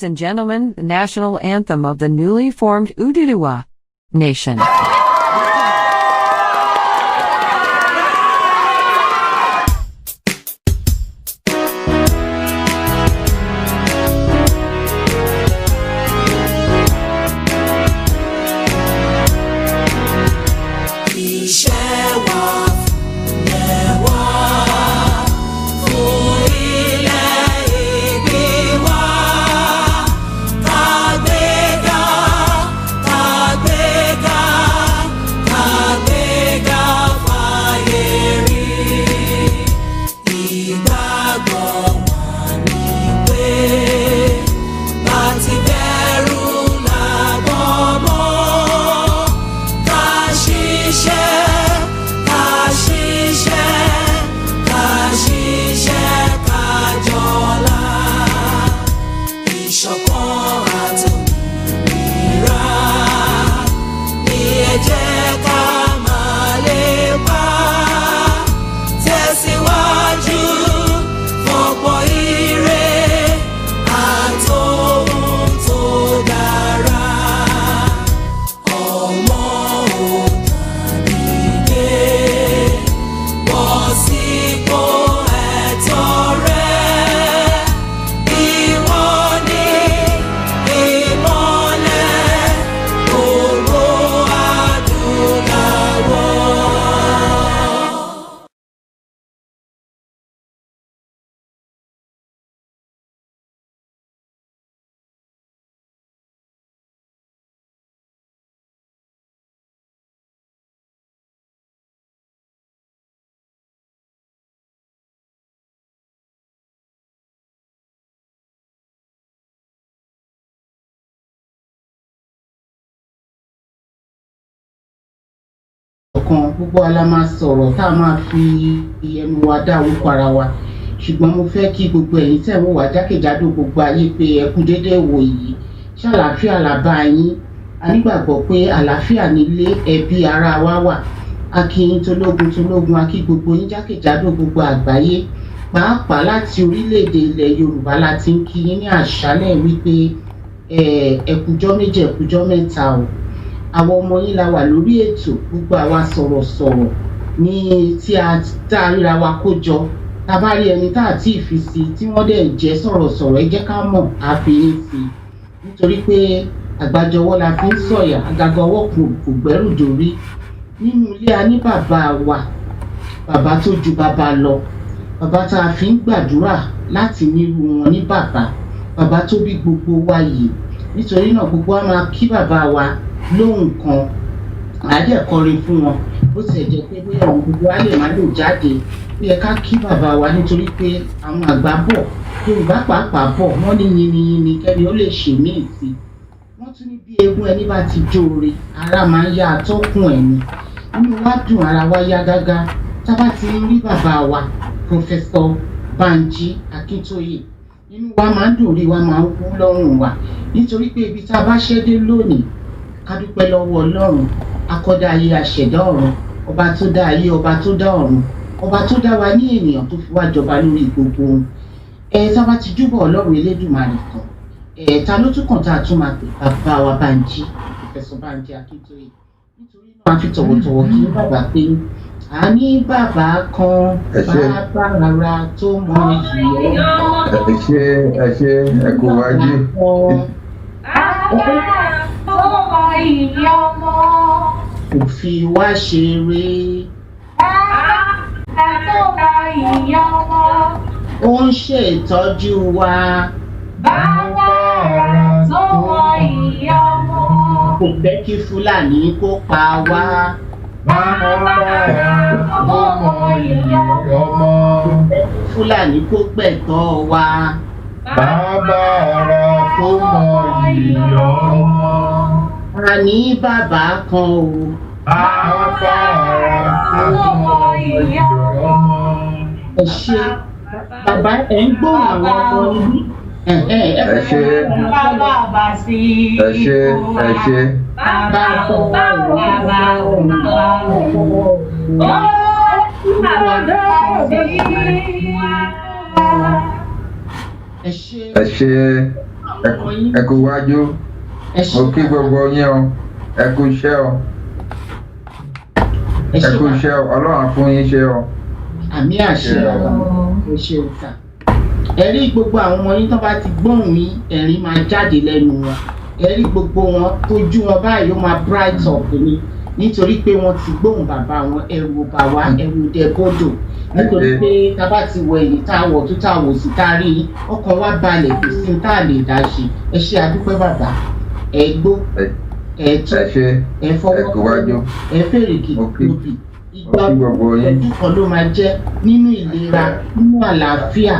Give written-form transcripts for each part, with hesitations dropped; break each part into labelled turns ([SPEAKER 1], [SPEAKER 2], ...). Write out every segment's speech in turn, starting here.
[SPEAKER 1] Ladies and gentlemen, the national anthem of the newly formed Ududuwa Nation.
[SPEAKER 2] Kan gbogbo ala máa sọ̀rọ̀ tá máa fi ẹnu wa dá orúkọ ara wa ṣùgbọ́n mo fẹ́ kí gbogbo ẹ̀yin tẹ́ wò wá jákèjádò gbogbo ayé pé ẹ kú dédé wò yìí ṣàlàáfíà la bá yín a nígbàgbọ́ pé àlàáfíà nílé ẹbí ara wa wà a kí yín tológun a kí gbogbo yín jákèjádò gbogbo àgbáyé pàápàá láti orílẹ̀-èdè ilẹ̀ Yorùbá la ti ń kí yín ní àṣálẹ́ wípé ẹkùjọ́ méjì ẹkùjọ́ mẹ́ta o àwọn ọmọ yín la wà lórí ètò gbogbo àwa sọ̀rọ̀sọ̀rọ̀ ní tí a ríra wa kó jọ tá bá rí ẹni tá àti ìfisí tí wọ́n dẹ̀ jẹ́ sọ̀rọ̀sọ̀rọ̀ ẹ jẹ́ ká mọ̀ àfihàn sí nítorí pé àgbájọwọ́ la fi ń sọ̀yà àgàgà ọwọ́ kò gbẹ́rù dórí nínú ilé a ní bàbá wa bàbá tó ju bàbá lọ bàbá tá a fi ń gbàdúrà láti nírú wọn ní bàbá tó bí gbogbo wa yìí nítorí náà gbogbo wa máa kí bàbá wa lóhùn kan àádẹ́ kọrin fún wọn bó ti jẹ́ pé bóyá àwọn gbogbo wa lè má lò jáde ó yẹ ká kí bàbá wa nítorí pé àwọn àgbà bọ̀ Yorùbá pàápàá bọ̀ wọ́n ní yiniyini kẹ́ni ó lè ṣe míì sí wọ́n tún ní bí eégún ẹni bá ti jóore ara máa ń yá atọ́kùn ẹni inú wa dùn ara wa yá gágá tá bá ti rí bàbá wa Pòfẹ́sọ̀ Bánjí Akíntóyè inú wa máa ń dùn rí wa máa ń wú lọ́rùn wa nítorí pé ibi tá a bá ṣẹ́ dé lónìí ká dúpẹ́ lọ́wọ́ Ọlọ́run akọ́dá ayé aṣẹ̀dá ọ̀run ọba tó dá ayé ọba tó dá ọ̀run ọba tó dá wa ní ènìyàn tó fi wá jọba lórí gbogbo ohun tá bá ti júbọ̀ Ọlọ́run Elédùmarè kan ta ló tún kàn tá a tún máa pè bàbá wa Bánjí Pòfẹ́sọ̀ Bánjí Akíntóyè nítorí náà a fi tọ̀wọ̀tọ̀wọ̀ kí bàbá pé a ní bàbá kan bàbá rárá tó mọ iyì
[SPEAKER 3] ẹ ṣé ẹ kú wájú.
[SPEAKER 2] Kò fi wá ṣeré. Ó ń ṣètọ́jú wa.
[SPEAKER 4] Bàbá rẹ̀ tó mọ ìyá ọmọ.
[SPEAKER 2] Kò fẹ́ kí Fúlàní kó pa wá.
[SPEAKER 4] Bàbá rẹ̀ tó mọ ìyá ọmọ.
[SPEAKER 2] Kò fẹ́ kí Fúlàní kó gbẹ̀tọ́ wa.
[SPEAKER 3] Bàbá rẹ̀ tó mọ ìyá ọmọ.
[SPEAKER 2] A ní bàbá kan o.
[SPEAKER 3] Bàbá rẹ̀ tó mọ ìyá ọmọ.
[SPEAKER 2] Ẹ ṣé bàbá ẹ̀ ń gbóhùn àwọn ọmọ yìí.
[SPEAKER 3] Ẹ ṣé.
[SPEAKER 4] Bàbá bá sí
[SPEAKER 3] Ẹ ṣé ẹ ṣé.
[SPEAKER 4] Bàbá
[SPEAKER 2] ẹ ṣé.
[SPEAKER 3] Ẹ ṣé. ẹ kú wájú mo kí gbogbo yín o ẹ kú iṣẹ́ o ẹ kú iṣẹ́ o Ọlọ́run fún yín ṣe o.
[SPEAKER 2] Àmì àṣẹ ẹ ṣeun sà. Ẹ̀rí gbogbo àwọn ọmọ yín tó bá ti gbóhùn yín ẹ̀rín máa jáde lẹ́nu wọn. Ẹ̀rí gbogbo wọn tójú wọn báyìí ó máa bright up ni nítorí pé wọ́n ti gbóhùn bàbá wọn ẹ̀rù bà wá ẹ̀rù dẹ̀ bọ́dọ̀ nítorí pé tá bá ti wọ èyí tá a wọ̀ tó tá a wò sí tá a rí ọkàn wa balẹ̀ kò sí tá a lè dá ṣe. Ẹ ṣe àdúpẹ́ bàbá ẹ gbó ẹ tó ẹ fọwọ́ ẹ fèrèkì lóbì ìgbà ọdún kan ló máa jẹ́ nínú ìlera nínú àlàáfíà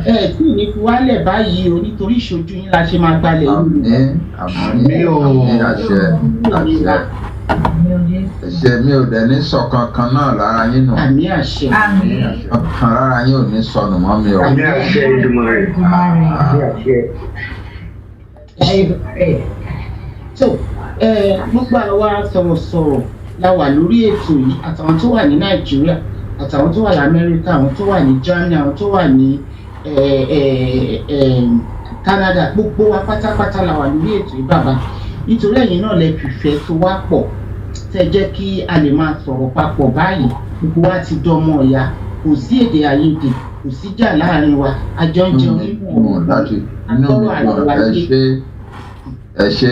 [SPEAKER 2] ẹ tí ní fi wálẹ̀ báyìí o nítorí ìṣojú yín la ṣe máa gbalẹ̀ yìí.
[SPEAKER 3] Àmín o àṣẹ mi ò dẹ̀ ní sọ kankan náà lára yín nù.
[SPEAKER 2] Àmín àṣẹ.
[SPEAKER 3] Kankan lára yín ò ní sọnù mọ́ mi o.
[SPEAKER 5] Àmín àṣẹ Èdùmàrè. Àmín àṣẹ.
[SPEAKER 2] So gbogbo àwa sọ̀rọ̀sọ̀rọ̀ la wà lórí ètò yìí àtàwọn tó wà ní Nàìjíríà àtàwọn tó wà ní Amẹ́ríkà àwọn tó wà ní Germany àwọn tó wà ní Canada gbogbo wa pátápátá la wà lórí ètò yìí bàbá nítorí ẹ̀yin náà lè fìfẹ́ tó wá pọ̀ tẹ́ jẹ́ kí a lè máa sọ̀rọ̀ papọ̀ báyìí gbogbo wa ti dọmọ ọ̀yà kò sí èdè àìyedè kò sí jà láàrin wa àjọ ń jẹun nínú àtọ́rọ̀ àlọ́ ayé.
[SPEAKER 3] Ẹ ṣé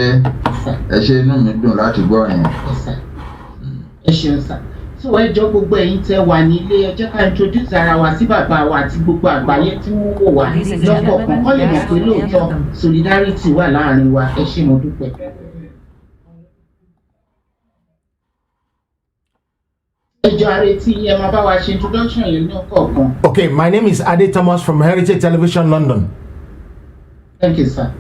[SPEAKER 3] inú mi dùn láti gbọ́ yẹn.
[SPEAKER 2] Ẹ ṣeun sà. So ẹ jọ̀ọ́ gbogbo ẹ̀yin tẹ́ wà nílé ẹ jẹ́ ká introduce ara wa sí bàbá wa àti gbogbo àgbáyé tí wọ́n wò wá lọ́kọ̀ọ̀kan kọ́ lè mọ̀ pé lóòótọ́ solidarity wà láàrin wa. Ẹ ṣé mo dúpẹ́. Ẹ jọ̀ọ́ àrètí ẹ máa bá wa ṣe introduction yẹn ní ọ̀kọ̀ọ̀kan.
[SPEAKER 6] Okay, my name is Ade Thomas from Heritage Television London.
[SPEAKER 2] Thank you, sir.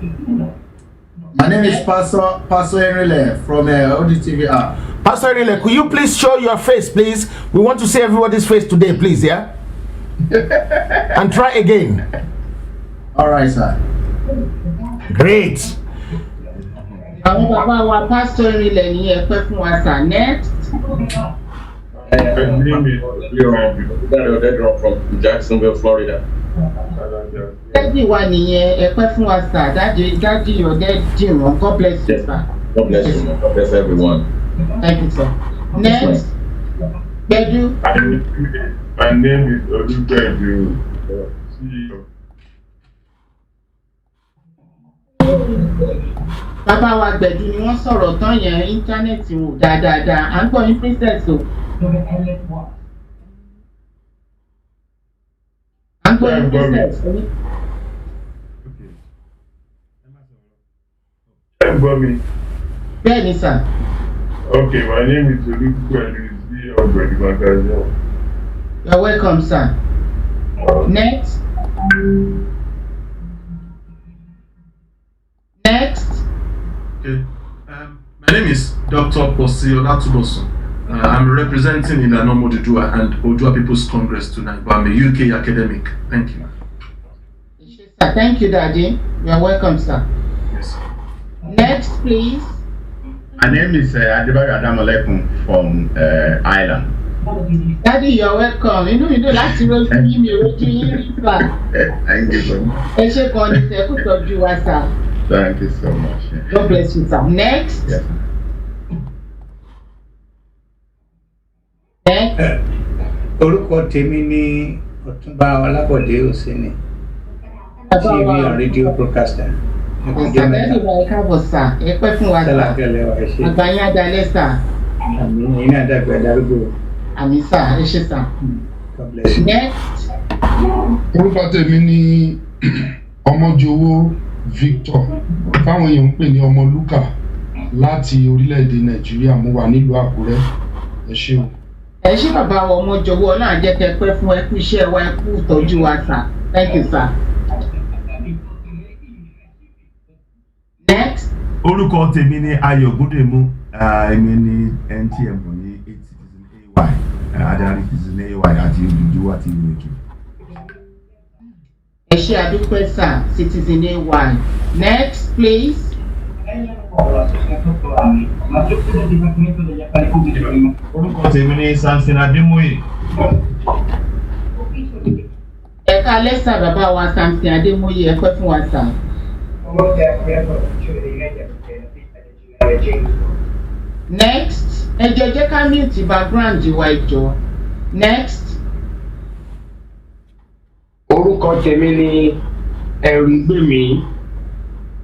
[SPEAKER 7] My name is Pastor Enrile from ODTVR.
[SPEAKER 6] Pastor Enrile, could you please show your face, please? We want to see everybody's face today, please, yeah? And try again.
[SPEAKER 7] All right, sir.
[SPEAKER 6] Great.
[SPEAKER 2] Àwọn bàbá wa Pastor Enrile ní ẹ pẹ́ fún wa sà. Next.
[SPEAKER 3] My name is Majeure from Jacksonville, Florida.
[SPEAKER 2] Daddy wa nìyẹn ẹ pẹ́ fún wa sà. Daddy your daddy wọn. God bless you, sir.
[SPEAKER 3] God bless you, man. God bless everyone.
[SPEAKER 2] Thank you, sir. Next. Bedu.
[SPEAKER 3] My name is Olubedu.
[SPEAKER 2] Bàbá wa Gbẹ̀du ni wọ́n sọ̀rọ̀ tán yẹn íńtánẹ́ẹ̀tì wò dáadáa. À ń gbọ́ yín princess o. À ń gbọ́ yín princess. Bẹ́ẹ̀ ni sà.
[SPEAKER 3] Okay, my name is Olubedu.
[SPEAKER 2] You're welcome, sir. Next. Next.
[SPEAKER 8] Okay. My name is Dr. Posi Olatubosun. I'm representing in Anomo Odua and Odua People's Congress tonight, but I'm a UK academic. Thank you.
[SPEAKER 2] Sir, thank you, Daddy. You're welcome, sir.
[SPEAKER 8] Yes.
[SPEAKER 2] Next, please.
[SPEAKER 7] My name is Adebayo Adamolekun from Ireland.
[SPEAKER 2] Daddy, you're welcome. Inú mi dùn láti rojú yín mi rojú yín rí sà.
[SPEAKER 7] Thank you so much.
[SPEAKER 2] Ẹ ṣé kan ní sẹ́kù tọ́jú wa sà.
[SPEAKER 7] Thank you so much.
[SPEAKER 2] God bless you, sir. Next.
[SPEAKER 7] Yes.
[SPEAKER 2] Next.
[SPEAKER 5] Orúkọ tèmi ni Ọ̀túnba Ọlábọ̀dé Òsínì, TV and radio broadcaster.
[SPEAKER 2] Àgbẹ̀dì wa ẹ káàbọ̀ sà. Ẹ pẹ́ fún wa sà.
[SPEAKER 5] Tẹ́lákẹ́lẹ́ wa ẹ ṣé.
[SPEAKER 2] Àgbáyé adalẹ́ sà.
[SPEAKER 5] Àmì yìí náà dàgbà darúgbó.
[SPEAKER 2] Àmì sà, ẹ ṣé sà.
[SPEAKER 5] God bless you.
[SPEAKER 2] Next.
[SPEAKER 9] Orúkọ tèmi ni Ọmọjọwọ́ Victor táwọn èèyàn ń pè ní Ọmọlúkà láti orílẹ̀-èdè Nàìjíríà. Mo wà nílùú Àkúrẹ́. Ẹ ṣé o.
[SPEAKER 2] Ẹ ṣé bàbá wa Ọmọjọwọ́ náà jẹ́ kẹ́ pẹ́ fún ẹ kú iṣẹ́ wa ẹ kú ìtọ́jú wa sà. Thank you, sir. Next.
[SPEAKER 10] Orúkọ tèmi ni Ayọ̀ Gbódèmú, èmi ni NTM ní 8 Citizen AY, adarí Citizen AY àti Odùduwà àti ìrètò.
[SPEAKER 2] Ẹ ṣé àdúpẹ́ sà, Citizen AY. Next, please.
[SPEAKER 3] Orúkọ tèmi ni Samson Adémóyè.
[SPEAKER 2] Ẹ káalẹ́ sà bàbá wa Samson Adémóyè ẹ pẹ́ fún wa sà. Next, ẹ jẹ́ ká mute background wa ìjọ. Next.
[SPEAKER 11] Orúkọ tèmi ni Ẹ̀rìgbèmí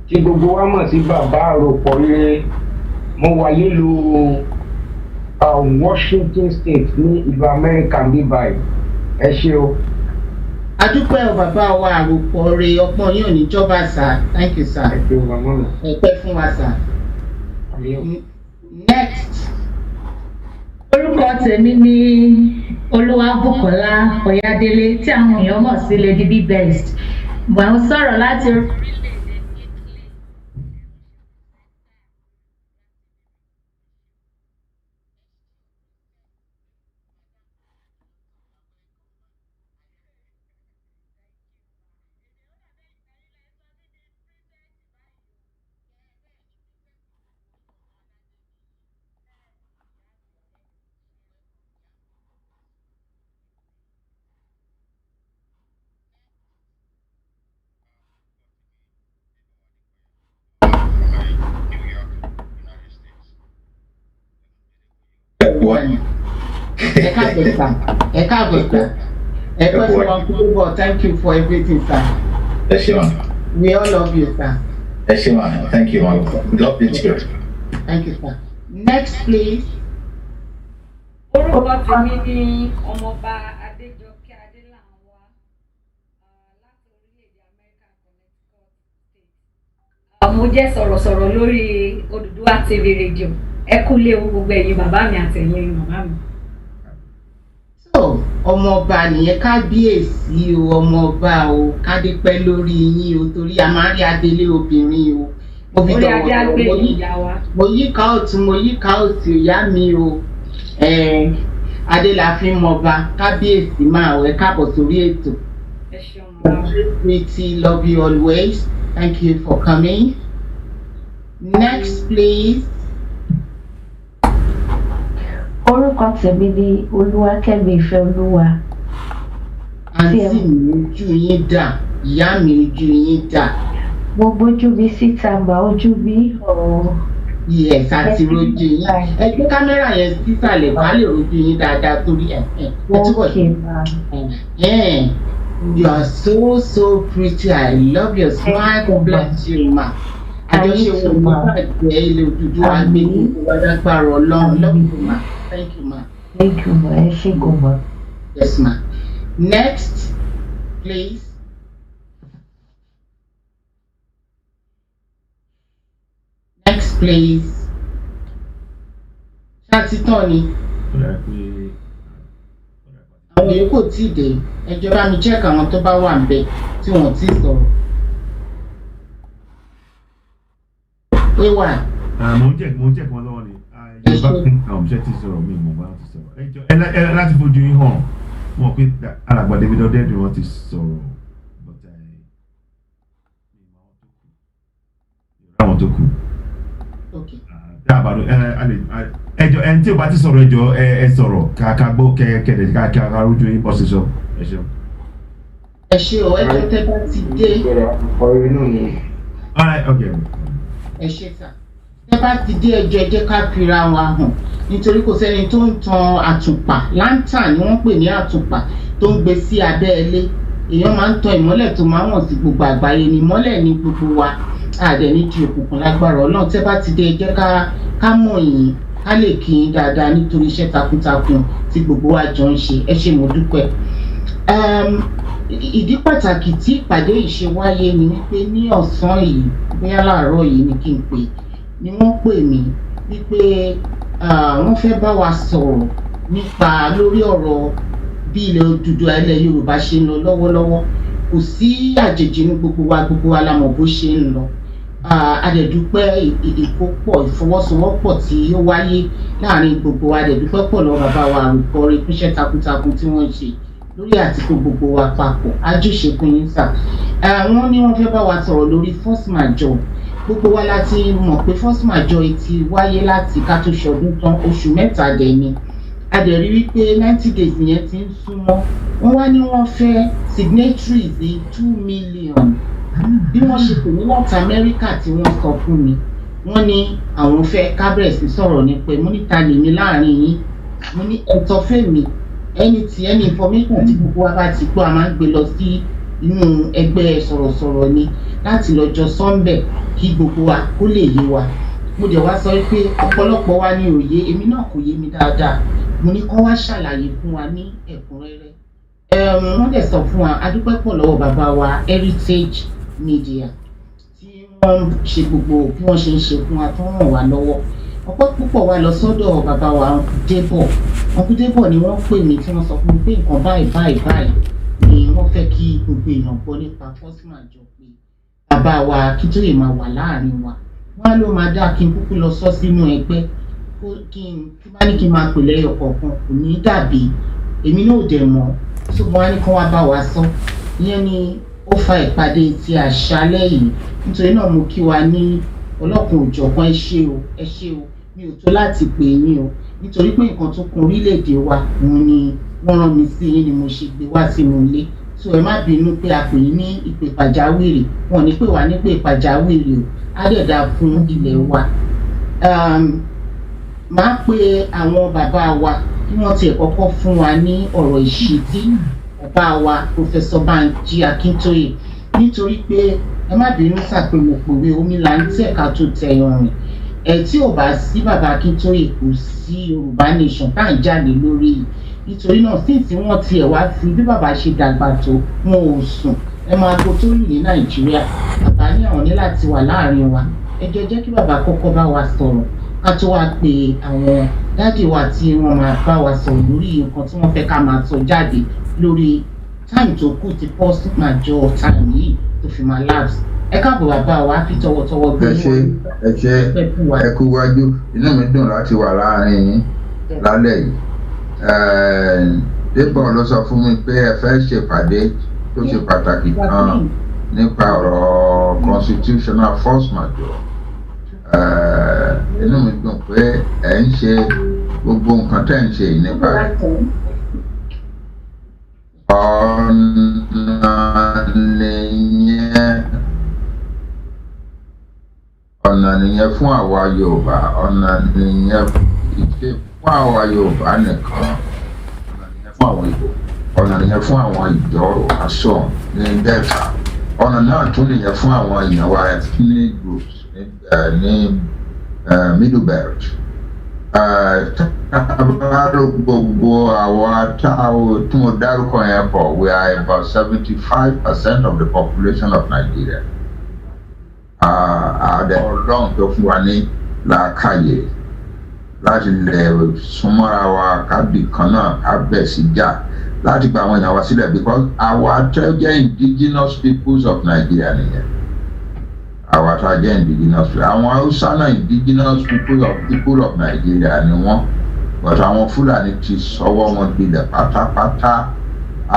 [SPEAKER 11] tí gbogbo wa mọ̀ sí bàbá àròpọ̀ ire. Mo wà nílùú Washington State ní ìlú Amẹ́ríkà ní báyìí. Ẹ ṣé o.
[SPEAKER 2] Adúpẹ́ o bàbá wa àròpọ̀ ire ọpọ́n yín ò ní jọba sir. Thank you sir.
[SPEAKER 11] Ẹ ṣé o màmá mi.
[SPEAKER 2] Ẹ pẹ́ fún wa sir. Next.
[SPEAKER 4] Orúkọ tèmi ni Olúwabùkọ́lá Ọ̀yádélé tí àwọn èèyàn mọ̀ sí Lady B Best. Mo ń sọ̀rọ̀ láti
[SPEAKER 2] Thank you for everything, sir.
[SPEAKER 12] Yes, sir.
[SPEAKER 2] We all love you, sir.
[SPEAKER 12] Yes, sir. Thank you, man. We love you too.
[SPEAKER 2] Thank you, sir. Next, please.
[SPEAKER 13] Orúkọ tèmi ni Ọmọọba Adéjọkẹ́ Adélànwá láti orílẹ̀-èdè Amẹ́ríkà Connecticut State. Mo jẹ́ sọ̀rọ̀sọ̀rọ̀ lórí Odùduwà TV rédíò. Ẹ kú léwu gbogbo ẹ̀yin bàbá mi àtẹ̀yin màmá mi.
[SPEAKER 2] So, ọmọọba nìyẹn kábíyèsí o, ọmọọba o, kádépẹ́ lórí yín o, torí a máa ń rí adélé obìnrin o. Mo fi tọ̀wọ̀ mo yíká ọ̀tún mo yíká òsì ìyá mi o. Adélàfín mọba kábíyèsí máa ẹ káàbọ̀ sórí ètò. Pretty, love you always. Thank you for coming. Next, please.
[SPEAKER 14] Orúkọ tèmi ni Olúwakẹ́mi Ìfẹ́olúwa.
[SPEAKER 2] Àǹtí mi ojú yín dà, ìyá mi ojú yín dà.
[SPEAKER 14] Mo gbójú mi síta mà ojú mi ọ̀rọ̀.
[SPEAKER 2] Yes, àti rojú yín. Ẹ gbé kámẹ́rà yẹn sísàlẹ̀ ká lè rojú yín dáadáa torí ẹ túbọ̀ sí. You are so pretty. I love your smile. God bless you, ma. Àjọṣe wo ni bàjẹ́ ilé Odùduwà gbé ní ìwádàgbàrọ̀ Ọlọ́run. Love you, ma. Thank you, ma.
[SPEAKER 14] Thank you, ma. Ẹ ṣé gan ma.
[SPEAKER 2] Yes, ma. Next, please. Next, please. Ṣáàtì tán ni. Àwọn èyí kò tí ì dé. Ẹ jọ̀ọ́ bá mi check àwọn tó bá wà ńbẹ̀ tí wọ́n ti sọ̀rọ̀. Ewa.
[SPEAKER 10] Mo ń jẹ́ kan lọ́wọ́ ni. Yorùbá fún àwọn ọ̀ṣẹ́ ti sọ̀rọ̀ mi mọ̀ bá ti sọ̀rọ̀. Ẹ láti fojú yín hàn wọ́n pé alàgbà David Ọdẹ́dùn wọ́n ti sọ̀rọ̀ àwọn tó kù. Dábàá ẹjọ́ ẹni tí o bá ti sọ̀rọ̀ ẹjọ́ ẹ sọ̀rọ̀ ká gbọ́ kẹ̀kẹ́ ká rójú yín bọ́ sí sọ. Ẹ ṣeun.
[SPEAKER 2] Ẹ ṣé o, ẹjọ́ tẹ́ bá ti dé.
[SPEAKER 10] All right, okay.
[SPEAKER 2] Ẹ ṣé sà. Tẹ́ bá ti dé ẹjọ́ ẹ jẹ́ ká fira wa hàn nítorí kò sẹ́ni tó ń tan àtùpà lantern ni wọ́n pè ní àtùpà tó ń gbé sí abẹ́ ilé. Èèyàn máa ń tan ìmọ́lẹ̀ tó máa ń wọ̀n sí gbogbo àgbáyé ni ìmọ́lẹ̀ ní gbogbo wa àdẹ̀ ní ju òkùnkùn lágbára Ọlọ́run. Tẹ́ bá ti dé ẹ jẹ́ ká mọ̀ yín ká lè kí yín dáadáa nítorí iṣẹ́ takuntakun tí gbogbo wa jọ ń ṣe. Ẹ ṣé mo dúpẹ́. Ìdí pàtàkì tí ìpàdé yìí ṣe wáyé ni wípé ní ọ̀sán yìí bóyá láàárọ̀ yìí ni kí n pè ni wọ́n pè mí wípé wọ́n fẹ́ bá wa sọ̀rọ̀ nípa lórí ọ̀rọ̀ bí ilẹ̀ Odùduwà ilẹ̀ Yorùbá ṣe ń lọ lọ́wọ́lọ́wọ́. Kò sí àjèjì ní gbogbo wa la mọ̀ bó ṣe ń lọ. Adẹ̀dúpẹ́ ìkópọ̀ ìfọwọ́sowọ́pọ̀ tí ó wáyé láàrin gbogbo wa. Adẹ̀dúpẹ́ pọ̀ lọ́wọ́ bàbá wa àrùkọ rẹ̀ fúnṣẹ́ takuntakun tí wọ́n ṣe lórí àtìkò gbogbo wa papọ̀. Ajúṣekun yín sà. Wọ́n ní wọ́n fẹ́ bá wa sọ̀rọ̀ lórí force majeure. Gbogbo wa láti mọ̀ pé force majeure ti wáyé láti ká tó ṣọdún tán oṣù mẹ́ta dẹ̀ ni. A dẹ̀ rí wípé 90 days yẹn ti ń súnmọ́. Wọ́n wá ní wọ́n fẹ́ signatories 2 million bí wọ́n ṣe pè mí láti Amẹ́ríkà tí wọ́n sọ fún mi wọ́n ní àwọn fẹ́ kábẹ̀rẹ̀sì sọ̀rọ̀ ní pé mo níta lèmi láàrin yín mo ní ẹ̀tọ́ fẹ́mi any information tí gbogbo wa bá ti gbọ́ a máa ń gbé lọ sí inú ẹgbẹ́ sọ̀rọ̀sọ̀rọ̀ ni láti lọ́jọ́ Sunday kí gbogbo wa kó lè yé wa mo dẹ̀ wá sọ pé ọ̀pọ̀lọpọ̀ wa ní òye èmi náà kò yé mi dáadáa mo ní kó wá ṣàlàyé fún wa ní ẹ̀kúnrẹ́rẹ́ wọ́n dẹ̀ sọ fún wa adúpẹ́ pọ̀ lọ́wọ́ bàbá wa Heritage Media tí wọ́n ṣe gbogbo bí wọ́n ṣe ń ṣe fún wa tó ràn wá lọ́wọ́ ọ̀pọ̀ púpọ̀ wa lọ sọ́dọ̀ bàbá wa Uncle Débọ̀ ni wọ́n pè mí tí wọ́n sọ fún mi pé nǹkan báyìí ni wọ́n fẹ́ kí gbogbo èèyàn gbọ́ nípa force majeure pé bàbá wa Akíntóyè máa wà láàrin wa wọ́n á ló máa dá kí n kúkú lọ sọ sínú ẹgbẹ́ tí bá ní kí n máa pè lẹ́yọ̀ kọ̀ọ̀kan kò ní dàbí èmi náà dẹ̀ mọ̀ tó wọ́n á ní kí wọ́n bá wa sọ ìyẹn ni ó fa ìpàdé ti àṣálẹ́ yìí nítorí náà mo kí wa ní ọlọ́kùn òjọ̀kan ẹ ṣé o mi ò tó láti pè yín o nítorí pé nǹkan tó kún orílẹ̀-èdè wa òun ni wọ́n rán mi sí yín ni mo ṣe gbé wá sínú ilé so ẹ má bínú pé a pè yín ní ìpè pàjáwìrì wọn ní pè wá ní pè pàjáwìrì o á dẹ̀ dáa fún ilẹ̀ wa máa pe àwọn bàbá wa kí wọ́n tiẹ̀ kọ́kọ́ fún wa ní ọ̀rọ̀ ìṣítí bàbá wa Professor Banji Akíntóyè nítorí pé ẹ má bínú sàpèmọ̀pòwe omi là ń tẹ̀ka tó tẹ̀yàn rìn tí ò bá sí bàbá Akíntóyè kò sí Yorùbá nation tá à ń jáde lórí nítorí náà sí tí wọ́n tiẹ̀ wá fi bí bàbá ṣe dàgbà tó wọn ò sùn ẹ máa kó tó lù ní Nàìjíríà bàbá ní àwọn ní láti wà láàrin wa ẹ jẹ́ kí bàbá kọ́kọ́ bá wa sọ̀rọ̀ ká tó wá pe àwọn dáàdì wa tí wọ́n máa bá wa sọ̀rọ̀ lórí nǹkan tí wọ́n fẹ́ ká máa sọ jáde lórí táìmù tó kù ti force majeure táìmù yìí tó fi máa lapse ẹ káàbọ̀ bàbá wa fi tọwọ́tọwọ́ gbé
[SPEAKER 3] wọn. ẹ kú wájú inú mi dùn láti wà láàrin yín lálẹ́ yìí Débọ̀ ló sọ fún mi pé ẹ fẹ́ ṣèpàdé tó ṣe pàtàkì kan nípa ọ̀rọ̀ constitutional force majeure inú mi dùn pé ẹ ń ṣe gbogbo nǹkan tẹ́ ń ṣe yìí nípa ọ̀nà nìyẹn fún àwa Yorùbá ọ̀nà nìyẹn fún àwa Yorùbá nìkan ọ̀nà nìyẹn fún àwọn ìjọ aṣọ ní Delta ọ̀nà náà tún nìyẹn fún àwọn èèyàn wa ethnic groups ní Middle Belt gbogbo àwa tí mo dárúkọ yẹn pọ̀ we are about 75% of the population of Nigeria. Ọlọ́run tó fún wa ní làákàyè láti lè súnmọ́ra wa kábì kan náà ká bẹ̀ sí jà láti gba àwọn èèyàn wa sílẹ̀ because àwa tó jẹ́ indigenous peoples of Nigeria nìyẹn àwa tó jẹ́ indigenous àwọn Hausa náà indigenous people of Nigeria ni wọ́n but àwọn Fúlàní ti sọwọ́ wọn gbilẹ̀ pátápátá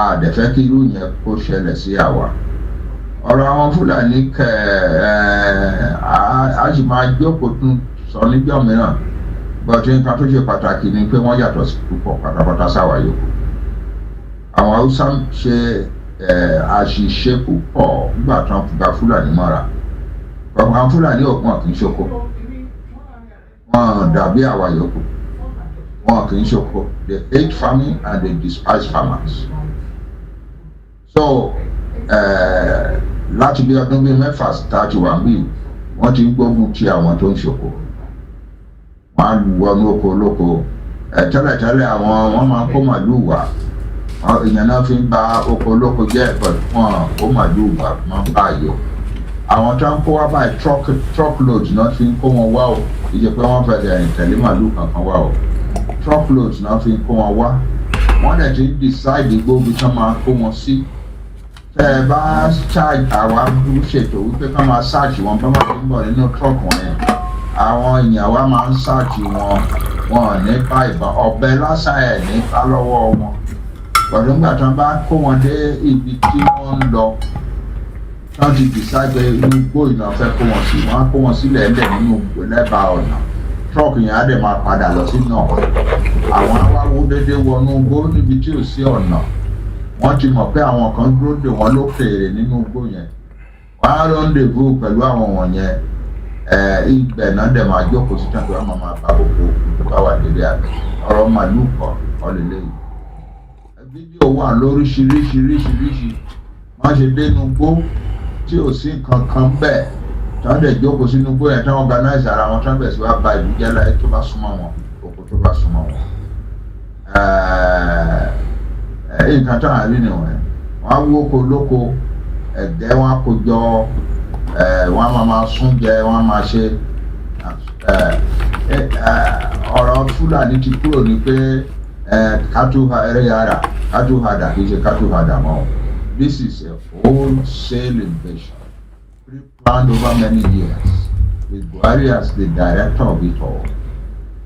[SPEAKER 3] àdẹ̀fẹ́ kí irú yẹn kó ṣẹlẹ̀ sí àwa. Ọ̀rọ̀ àwọn Fúlàní a sì máa jókòó tún sọ níjọ́ mìíràn but nǹkan tó ṣe pàtàkì ni pé wọ́n yàtọ̀ sí púpọ̀ pátápátá sáwà yòókù. Àwọn Haúsá ṣe àṣìṣe púpọ̀ nígbà tí wọ́n gba Fúlàní mọ́ra. Àwọn Fúlàní wọn kì í ṣoko wọn dàbí àwa yòókù wọn kì í ṣoko they hate farming and they despise farmers. So láti bí ọdún bíi mẹ́fà tààtì wà bí wọ́n ti ń gbógun ti àwọn tó ń ṣoko wọ́n á wọnú oko olóko tẹ́lẹ̀tẹ́lẹ̀ wọ́n máa kó màlúù wá èèyàn náà fi ń ba oko olóko jẹ́ wọn kó màlúù wá máa ń bá yọ àwọn tó ń kó wá báyìí truckload náà fi ń kó wọn wá o ìjẹ pé wọ́n fẹ́ tẹ̀lé màlúù kankan wá o truckload náà fi ń kó wọn wá wọ́n dẹ̀ ti decide gbóbi tán máa kó wọn sí. Tẹ́ ẹ bá charge àwa ṣètò wípé ká máa search wọn bá máa ń bọ̀ nínú truck wọn yẹn àwọn èèyàn wa máa ń search wọn nípa ìbọn ọ̀bẹ lásán ẹ̀ nípa lọ́wọ́ wọn pẹ̀lú nígbà tí wọ́n bá kó wọn dé ibi tí wọ́n ń lọ tí wọ́n ti decide inú igbó ìná fẹ́ kó wọn sí wọ́n á kó wọn sílẹ̀ ẹ̀dẹ̀ nínú lẹ́bàá ọ̀nà truck yẹn á dẹ̀ máa padà lọ sí náà àwọn awáwo déédéé wọnú igbó níbi tí ò sí ọ̀nà wọ́n ti mọ̀ pé àwọn kan dúró dè wọ́n lókèèrè nínú igbó yẹn wọ́n á rendezvous pẹ̀lú àwọn wọ̀nyẹn ibẹ̀ náà dẹ̀ máa jókòó sí tán tó wọ́n máa bá gbogbo tó bá wà nílé àgbẹ̀ ọ̀rọ̀ màlúù kọ́ ọ̀lẹ́lẹ́ yìí. Fídíò wà lóríṣiríṣiríṣiríṣi wọ́n ṣe dénú gbó tí ò sí nǹkan kan bẹ́ẹ̀ tán dẹ̀ jókòó sínú gbó yẹn tán organize ara wọn tán bẹ̀ sí wá ba ìlú jẹ́ láyé tó bá súnmọ́ wọn òkú tó bá súnmọ́ wọn. Nǹkan tó àárín nìwọ̀n wọ́n á wóko lóko ẹ̀gẹ́ wọn á kó jọ wọ́n á máa sún jẹ wọ́n á máa ṣe ọ̀rọ̀ Fúlàní ti kúrò ní pé kátúhàdà kì í ṣe kátúhàdà mọ́. This is a wholesale invasion pre-planned over many years with Buhari as the director of it all.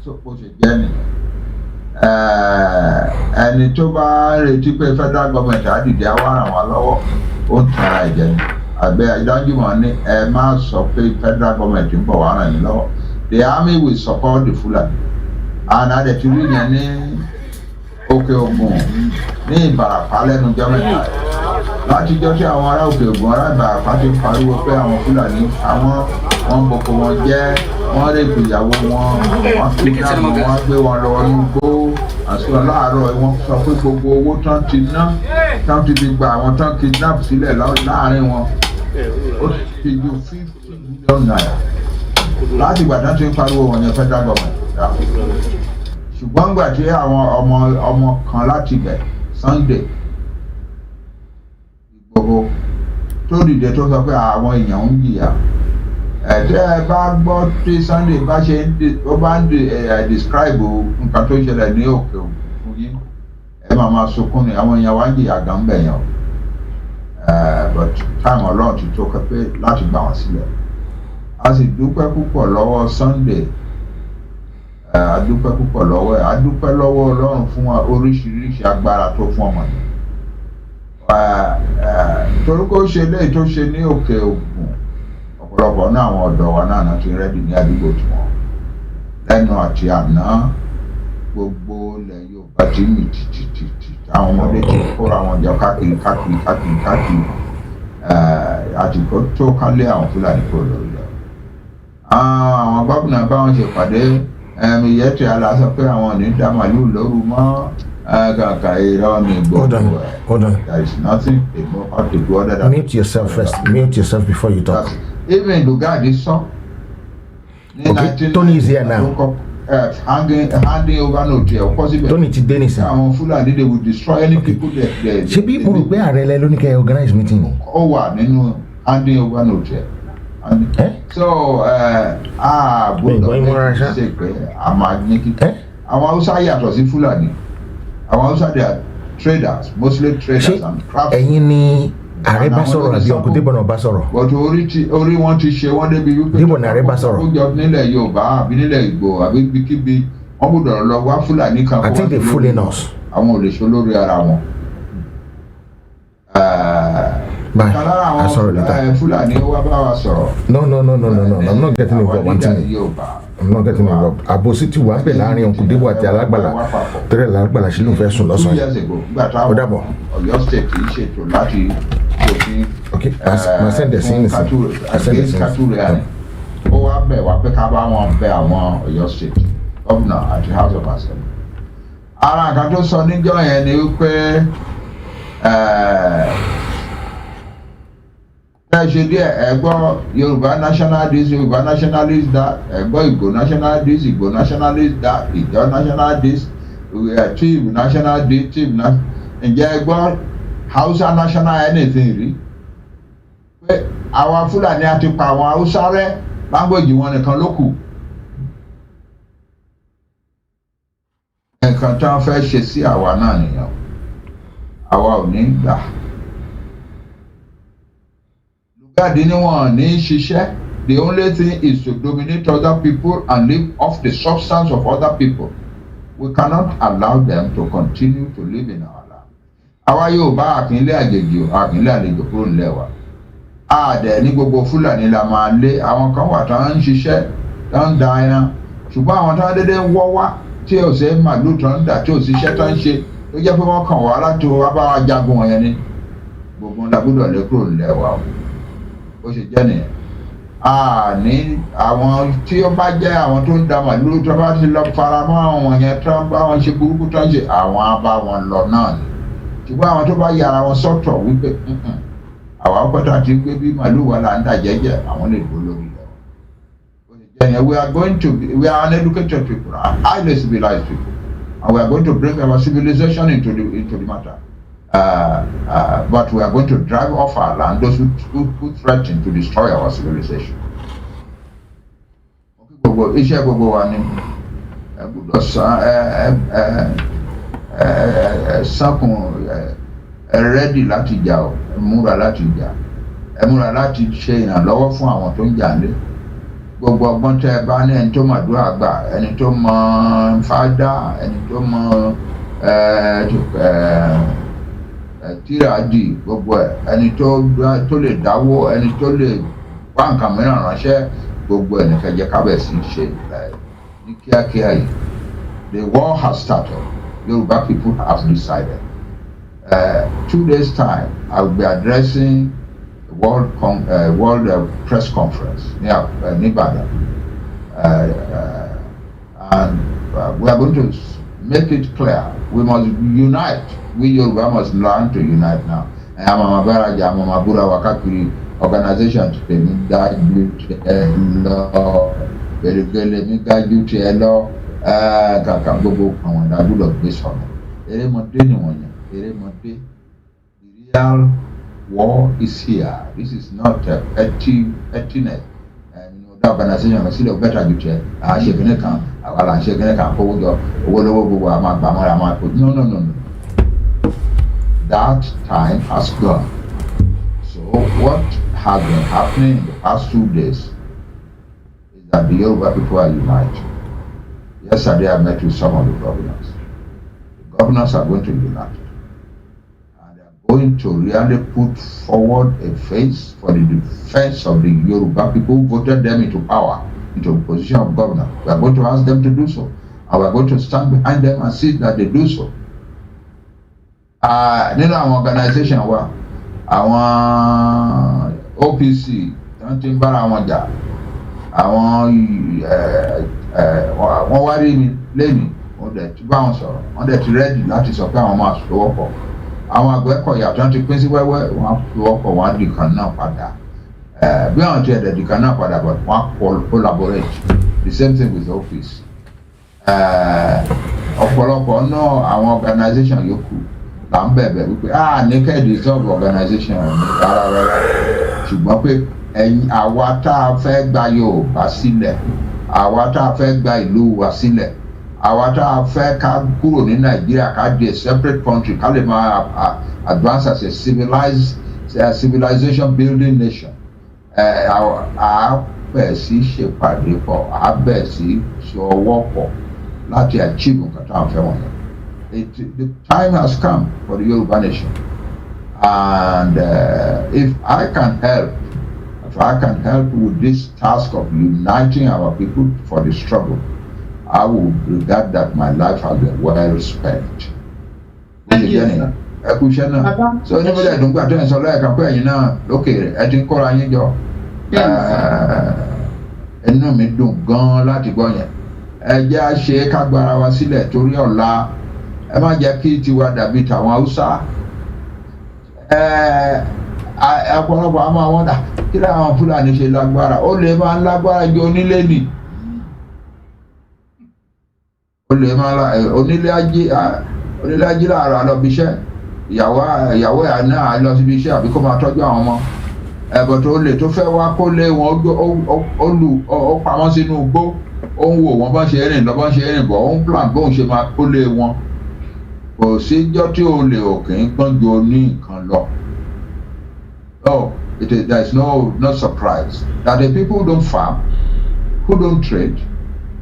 [SPEAKER 3] So bó ṣe jẹ́ nìyẹn. Ẹni tó bá retí pé federal government á dìde á wá ràn wá lọ́wọ́ ó ń tara ẹ̀jẹ̀ ni. Àgbẹ̀ Ìdájúmọ̀ ní ẹ má sọ pé federal government ń bọ̀ wá ràn yín lọ́wọ́. The army will support the Fulani. And àdẹ̀túrí yẹn ní Òkè Ògùn ní Ìbàràpá lẹ́nu ọjọ́ mẹ́ta. Látijọ́ tí àwọn ará Òkè Ògùn ará Ìbàràpá ti pariwo pé àwọn Fúlàní wọ́n boko wọn jẹ́ wọ́n rèpè ìyàwó wọn kidnap wọn gbé wọn lọ ní igbó àti láàárọ̀ wọ́n sọ pé gbogbo owó tán ti ná tán ti fi gba àwọn tán kidnap sílẹ̀ láàrin wọn ó ti ju 50 million naira láti ìgbà tán ti ń pariwo wọn yẹn federal government ṣùgbọ́n gbà tí àwọn ọmọ kan láti bẹ̀ Sunday Ìgbòho tó dìde tó sọ pé àwọn èèyàn ń jìyà tẹ́ ẹ bá gbọ́ tí Sunday bá ṣe ó bá ń describe nǹkan tó ṣẹlẹ̀ ní Òkè Ògùn fún yín ẹ máa sunkún ni àwọn èèyàn wá ń jìyà gan bẹ̀ yẹn but time Ọlọ́run ti tó pé láti gbà wọ́n sílẹ̀ a sì dúpẹ́ púpọ̀ lọ́wọ́ Sunday a dúpẹ́ púpọ̀ lọ́wọ́ ẹ̀ a dúpẹ́ lọ́wọ́ Ọlọ́run fún oríṣiríṣi agbára tó fún ọmọ yẹn torí kó ṣe léyìí tó ṣe ní Òkè Ògùn ọ̀pọ̀lọpọ̀ náà àwọn ọ̀dọ́ wa náà ti rẹ́dì ní àdúgbò tiwọn lẹ́nu àti àná gbogbo ilẹ̀ Yorùbá ti mì tìtìtì àwọn ọmọdé ti kóra wọn jọ káàkiri àtìkó tó kálé àwọn Fúlàní kúrò lórí rẹ̀ àwọn gómìnà báwọn ṣe pàdé Ìyẹ́tì Àlà sọ pé àwọn ò ní dá màlúù lóru mọ́ kàkà irọ́ ni gbogbo ẹ̀.
[SPEAKER 6] Hold on.
[SPEAKER 3] There is nothing about to do other than.
[SPEAKER 6] Mute yourself first. Mute yourself before you talk.
[SPEAKER 3] Even Lugard is so.
[SPEAKER 6] Okay, Tony is here now.
[SPEAKER 3] Handing over no jail.
[SPEAKER 6] Tony ti dé nísìn.
[SPEAKER 3] Àwọn Fúlàní they will destroy any people that.
[SPEAKER 6] Ṣebí mo rò pé ààrẹ lẹ ló ní kẹ́ organize meeting ni.
[SPEAKER 3] Ó wà nínú handing over no jail. So gbọ́dọ̀ ṣe pé a máa ní kí. Àwọn Haúsá yàtọ̀ sí Fúlàní. Àwọn Haúsá they are traders, mostly traders and craftsmen.
[SPEAKER 6] Ẹ̀yin ni ààrẹ bá sọ̀rọ̀ àbí ọkùnrin Débọ̀ náà bá sọ̀rọ̀.
[SPEAKER 3] But orí wọn ti ṣe wọ́n débi wípé.
[SPEAKER 6] Débọ̀ náà ààrẹ bá sọ̀rọ̀.
[SPEAKER 3] Ó jọ nílẹ̀ Yorùbá àbí nílẹ̀ Ìgbò àbí ibikíbi wọ́n gbọ́dọ̀ lọ wá Fúlàní kan.
[SPEAKER 6] I think they fooling us.
[SPEAKER 3] Àwọn ò lè ṣe olórí ara wọn.
[SPEAKER 6] Bye. I sorry later.
[SPEAKER 3] Fúlàní ó wá bá wa sọ̀rọ̀.
[SPEAKER 6] No. I'm not getting involved. One thing. I'm not getting involved. Àbòsí ti wà ń bẹ̀ láàrin ọkùnrin Débọ̀ àti Alágbàlá. Tẹ́lẹ̀ Alágbàlá ṣe ló ń fẹ́ sùn lọ́sàn-án.
[SPEAKER 3] 2 years ago, nígbà táwọn
[SPEAKER 6] Ó dàbọ̀.
[SPEAKER 3] Ọ̀yọ́ state kì í ṣètò láti òfin.
[SPEAKER 6] Okay, I send the scene.
[SPEAKER 3] Kàtúrẹ́ ó wá bẹ̀ wá pé ká bá wọn bẹ àwọn Ọ̀yọ́ state governor àti house of assembly. Ara nǹkan tó sọ níjọ́ yẹn ni wípé ẹ ṣe díẹ̀ ẹ gbọ́ Yorùbá national this Yorùbá nationalist that ẹ gbọ́ Ìgbò national this Ìgbò nationalist that Ìjọ national this Tiv national this Tiv national ǹjẹ́ ẹ gbọ́ Hausa national anything rí pé àwọn Fúlàní àti pa àwọn Hausa rẹ́ language wọn nìkan ló kù. Nǹkan tí wọ́n fẹ́ ṣe sí àwa náà nìyẹn àwa ò ní gbà. Lugard ni wọn ní ṣiṣẹ́. The only thing is to dominate other people and live off the substance of other people. We cannot allow them to continue to live in our land. Àwa Yorùbá àkínlé àjèjì àkínlé àlejò kúrò nílẹ̀ wa. Àdẹ̀ ní gbogbo Fúlàní la máa lé àwọn kan wà tán ń ṣiṣẹ́ tán ń da ẹran ṣùgbọ́n àwọn tán dédé ń wọ́ wá tí ò ṣe màlúù tán ń dà tí ò ṣiṣẹ́ tán ń ṣe tó jẹ́ pé wọ́n kàn wá láti wá bá wa jagun wọn yẹn ni gbogbo ńlá gbọ́dọ̀ lé kúrò nílẹ̀ wa o. bó ṣe jẹ́ nìyẹn. Ní àwọn tí ó bá jẹ́ àwọn tó ń da màlúù tó bá ti lọ fara mọ́ àwọn yẹn tó ń bá wọn ṣe burúkú tó ń ṣe àwọn á bá wọn lọ náà ni. Ṣùgbọ́n àwọn tó bá yára wọn sọ́tọ̀ wípé àwa pẹ́tà ti gbé bí màlúù wa là ń dà jẹ́jẹ́ àwọn lè dúró lórí lọ. We are we are uneducated people, highly civilized people, and we are going to bring our civilization into the matter. But we are going to drive off our land those who threaten to destroy our civilization. Iṣẹ́ gbogbo wa ni gbọ́dọ̀ sákùn ready láti jà o, múra láti jà, múra láti ṣe ìrànlọ́wọ́ fún àwọn tó ń jà lé. Gbogbo ọgbọ́n tẹ́ ẹ bá ní ẹni tó mọ̀ àdúrà gbà, ẹni tó mọ̀ fádà, ẹni tó mọ̀ tíràdì, gbogbo ẹ̀, ẹni tó lè dáwó, ẹni tó lè wá nǹkan mìíràn ránṣẹ́, gbogbo ẹ̀ ní kẹjẹ kábẹ̀sí ṣe ní kíákíá yìí. The war has started. Yoruba people have decided. 2 days time, I will be addressing World Press Conference near Ibadan, and we are going to make it clear we must unite. We Yoruba must learn to unite now. Majeure, Mabura Wakakiri organization to pay me that duty hello, Kakambobo, and I do of this one. The real war is here. This is not pettiness. The organization can see the better duty. No. That time has gone. So what has been happening in the past 2 days is that the Yoruba people are united. Yesterday I met with some of the governors. The governors are going to unite. Going to really put forward a face for the defense of the Yoruba people who voted them into power, into the position of governor. We are going to ask them to do so, and we are going to stand behind them and see that they do so. Nínú àwọn organization wa, àwọn OPC, wọ́n ti ń bára wọn jà, wọ́n wá rí mi lẹ́yìn, wọ́n dẹ̀ ti bá wọn sọ̀rọ̀, wọ́n dẹ̀ ti ready láti sọ pé àwọn máa sọ̀rọ̀ pọ̀. Àwọn Àgbẹ̀kọ̀yà tó ń ti pín sí wẹ́wẹ́ wọ́n fi ọkọ̀ wọn di kan náà padà. Bí àwọn ti ẹ̀dẹ̀ di kan náà padà, but wọ́n collaborate. The same thing with office. Ọ̀pọ̀lọpọ̀ náà àwọn organization yòókù là ń bẹ̀bẹ̀ wípé ní kẹ́ dissolve organization rárá. Ṣùgbọ́n pé àwa tá a fẹ́ gba Yorùbá sílẹ̀, àwa tá a fẹ́ gba ìlú wa sílẹ̀, àwa tá a fẹ́ ká kúrò ní Nàìjíríà ká di a separate country ká lè máa advance as a civilization building nation. A bẹ̀ sí ṣèpàdé pọ̀, a bẹ̀ sí ṣọwọ́ pọ̀ láti achieve nǹkan tá a fẹ́ wọ̀nyẹn. The time has come for the Yoruba nation, and if I can help with this task of uniting our people for the struggle, I will regard that my life has been well spent.
[SPEAKER 2] Thank you, sir.
[SPEAKER 3] So anybody I don't go attend so like a prayer, you know, okay, I think call you go. Ẹnu mi dùn gan láti gbọ́ yẹn. Ẹ jẹ́ á ṣe kágbára wa sílẹ̀ torí ọ̀la. Ẹ má jẹ́ kí tiwa dàbí tàwọn Haúsá. Ọ̀pọ̀lọpọ̀ àwọn àwọn dà kí làwọn Fúlàní ṣe lágbára. Ó lè máa lágbára ju onílé nì. Onílé ajé láàárọ̀ àlọ́ bí iṣẹ́. Ìyàwó ẹ̀ náà lọ síbi iṣẹ́ àbí kó máa tọ́jú àwọn ọmọ. Ẹ̀bọ̀ tó lè tó fẹ́ wá kó lé wọn ó pamọ́ sínú igbó. Ó ń wò wọ́n bá ṣe rìn lọ bá ṣe rìn bọ̀, ó ń plan bóun ṣe máa kó lé wọn. Kò síjọ́ tí o lè òkè ń gbọ́n ju oní nǹkan lọ. So there is no surprise that the people who don't farm, who don't trade,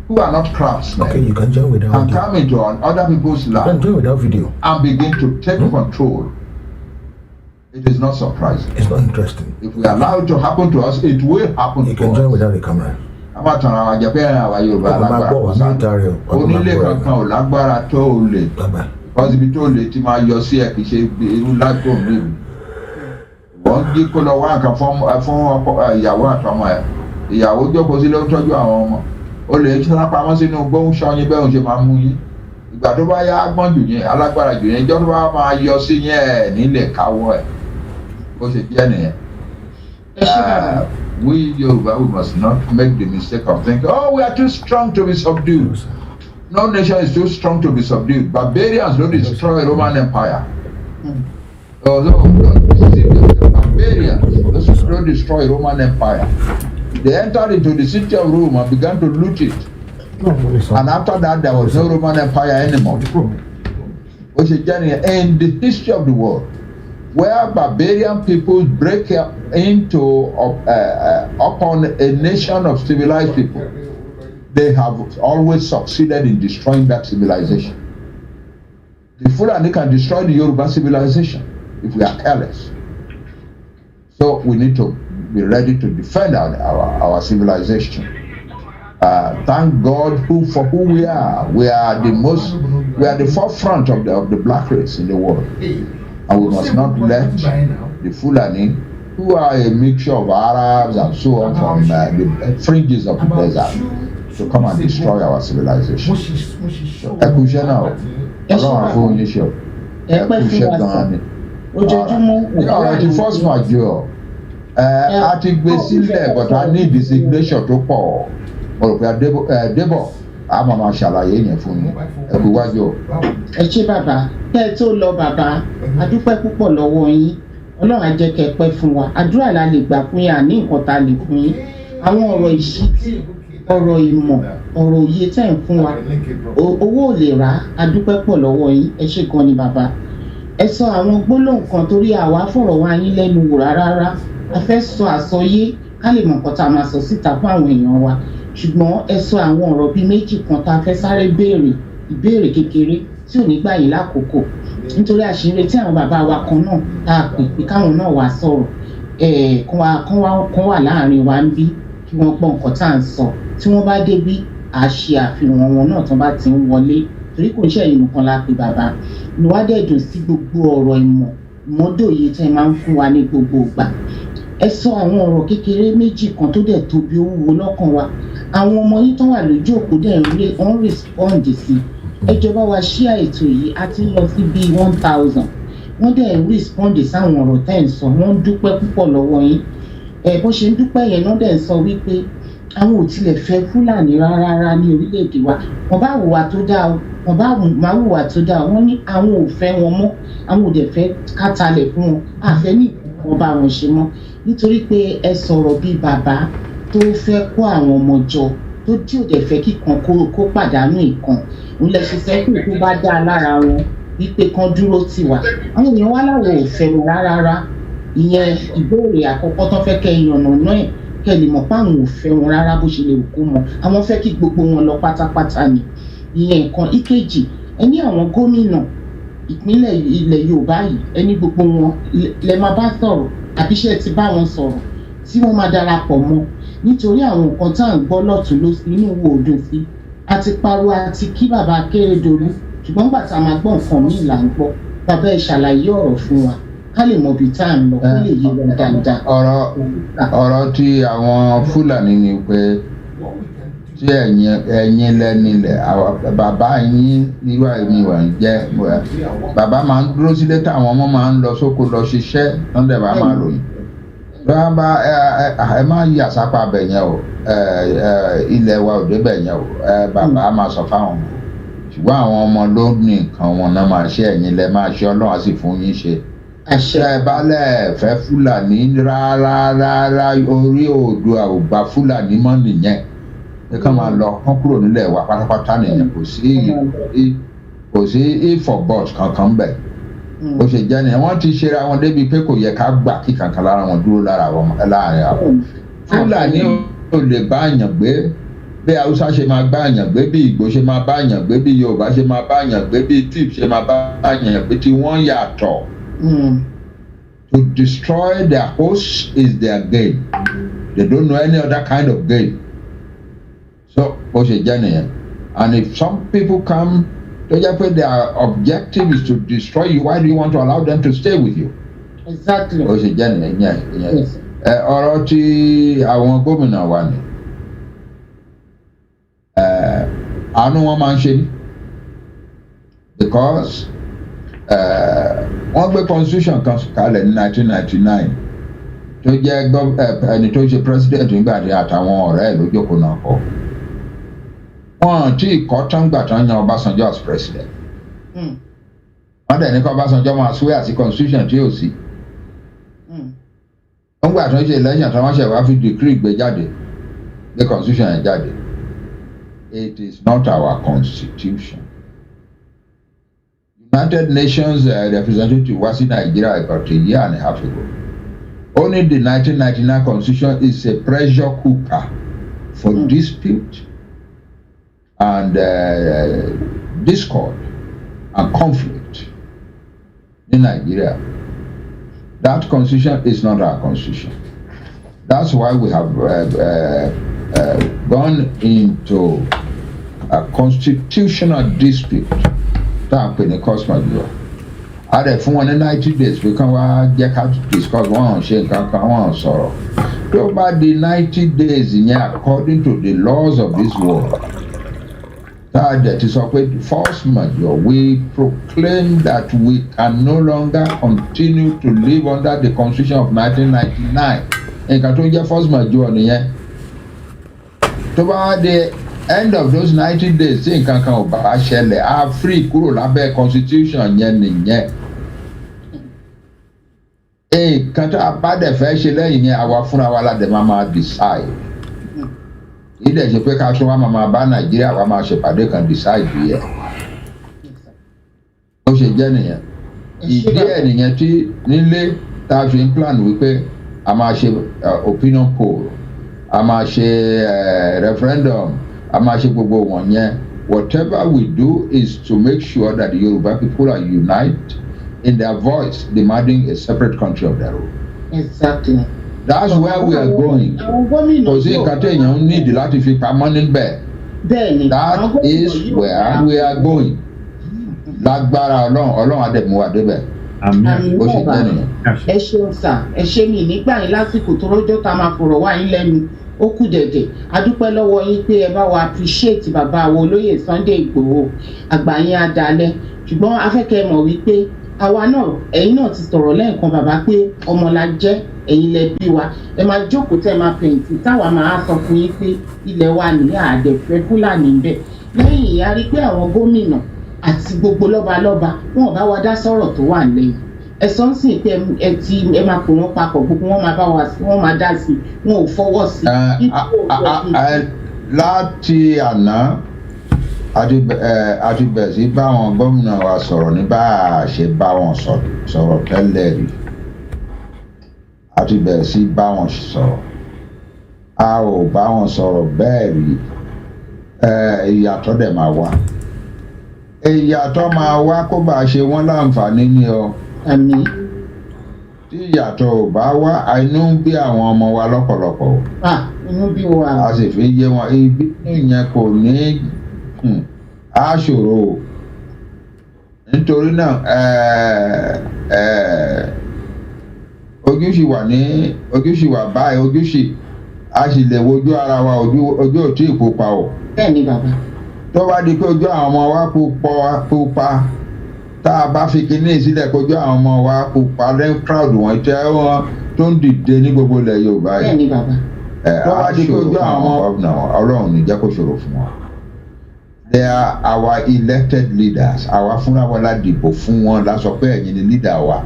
[SPEAKER 3] who are not craftsmen,
[SPEAKER 6] okay, you can join without
[SPEAKER 3] can
[SPEAKER 6] video.
[SPEAKER 3] come into other people's land.
[SPEAKER 6] You can join without video
[SPEAKER 3] and begin to take control. It is not surprising.
[SPEAKER 6] It's not interesting.
[SPEAKER 3] If we allow it to happen to us, it will happen to us.
[SPEAKER 6] You can join without the camera.
[SPEAKER 3] Àwọn àtàrà àwọn àjẹpẹ́ àwa Yorùbá lágbára kò sáà. Onílé kankan ò lágbára tó o lè. Because ibi tó o lè ti máa yọ sí ẹ̀ kì í ṣe irú lágbó mi. òun jí kó lọ wá nǹkan fún ìyàwó àtọmọ ẹ̀ ìyàwó jókòó sílé ó tọ́jú àwọn ọmọ ó lè sápamọ́ sínú gbóhùn ṣọ́yìn bẹ́ẹ̀ òun ṣe máa mú yín ìgbà tó bá yá gbọ́n jù yẹn alágbára jù yẹn ìjọ tó bá máa yọ sí yẹn ẹ̀ nílẹ̀ káwọ́ ẹ̀ bó ṣe jẹ́ nìyẹn. We Yoruba, we must not make the mistake of thinking, oh, we are too strong to be subdued. No nation is too strong to be subdued. Barbarians don't destroy Roman Empire. Barbarians don't destroy Roman Empire. They entered into the city of Rome and began to loot it. And after that, there was no Roman Empire anymore. Which is in the history of the world, where barbarian peoples break into upon a nation of civilized people, they have always succeeded in destroying that civilization. The Fulani can destroy the Yoruba civilization if we are careless. So we need to be ready to defend our civilization. Thank God for who we are. We are the forefront of the black race in the world. And we must not let the Fulani, who are a mixture of Arabs and so on from the fringes of the desert, to come and destroy our civilization. Ẹkúṣẹ́ náà, Ọlọ́run fún yín ṣe, ẹkúṣẹ́ gan-an ni. Ọ̀rọ̀ ti first Majeure, a ti gbé sílẹ̀ but a ní designation tó pọ̀. Mo rò pé Débọ̀ a máa ṣàlàyé yẹn fún yín. Ẹ kú wájú o.
[SPEAKER 2] Ẹ ṣé bàbá, kẹ́ ẹ tó lọ bàbá, a dúpẹ́ púpọ̀ lọ́wọ́ yín. Ọlọ́run á jẹ́ kẹ́ ẹ pẹ́ fún wa. Àdúrà la lè gbà fún yín, àní nǹkan ta lè fún yín. Àwọn ọ̀rọ̀ ìṣítí, ọ̀rọ̀ ìmọ̀, ọ̀rọ̀ òye tẹ́ ń fún wa. Owó ò lè rà á, a dúpẹ́ pọ̀ lọ́wọ́ yín. Ẹ ṣé gan ni bàbá. Ẹ sọ àwọn gbólóhùn kan torí àwa fọ̀rọ̀ wá yín lẹ́nu wò rárá. A fẹ́ sọ àsọyé ká lè mọ̀ nǹkan tá a máa sọ síta fún àwọn èèyàn wa. Ṣùgbọ́n ẹ sọ àwọn ọ̀rọ̀ bíi méjì kan tá a fẹ́ sáré béèrè ìbéèrè kékeré tí ò ní gbà yín lákòókò nítorí àṣírí tí àwọn bàbá wa kan náà tá a pè pé káwọn náà wá sọ̀rọ̀ kán wà láàrin wa ń bí kí wọ́n gbọ́ nǹkan tá à ń sọ tí wọ́n bá dé bí a ṣe àfihàn wọn náà tán bá ti ń wọlé torí kò ń ṣẹ̀yìn nìkan la pè bàbá ìwádìí ẹ̀dùn sí gbogbo ọ̀rọ̀ ìmọ̀dòye tẹ́ máa ń fún wa ní gbogbo ìgbà ẹ sọ àwọn ọ̀rọ̀ kékeré méjì kan tó dẹ̀ tóbi ó wúwo lọ́kàn wa àwọn ọmọ yìí tán wà lójú òpó dẹ̀ ń respond sí ẹ jọ̀ọ́ wa ṣíà ètò yìí a ti ń lọ sí bíi 1000 wọ́n dẹ̀ ń respond sáwọn ọ̀rọ̀ tẹ́ ń sọ wọ́n ń dúpẹ́ púpọ̀ lọ́wọ́ yín bó ṣe ń dúpẹ́ yẹn náà dẹ̀ ń sọ wípé àwọn ò tilẹ̀ fẹ́ Fúlàní rárá ní orílẹ̀-èdè wa wọ́n bá hùwà tó dáa o wọ́n bá máa hùwà tó dáa wọ́n ní àwọn ò fẹ́ wọn mọ́ àwọn ò dẹ̀ fẹ́ kátàlẹ̀ fún wọn àfẹ́ ní ìkọ́ bá wọn ṣe mọ́ nítorí pé ẹ sọ̀rọ̀ bíi bàbá tó fẹ́ kó àwọn ọmọ jọ tó tí ò dẹ̀ fẹ́ kíkan kó pàdánù ìkan òun lẹ ṣe sẹ́kù tó bá dá lára wọn wípé kán dúró tì wá àwọn èèyàn wá láwọn ò fẹ́ wọn rárá ìyẹn ìbéèrè àkọ́kọ́ tán fẹ́ kẹ́ ìyànnà náà kẹ́ lè mọ̀ pé àwọn ò fẹ́ wọn rárá bó ṣe lè kó mọ àwọn fẹ́ kí gbogbo wọn lọ pátápátá ni ìyẹn nǹkan ìkejì ẹ ní àwọn gómìnà ìpínlẹ̀ ilẹ̀ Yorùbá yìí ẹ ní gbogbo wọn lẹ máa bá sọ̀rọ̀ àbíṣẹ́ ti bá wọn sọ̀rọ̀ tí wọ́n máa darapọ̀ mọ́ nítorí àwọn nǹkan tá à ń gbọ́ lọ́tún lósì inú wo òdùn sí àti pariwo àti kí bàbá Akérédolú ṣùgbọ́n gbà tá a máa gbọ́ nǹkan míì là ń gbọ́ bàbá ẹ ṣàlàyé ọ̀rọ̀ fún wa ká lè mọ ibi tá à ń lọ kó lè yé wọn dáadáa.
[SPEAKER 3] ọ̀rọ̀ tí àwọn Fúlàní ni pé tí ẹ̀yin lẹ́nilẹ̀ bàbá yín irú àìní wà ń jẹ́ bàbá máa ń dúró sílé táwọn ọmọ máa ń lọ sóko lọ ṣiṣẹ́ lọ́dẹ̀ bá máa ròyìn bá ẹ má yí àsápá bẹ̀ yẹn o ilẹ̀ wa ò débẹ̀ yẹn o bàbá máa sọ fáwọn ọmọ ṣùgbọ́n àwọn ọmọ ló ní nǹkan wọn náà máa ṣe ẹ̀yin lẹ máa ṣe Ọlọ́run á sì fún yín ṣe ṣe balẹ̀ fẹ́ Fúlàní rárá orí Oòduà ò gba Fúlàní mọ́ nìyẹn ẹ kàn máa lọ kán kúrò nílẹ̀ wa pátápátá nìyẹn kò sí if-for-but kankan bẹ̀ ó ṣe jẹ́ nìyẹn wọ́n ti ṣera wọn débi pé kò yẹ ká gbà kí kankan lára wọn dúró láàrin àwọn Fúlàní ò lè bá àyàn gbé bí Haúsá ṣe máa bá àyàn gbé bí Ìgbò ṣe máa bá àyàn gbé bí Yorùbá ṣe máa bá àyàn gbé bí Tiv ṣe máa bá àyàn gbé tí wọ́n yàtọ̀. To destroy their host is their gain. They don't know any other kind of gain. So, and if some people come, their objective is to destroy you. Why do you want to allow them to stay with you?
[SPEAKER 2] Exactly.
[SPEAKER 3] Ó ṣe jẹ́ nìyẹn ìyẹn.
[SPEAKER 2] Yes.
[SPEAKER 3] Ọ̀rọ̀ tí àwọn gómìnà wa ni àánú wọn máa ń ṣe ní because wọ́n gbé constitution kan kalẹ̀ ní 1999 tó jẹ́ ẹni tó ṣe president nígbà tí àtàwọn ọ̀rẹ́ ẹ̀ ló jókòó náà kọ́ wọ́n tí kọ́ tán gbà tán yan Ọbásanjọ́ as president wọ́n dẹ̀ ní kí Ọbásanjọ́ máa swear sí constitution tí ò sí wọ́n gbà tán ṣe election tí wọ́n ṣe wá fi decree gbé jáde gbé constitution yẹn jáde. It is not our constitution. United Nations representative was in Nigeria about a year and a half ago. Only the 1999 constitution is a pressure cooker for dispute and discord and conflict in Nigeria. That constitution is not our constitution. That's why we have gone into a constitutional dispute that in the cost majeure. Are there for 90 days we can discuss one shake one sorrow. Over the 90 days in according to the laws of this world. That is with force majeure. We proclaim that we can no longer continue to live under the Constitution of 1999. And can force majeure to the end of those 90 days tí nǹkan kan ò bá ṣẹlẹ̀ á free kúrò lábẹ́ constitution yẹn nìyẹn. Nǹkan tó a bá dẹ̀ fẹ́ ṣe lẹ́yìn yẹn àwa fúnra wa la dẹ̀ máa decide. Ìdẹ̀ ṣe pé ká tún wá máa bá Nàìjíríà wa máa ṣèpàdé kan decide yẹn. Ó ṣe jẹ́ nìyẹn. Ìdí ẹ̀ nìyẹn tí nílé tá a fi ń plan wípé a máa ṣe opinion poll. A máa ṣe referendum, a máa ṣe gbogbo wọ̀nyẹn. Whatever we do is to make sure that the Yoruba people are united in their voice demanding a separate country of their own.
[SPEAKER 2] Exactly.
[SPEAKER 3] That's where we are going. Kò sí nǹkan téèyàn ń nídìí láti fi pamọ́ níbẹ̀. That is where we are going. Lágbára Ọlọ́run Adémúwá débẹ̀.
[SPEAKER 2] Àmín bàbá. Ẹ ṣeun sà, ẹ ṣe mí nígbà yín lásìkò tó rọ́jọ́ tá a máa fọ̀rọ̀ wá yín lẹ́nu. Ó kù dẹ̀dẹ̀. A dúpẹ́ lọ́wọ́ yín pé ẹ bá wa appreciate bàbá àwọn olóyè Sunday Igboho àgbà yín adalẹ̀. Ṣùgbọ́n afẹ́kẹ́ mọ̀ wípé àwa náà ẹ̀yin náà ti sọ̀rọ̀ lẹ́ẹ̀kan bàbá pé ọmọ la jẹ́ ẹ̀yin lẹ bí wa. Ẹ máa jókòó tẹ́ máa fẹ̀yìntì táwa máa sọ fún yín pé ilẹ̀ wa ní àdẹ̀fẹ́ Fúlàní ń bẹ̀. Lẹ́yìn ìyá rí pé àwọn gómìnà àti gbogbo lọ́balọ́ba wọn bá wa dá sọ̀rọ̀ tó wà lẹ́yìn. Ẹ̀sán sì pé ẹ máa pè wọ́n papọ̀ gbogbo wọn máa bá wa sí wọn máa dá sí wọn ò fọwọ́ sí.
[SPEAKER 3] Láti àná àti bẹ̀rẹ̀ sí bá àwọn gómìnà wa sọ̀rọ̀ ní bá a ṣe bá wọn sọ̀rọ̀ tẹ́lẹ̀ rí. Àti bẹ̀rẹ̀ sí bá wọn sọ̀rọ̀. A ò bá wọn sọ̀rọ̀ bẹ́ẹ̀ rí. Ìyàtọ̀ dẹ̀ máa wá. Ìyàtọ̀ máa wá kó bá a ṣe wọ́n láǹfààní ni o.
[SPEAKER 2] Àmín.
[SPEAKER 3] Tí ìyàtọ̀ ò bá wá inú ń bí àwọn ọmọ wa lọ́pọ̀lọpọ̀.
[SPEAKER 2] Inú bí wa.
[SPEAKER 3] A sì fi yé wọn ibi yẹn kò ní á ṣòro o. Nítorí náà ojúṣì wà báyìí ojúṣì a sì lè wojú ara wa ojú ò tí ì pupa o.
[SPEAKER 2] Bẹ́ẹ̀ni bàbá.
[SPEAKER 3] Tó bá di pé ojú àwọn ọmọ wa pupa tá a bá fi kinní sílẹ̀ kojú àwọn ọmọ wa pupa lẹ́yìn crowd wọn tẹ́ wọn tó ń dìde ní gbogbo ilẹ̀ Yorùbá yìí.
[SPEAKER 2] Bẹ́ẹ̀ni bàbá.
[SPEAKER 3] Tó bá di pé ojú àwọn ọmọ Ọlọ́run ní jẹ́ kó ṣòro fún wọn. They are our elected leaders. Àwa fúnra wọn la dìbò fún wọn la sọ pé ẹ̀yin ni leader wa.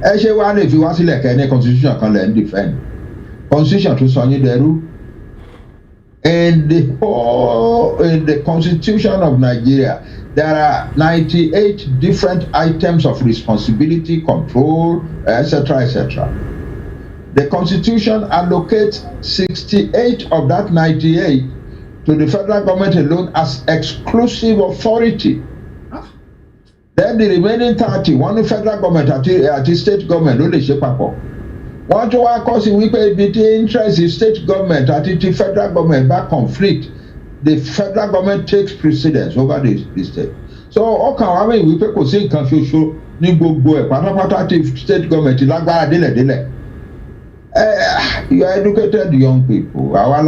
[SPEAKER 3] Ẹ ṣe wá lè fi wá sílẹ̀ kẹ́ ní constitution kan lẹ́ ń defend. Constitution tó sọ yín dẹrú. In the Constitution of Nigeria, there are 98 different items of responsibility, control, etc., etc. The Constitution allocates 68 of that 98 to the federal government alone as exclusive authority. Then the remaining 30, one the federal government àti state government ló lè ṣe papọ̀. Wọ́n tún wá kọ́ sí wípé ibi tí interest is state government àti ti federal government bá conflict, the federal government takes precedence over the state. So ọkàn wa wí wípé kò sí nǹkan ṣoṣo ní gbogbo ẹ̀ pátápátá tí state government lágbára délẹ̀délẹ̀. You are educated young people. Àwa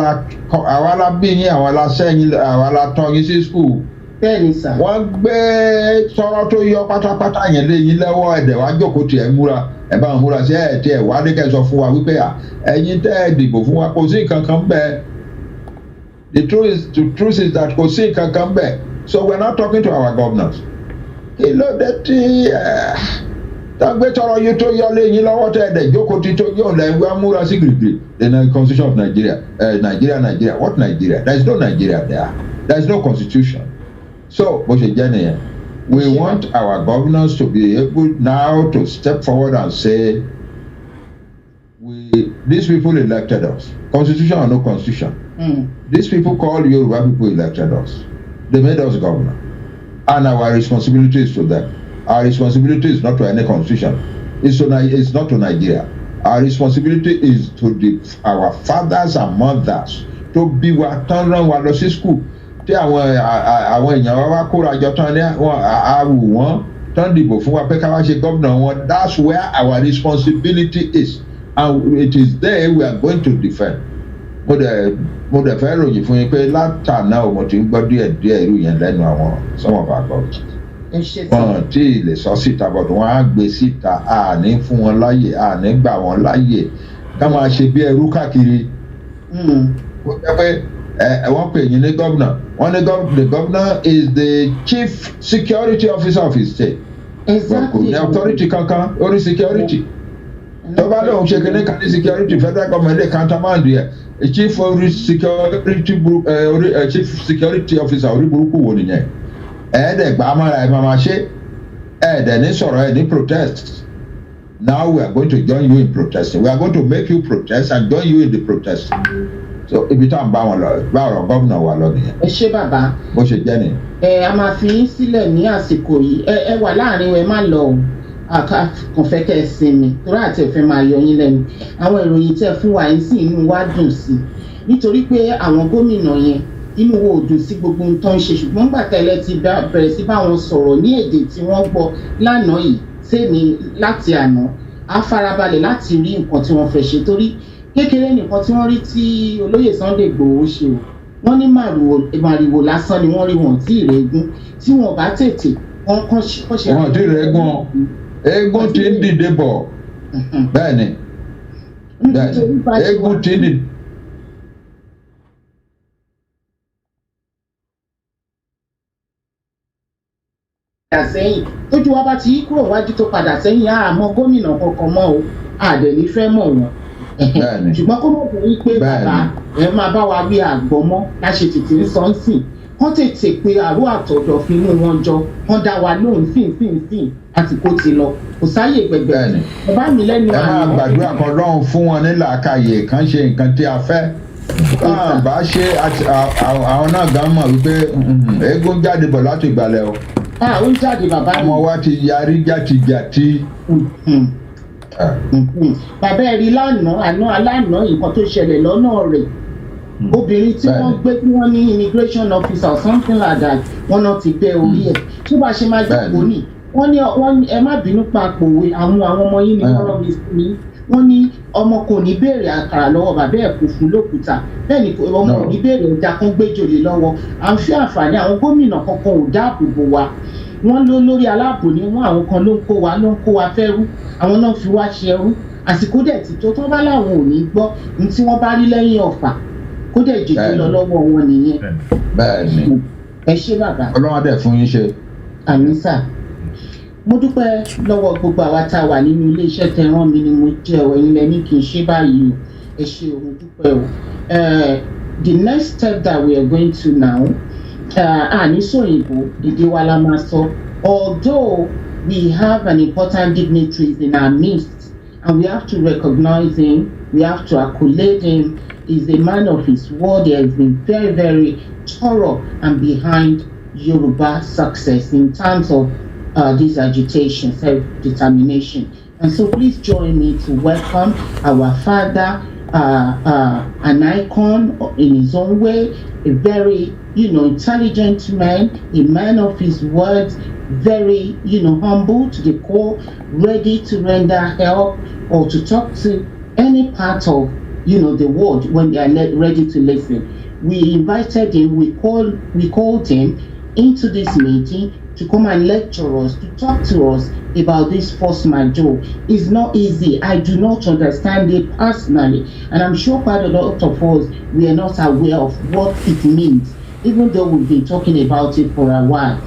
[SPEAKER 3] la bí yín, àwa la sẹ́yìn, àwa la tọ́ yín sí school.
[SPEAKER 2] Bẹ́ẹ̀ni sà.
[SPEAKER 3] Wọ́n gbé sọ̀rọ̀ tó yọ pátápátá yẹn lé yín lọ́wọ́ ẹ̀dẹ̀ wá jókòó tiẹ̀ múra ẹ̀ bá múra sí ẹ̀ tiẹ̀ wá ní kẹ́ sọ fún wa wípé ẹ̀yin tẹ́ ẹ̀ dìbò fún wa kò sí nǹkan kan bẹ́ẹ̀. The truth is that kò sí nǹkan kan bẹ́ẹ̀. So we are not talking to our governors. Kí ló dé tí tàgbé tọrọ yìí tó yọ lé yín lọ́wọ́ tẹ́ ẹ̀dẹ̀ jókòó tí tó yọ lẹ́yìn wá múra sí gírígírí. The constitution of Nigeria. Nigeria. What Nigeria? There is no Nigeria there. There is no constitution. So, we want our governors to be able now to step forward and say, these people elected us. Constitution or no constitution. These people called Yoruba people elected us. They made us governor. And our responsibility is to them. Our responsibility is not to any constitution. It's not to Nigeria. Our responsibility is to our fathers and mothers to be what turn around while in school. Tí àwọn èèyàn wa kóra jọ tán ní àwù wọn tán dìbò fún wa pé ká wá ṣe gómìnà wọn. That's where our responsibility is, and it is there we are going to defend. Mo dẹ̀ fẹ́ ròyìn fún yín pé látàná mo ti ń gbọ́ díẹ̀ irú yẹn lẹ́nu àwọn some of our governors. Wọ́n tí lè sọ síta but wọ́n á gbé síta àní fún wọn láyè àní gbà wọ́n láyè ká máa ṣe bí ẹrú káàkiri. Ó jẹ́ pé wọ́n pè yín ní gómìnà wọ́n ní the governor is the chief security officer of his state. Kò ní authority kankan orí security. Tó bá lóun ṣe kíní kan ní security federal government lè countermand yẹ chief security officer orí burúkú wo nìyẹn. Ẹ̀ẹ́dẹ̀ gbà mára ẹ̀ máa ṣe ẹ̀ẹ́dẹ̀ ní sọ̀rọ̀ ẹ̀ ní protest. Now we are going to join you in protesting. We are going to make you protest and join you in the protest. So ibi tá à ń bá wọn lọ bá ọ̀rọ̀ gómìnà wa lọ nìyẹn.
[SPEAKER 2] Ẹ ṣé bàbá.
[SPEAKER 3] Bó ṣe jẹ́ nìyẹn.
[SPEAKER 2] A máa fi yín sílẹ̀ ní àsìkò yìí. Ẹ wà láàrin ẹ má lọ o. Kàn fẹ́ kẹ́ ẹ sinmi torí àti ẹ̀fẹ́ máa yọ yín lẹ́nu. Àwọn ìròyìn tẹ́ fún wa yín sí inú wa dùn sí. Nítorí pé àwọn gómìnà yẹn inú wo dùn sí gbogbo ohun tó ń ṣe ṣùgbọ́n gbà tẹ́lẹ̀ ti bẹ̀rẹ̀ sí bá wọn sọ̀rọ̀ ní èdè tí wọ́n gbọ́ lánàá yìí sẹ́ni láti àná. A farabalẹ̀ láti rí nǹkan tí wọ́n fẹ́ ṣe torí kékeré nìkan tí wọ́n rí tí olóyè Sunday Igboho ṣe o wọ́n ní màrìwò lásán ni wọ́n rí wọn tí ìrẹ́gún tí wọ́n bá tètè wọ́n kọ́ ṣe.
[SPEAKER 3] Wọ́n ti rẹ́gún eégún ti ń dìde bọ̀ bẹ́ẹ̀ni eégún ti ń dìde.
[SPEAKER 2] Sẹ́yìn tójú wa bá ti yí kúrò wájú tó padà sẹ́yìn àmọ́ gómìnà kankan mọ́ o àdẹ̀ní fẹ́ mọ̀ wọ́n. Ṣùgbọ́n kó mọ̀ fún wípé bàbá ẹ máa bá wa gbé àgbọ̀ mọ́ láṣẹ tètè ń sọ ń sìn wọ́n tètè pé àrò àtọ̀dọ̀ fi mú wọn jọ wọ́n dá wa lóhùn fín àsìkò ti lọ kò sáyè gbẹgbẹ. Bàbá mi lẹ́nu
[SPEAKER 3] àná. Ẹ máa gbàdúrà kan lọ́hùn fún wọn ní làákàyè kan ṣe nǹkan tí a fẹ́. Bá ṣe àwọn náà gan mọ̀ wípé eégún jáde bọ̀ láti ìgbàlẹ̀ o.
[SPEAKER 2] Ó ń jáde bàbá mi.
[SPEAKER 3] Ọmọ wa ti yarí jàtijàti.
[SPEAKER 2] Bàbá ẹ̀rí lánàá nǹkan tó ṣẹlẹ̀ lọ́nà rẹ̀ obìnrin tí wọ́n gbé tí wọ́n ní immigration officer or something like that wọ́n náà ti bẹ́ orí ẹ̀ tó bá ṣe máa jókòó nì wọ́n ní ẹ má bínú pa pòwe àwọn ọmọ yín ni wọ́n rọ́ mi sí mi wọ́n ní ọmọ kò ní béèrè àkàrà lọ́wọ́ bàbá ẹ̀ kò fún lókùúta bẹ́ẹ̀ ni ọmọ kò ní béèrè ẹja kan gbéjòlè lọ́wọ́ à ń fi àǹfààní àwọn gómìnà kankan ò dáàbò bò wa wọ́n ló lórí aláàbò ni wọ́n àwọn kan ló ń kó wa fẹ́rú àwọn náà fi wá ṣe ẹrú àsìkò dẹ̀ ti tó tán bá láwọn ò ní gbọ́ ní tí wọ́n bá rí lẹ́yìn ọ̀fà kó dẹ̀ jèjì lọ lọ́wọ́ wọn nìyẹn.
[SPEAKER 3] Bẹ́ẹ̀ni.
[SPEAKER 2] Ẹ ṣé bàbá.
[SPEAKER 3] Ọlọ́run á dẹ̀ fún yín ṣe.
[SPEAKER 2] Àmín sà. Mo dúpẹ́ lọ́wọ́ gbogbo àwa tá a wà nínú iléeṣẹ́ tẹ́ rán mi ni mo jẹ́ ọ ẹ̀yin lẹ́ni kì í ṣe báyìí o ẹ ṣé o mo dúpẹ́ o. The next step that we are going to now àníṣòyìnbó èdè wa la máa sọ although we have an important dignitary in our midst and we have to recognize him we have to accolade him. He's a man of his word. He has been very, very thorough and behind Yoruba success in terms of this agitation, self-determination. And so please join me to welcome our father, an icon in his own way, a very, intelligent man, a man of his words, very, humble to the core, ready to render help or to talk to any part of, the world when they are ready to listen. We invited him, we called him into this meeting to come and lecture us, to talk to us about this force majeure. It's not easy. I do not understand it personally, and I'm sure quite a lot of us, we are not aware of what it means, even though we've been talking about it for a while.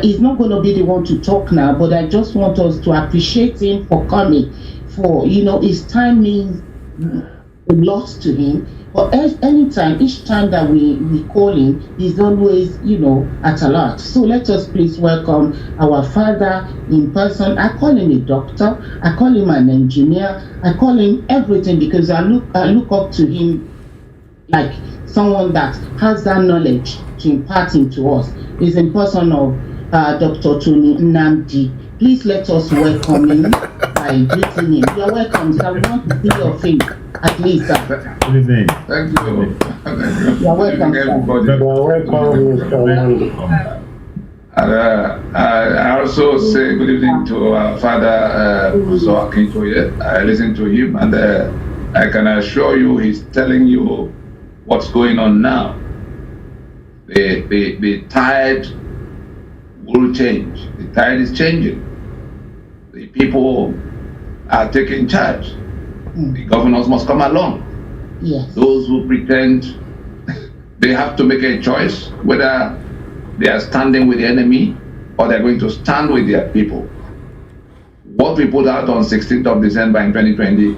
[SPEAKER 2] He's not going to be the one to talk now, but I just want us to appreciate him for coming, for, his time means a lot to him. But each time that we call him, he's always, at alert. So let us please welcome our father in person. I call him a doctor, I call him an engineer, I call him everything, because I look up to him like someone that has that knowledge to impart into us. He's in person of Dr. Tony Nnamdi. Please let us welcome him by greeting him. You're welcome, sir. We want to see your face, at least, sir.
[SPEAKER 10] Good evening.
[SPEAKER 3] Thank you.
[SPEAKER 2] You're welcome, sir.
[SPEAKER 11] You're welcome, Mr. Nandi.
[SPEAKER 3] I also say good evening to our father, Professor Akintoye. I listened to him, and I can assure you he's telling you what's going on now. The tide will change. The tide is changing. The people are taking charge. The governors must come along.
[SPEAKER 2] Yes.
[SPEAKER 3] Those who pretend they have to make a choice whether they are standing with the enemy or they're going to stand with their people. What we put out on 16th of December in 2020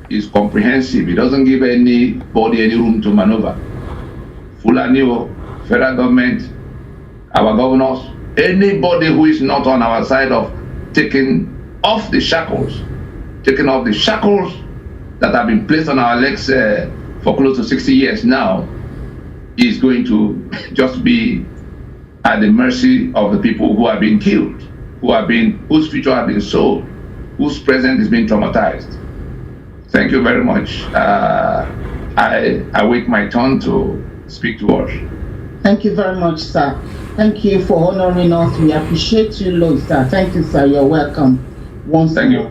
[SPEAKER 3] is comprehensive. It doesn't give anybody any room to maneuver. Fulani, federal government, our governors, anybody who is not on our side of taking off the shackles that have been placed on our legs for close to 60 years now, is going to just be at the mercy of the people who are being killed, whose future have been sold, whose present is being traumatized. Thank you very much. I await my turn to speak to us.
[SPEAKER 2] Thank you very much, sir. Thank you for honoring us. We appreciate you, Lord, sir. Thank you, sir. You're welcome.
[SPEAKER 3] Thank you.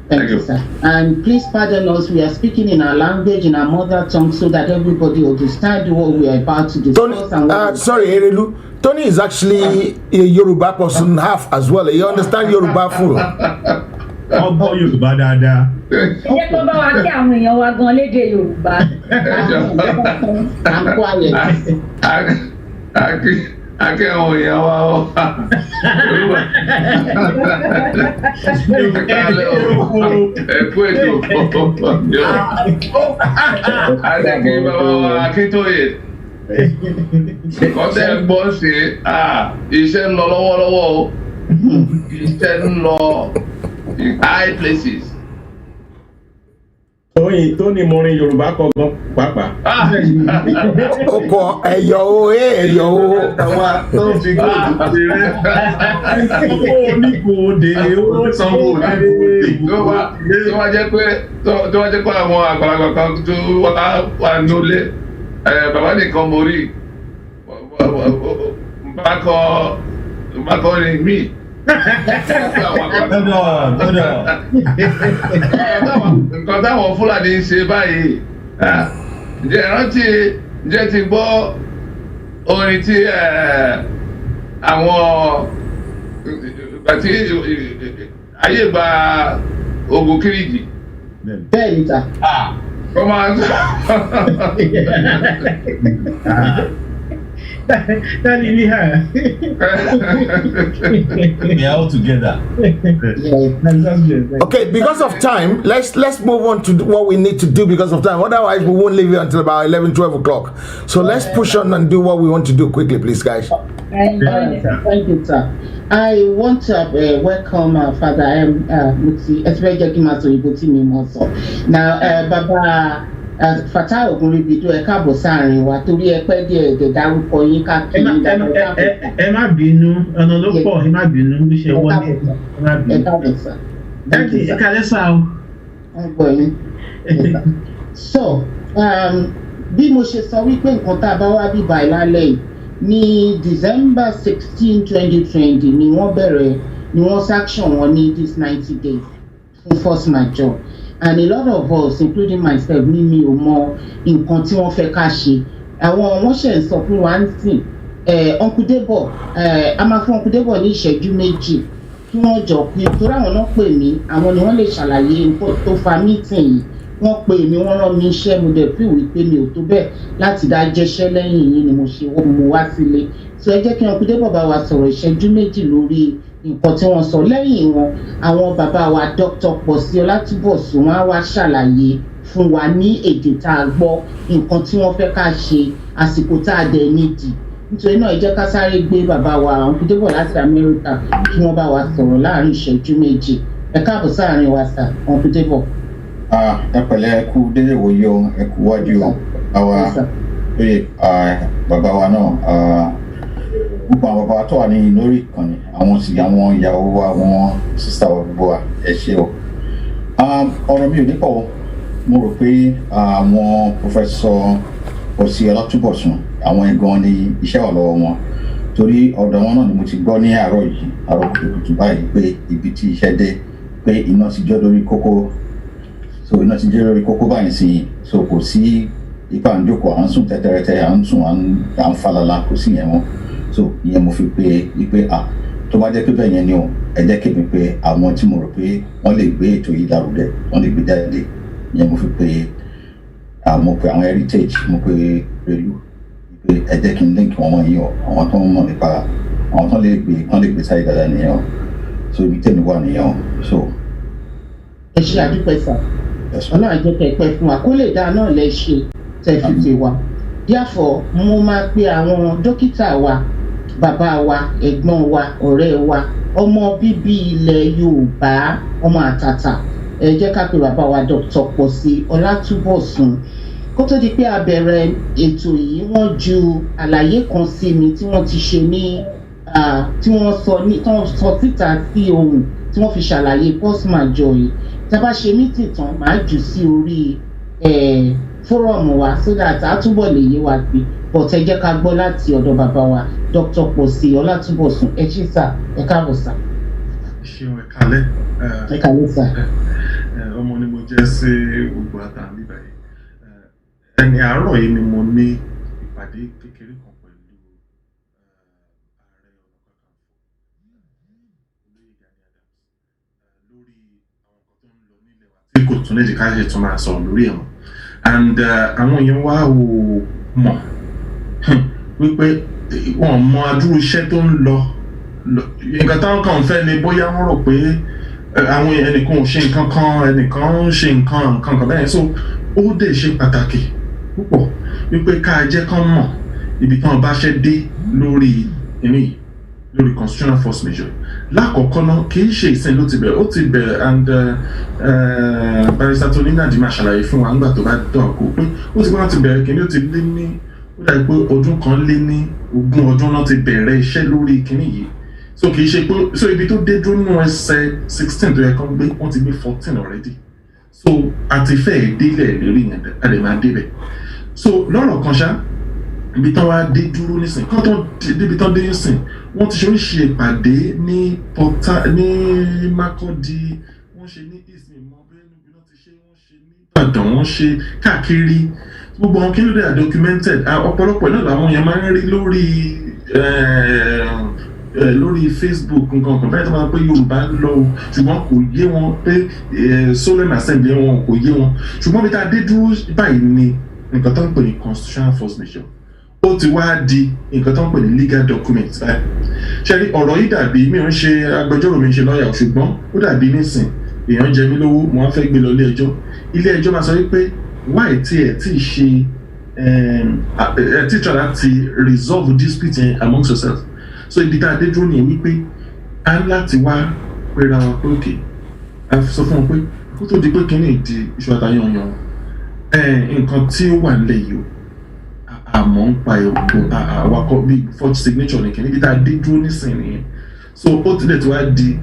[SPEAKER 2] Thank you, sir. And please pardon us. We are speaking in our language, in our mother tongue, so that everybody understands what we are about to discuss.
[SPEAKER 6] Sorry, Erelu. Tony is actually a Yoruba person, half as well. You understand Yoruba full?
[SPEAKER 10] Ọgbọ́n Yorùbá dáadáa.
[SPEAKER 13] Ẹ jẹ́ kó bá wa kí àwọn èèyàn wa gan lédè Yorùbá.
[SPEAKER 3] Akẹ́ àwọn èèyàn wa ọ́. Ẹ̀kú ètò Adéke bàbá wa Akíntóyè. Kọ́tẹ́ gbọ́ ṣe iṣẹ́ ń lọ lọ́wọ́lọ́wọ́ o. Iṣẹ́ ń lọ in high places.
[SPEAKER 10] Tony morin Yorùbá kọ̀ọ̀kan pàápàá.
[SPEAKER 6] Ọkọ̀ ẹ̀yọ̀ o ẹ̀yọ̀ o.
[SPEAKER 10] Àwọn tó ń fi góòlù ṣe rẹ̀. Owó oníkòóde owó sanwó oníkòóde.
[SPEAKER 3] Tó wá jẹ́ pé àwọn àgbàlagbà kan tó wà nílé bàbá nìkan mo rí bákan ní mí. Nǹkan táwọn Fúlàní ń ṣe báyìí, ǹjẹ́ ti gbọ́ orin tí àwọn ìgbà tí ayé gba ogun Kiriji.
[SPEAKER 2] Bẹ́ẹ̀ ni sà.
[SPEAKER 3] Kọ́ máa ń sọ.
[SPEAKER 10] That in here. We are all together.
[SPEAKER 6] Okay, because of time, let's move on to what we need to do because of time. Otherwise, we won't leave you until about 11, 12 o'clock. So let's push on and do what we want to do quickly, please, guys.
[SPEAKER 2] Thank you, sir. I want to welcome our father, Mutsi, especially now, Baba. Fata Ogunribido ẹ káàbọ̀ sáàrin wa torí ẹ pẹ́ díẹ̀ ẹ̀dẹ̀ dárúkọ yín káàkiri.
[SPEAKER 15] Ẹ má bínú ọ̀nà ló pọ̀ ẹ má bínú bí ṣe wọ́n ní ẹ má bínú.
[SPEAKER 2] Ẹ káàbọ̀ sà.
[SPEAKER 15] Ẹ kálẹ́ sá o.
[SPEAKER 2] Ẹ gbọ́ yín. So bí mo ṣe sọ wípé nǹkan tá a bá wá bíbá ẹ lálẹ́ yìí ní December 16, 2020 ni wọ́n bẹ̀rẹ̀ ni wọ́n sanction wọn ní this 90 days fún force majeure, and a lot of us including myself ní mi ò mọ nǹkan tí wọ́n fẹ́ ká ṣe. Àwọn wọ́n ṣẹ̀ ń sọ fún wa ń sìn Uncle Debo a máa fún Uncle Debo ní ìṣẹ́jú méjì kí wọ́n jọ pé torí àwọn náà pè mí, àwọn ni wọ́n lè ṣàlàyé nǹkan tó fa meeting yìí. Wọ́n pè mí, wọ́n rán mi iṣẹ́, mo dẹ̀ fi wípé mi ò tó bẹ́ẹ̀ láti dá jẹ́ṣẹ́ lẹ́yìn yìí ni mo ṣe mo wá sílé. So ẹ jẹ́ kí Uncle Debo bá wa sọ̀rọ̀ ìṣẹ́jú méjì lórí nǹkan tí wọ́n sọ. Lẹ́yìn wọn àwọn bàbá wa Dr. Petition Ọlátúbọ̀sún wọ́n á wá ṣàlàyé fún wa ní èdè tá a gbọ́ nǹkan tí wọ́n fẹ́ ká ṣe àsìkò tá a dẹ̀ nídìí. Nítorí náà ẹ jẹ́ ká sáré gbé bàbá wa Uncle Debo láti Amẹ́ríkà kí wọ́n bá wa sọ̀rọ̀ láàrin ìṣẹ́jú méjì. Ẹ káàbọ̀ sáàrin wa sà Uncle Debo.
[SPEAKER 12] Ẹ pẹ̀lẹ́ ẹ kú dédé wòye o, ẹ kú wájú o, lóye bàbá wa náà, gbogbo àwọn bàbá tó wà ní lórí ìkànnì, àwọn sì àwọn ìyàwó wa, àwọn sísá wa gbogbo wa, ẹ ṣé o. Ọ̀rọ̀ mi ò ní pọ̀, mo rò pé àwọn Professor Petition Ọlátúbọ̀sún àwọn ẹ̀gbọ́n ní iṣẹ́ wà lọ́wọ́ wọn, torí ọ̀dọ̀ wọn náà ni mo ti gbọ́ ní àárọ̀ kùtùkùtù báyìí pé ibi tí iṣẹ́ dé pé iná ti jó lórí kókó, so iná ti jó lórí kókó báyìí sí, so kò sí ipa ń jókòó à ń sùn tẹ́tẹ́rẹ́tẹ́ à ń sùn à ń falala, kò sí yẹn mọ́. So ìyẹn mo fi pé tó bá jẹ́ pé bẹ́ẹ̀ yẹn ni o, ẹ jẹ́ kémi pé àwọn tí mo rò pé wọ́n lè gbé ètò yìí lárugẹ, wọ́n lè gbé jáde, ìyẹn mo fi pé mo pe àwọn heritage, mo pe relu pé ẹ jẹ́ kí n link wọn wọ̀nyí o, àwọn tó ń mọ̀ nípa àwọn tó lè gbé sáyé dáadáa nìyẹn o, so ibi tẹ́mi wà nìyẹn o. So
[SPEAKER 2] ẹ ṣe àdúpẹ́ sà, ọlọ́run àjẹpẹ́ pẹ́ fún wa kó lè dáa náà lẹ ṣe tẹ́ fi pè wá. Therefore mo máa pe àwọn dókítà wa, bàbá wa, ẹ̀gbọ́n wa, ọ̀rẹ́ wa, ọmọ bíbí ilẹ̀ Yorùbá, ọmọ àtàtà. Ẹ jẹ́ ká pe bàbá wa Dr. Petition Ọlátúbọ̀sún. Kó tó di pé a bẹ̀rẹ̀ ètò yìí, wọ́n ju àlàyé kan sí mi tí wọ́n ti ṣe ní tí wọ́n sọ síta sí ohun tí wọ́n fi ṣàlàyé force majeure yìí. Tá a bá ṣe mítì tán màá jù sí orí fórọ̀mù wa so that a túbọ̀ lè yé wa sí, but ẹ jẹ́ ká gbọ́ láti ọ̀dọ̀ bàbá wa Dr. Petition Ọlátúbọ̀sún. Ẹ ṣé sà, ẹ káàbọ̀ sà.
[SPEAKER 8] Ṣeun ẹ kálẹ́.
[SPEAKER 2] Ẹ kálẹ́ sà.
[SPEAKER 8] Ọmọ ni mo jẹ́ sí gbogbo àtàlí báyìí. Ẹni àárọ̀ yìí ni mo ní ìpàdé kékeré kan pẹ̀lú ààrẹ ọ̀nà kakanfò lórí àwọn nǹkan tó ń lọ nílẹ̀ wa tí kò tún lè jẹ́ ká ṣe tún máa sọ̀rọ̀ lórí ẹ̀wọ̀n. And àwọn èèyàn wá ò mọ̀ wípé wọ́n mọ adúrú iṣẹ́ tó ń lọ. Nǹkan táwọn kan fẹ́ ni bóyá wọ́n rò pé àwọn ẹnìkan ò ṣe nǹkan kan, ẹnìkan ń ṣe nǹkan kan bẹ́ẹ̀. So ó dẹ̀ ṣe pàtàkì púpọ̀ wípé ká jẹ́ kán mọ̀ ibi tí wọ́n bá ṣe dé lórí lórí constitutional force majeure. Lákọ̀ọ́kọ́ náà kì í ṣe ìsìn ló ti bẹ̀rẹ̀, ó ti bẹ̀rẹ̀, and barrister Tony Nadi máa ṣàlàyé fún wa nígbà tó bá dọ̀kọ̀ pé ó ti gbọ́dọ̀ ti bẹ̀rẹ̀ kí ni ó ti lé ní ó dàbí pé ọdún kan lé ní 20 ọdún náà ti bẹ̀rẹ̀ iṣẹ́ lórí kíní yìí. So kì í ṣe pé so ibi tó dé dúró nínú ẹsẹ̀ 16 tó yẹ kán gbé, wọ́n ti gbé 14 already. So àti fẹ́ẹ̀ délẹ̀ lérí yẹn a lè máa débẹ̀. So lọ́rọ̀ kan ṣá ibi tán wá dé dúró nísìn kán tó débi tán dé nísìn wọ́n ti ṣe oríṣi ìpàdé ní Makurdi, wọ́n ṣe ní Ìsìn mọ́ bẹ́ẹ̀ níbi náà ti ṣe, wọ́n ṣe ní Ìbàdàn, wọ́n ṣe káàkiri gbogbo àwọn kí ló dé documented. Ọ̀pọ̀lọpọ̀ náà làwọn yẹn máa ń rí lórí Facebook nǹkan kan bẹ́ẹ̀ tó máa ń pé Yorùbá ń lọ o, ṣùgbọ́n kò yé wọn pé solemn assembly wọn kò yé wọn. Ṣùgbọ́n bí tá a dé dúró báyìí ni nǹkan tó ń pè ní constitutional force majeure ó ti wá di nǹkan tó ń pè ní legal document báyìí. Ṣé rí ọ̀rọ̀ yìí dàbí mi ò ń ṣe agbẹjọ́rò, mi ń ṣe lọ́ọ̀yà, ṣùgbọ́n ó dàbí nísìn èèyàn jẹ mí lówó mo wá fẹ́ gbé lọ ilé ẹjọ́ máa sọ wípé why tí ẹ ti ṣe ẹ ti try láti resolve dispute yẹn amongst yourselves. So ibi tá a dé dúró nìyẹn wípé a ń láti wá pera wa pé òkè a sọ fún wọn pé kó tó di pé kínní di iṣu àtàyànyàn nǹkan tí ó wà nílẹ̀ yìí o àmọ́ ń pa ẹ̀kọ́ àwakọ̀ bíi forge signature nìkan níbi tá a dé dúró nísìnyí. So ó ti dẹ̀ tí wá di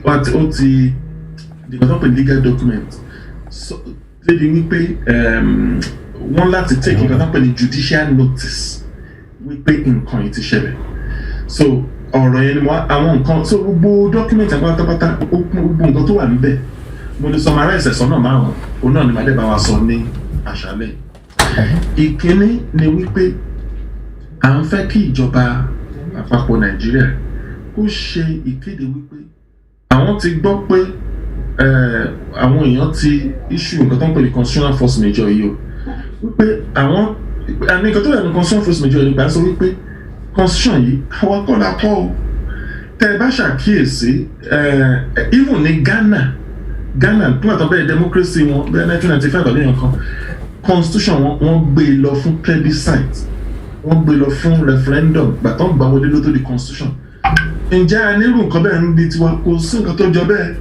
[SPEAKER 8] ó ti nǹkan tó ń pè legal document. So lébi wípé wọ́n láti take nǹkan tó ń pè ní judicial notice wípé nǹkan yìí ti ṣẹlẹ̀ so ọ̀rọ̀ yẹn ni àwọn nǹkan so gbogbo document pátápátá gbogbo nǹkan tó wà níbẹ̀ mo lè summarize sọ́nà márùn-ún òun náà ni màá dẹ̀ bá wa sọ ní àṣálẹ̀. Ìkíní ni wípé à ń fẹ́ kí ìjọba àpapọ̀ Nàìjíríà kó ṣe ìkéde wípé àwọn ti gbọ́ pé àwọn èèyàn ti issue nǹkan tó ń pè ní constitutional force majeure yìí o wípé àwọn nǹkan tó yẹ ní constitutional force majeure nígbà sọ wípé constitution yìí àwọn kọ́ la kọ́ o tẹ́ ẹ bá ṣàkíyèsí even ní Ghana tó àtọ́ bẹ́ẹ̀ democracy wọn bẹ́ẹ̀ 1995 àbí nǹkan constitution wọn gbé lọ fún plebiscite wọ́n gbé lọ fún referendum gbàtọ́ gbà wọlé ló tó di constitution ǹjẹ́ a nírú nǹkan bẹ́ẹ̀ ń di tiwa kò sí nǹkan tó jọ bẹ́ẹ̀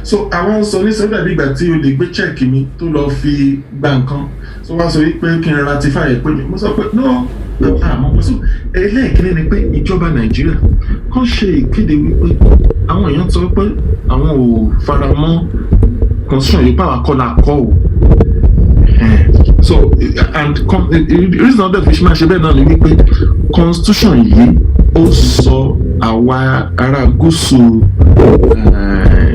[SPEAKER 8] so àwọn sọ ní sọ dàbí ìgbà tí o lè gbé check mi tó lọ fi gba nǹkan so wá sọ wípé kí n ratify ẹ̀ pé mi mo sọ pé no àmọ́ pé so ẹlẹ́ẹ̀kínní ni pé ìjọba Nàìjíríà kàn ṣe ìkéde wípé àwọn èèyàn sọ pé àwọn ò fara mọ́ constitution yìí pàwọn akọ́lá kọ́ ò so and reason ọdọ fi máa ṣe bẹ́ẹ̀ náà ni wípé constitution yìí ó sọ àwa ará gúúsù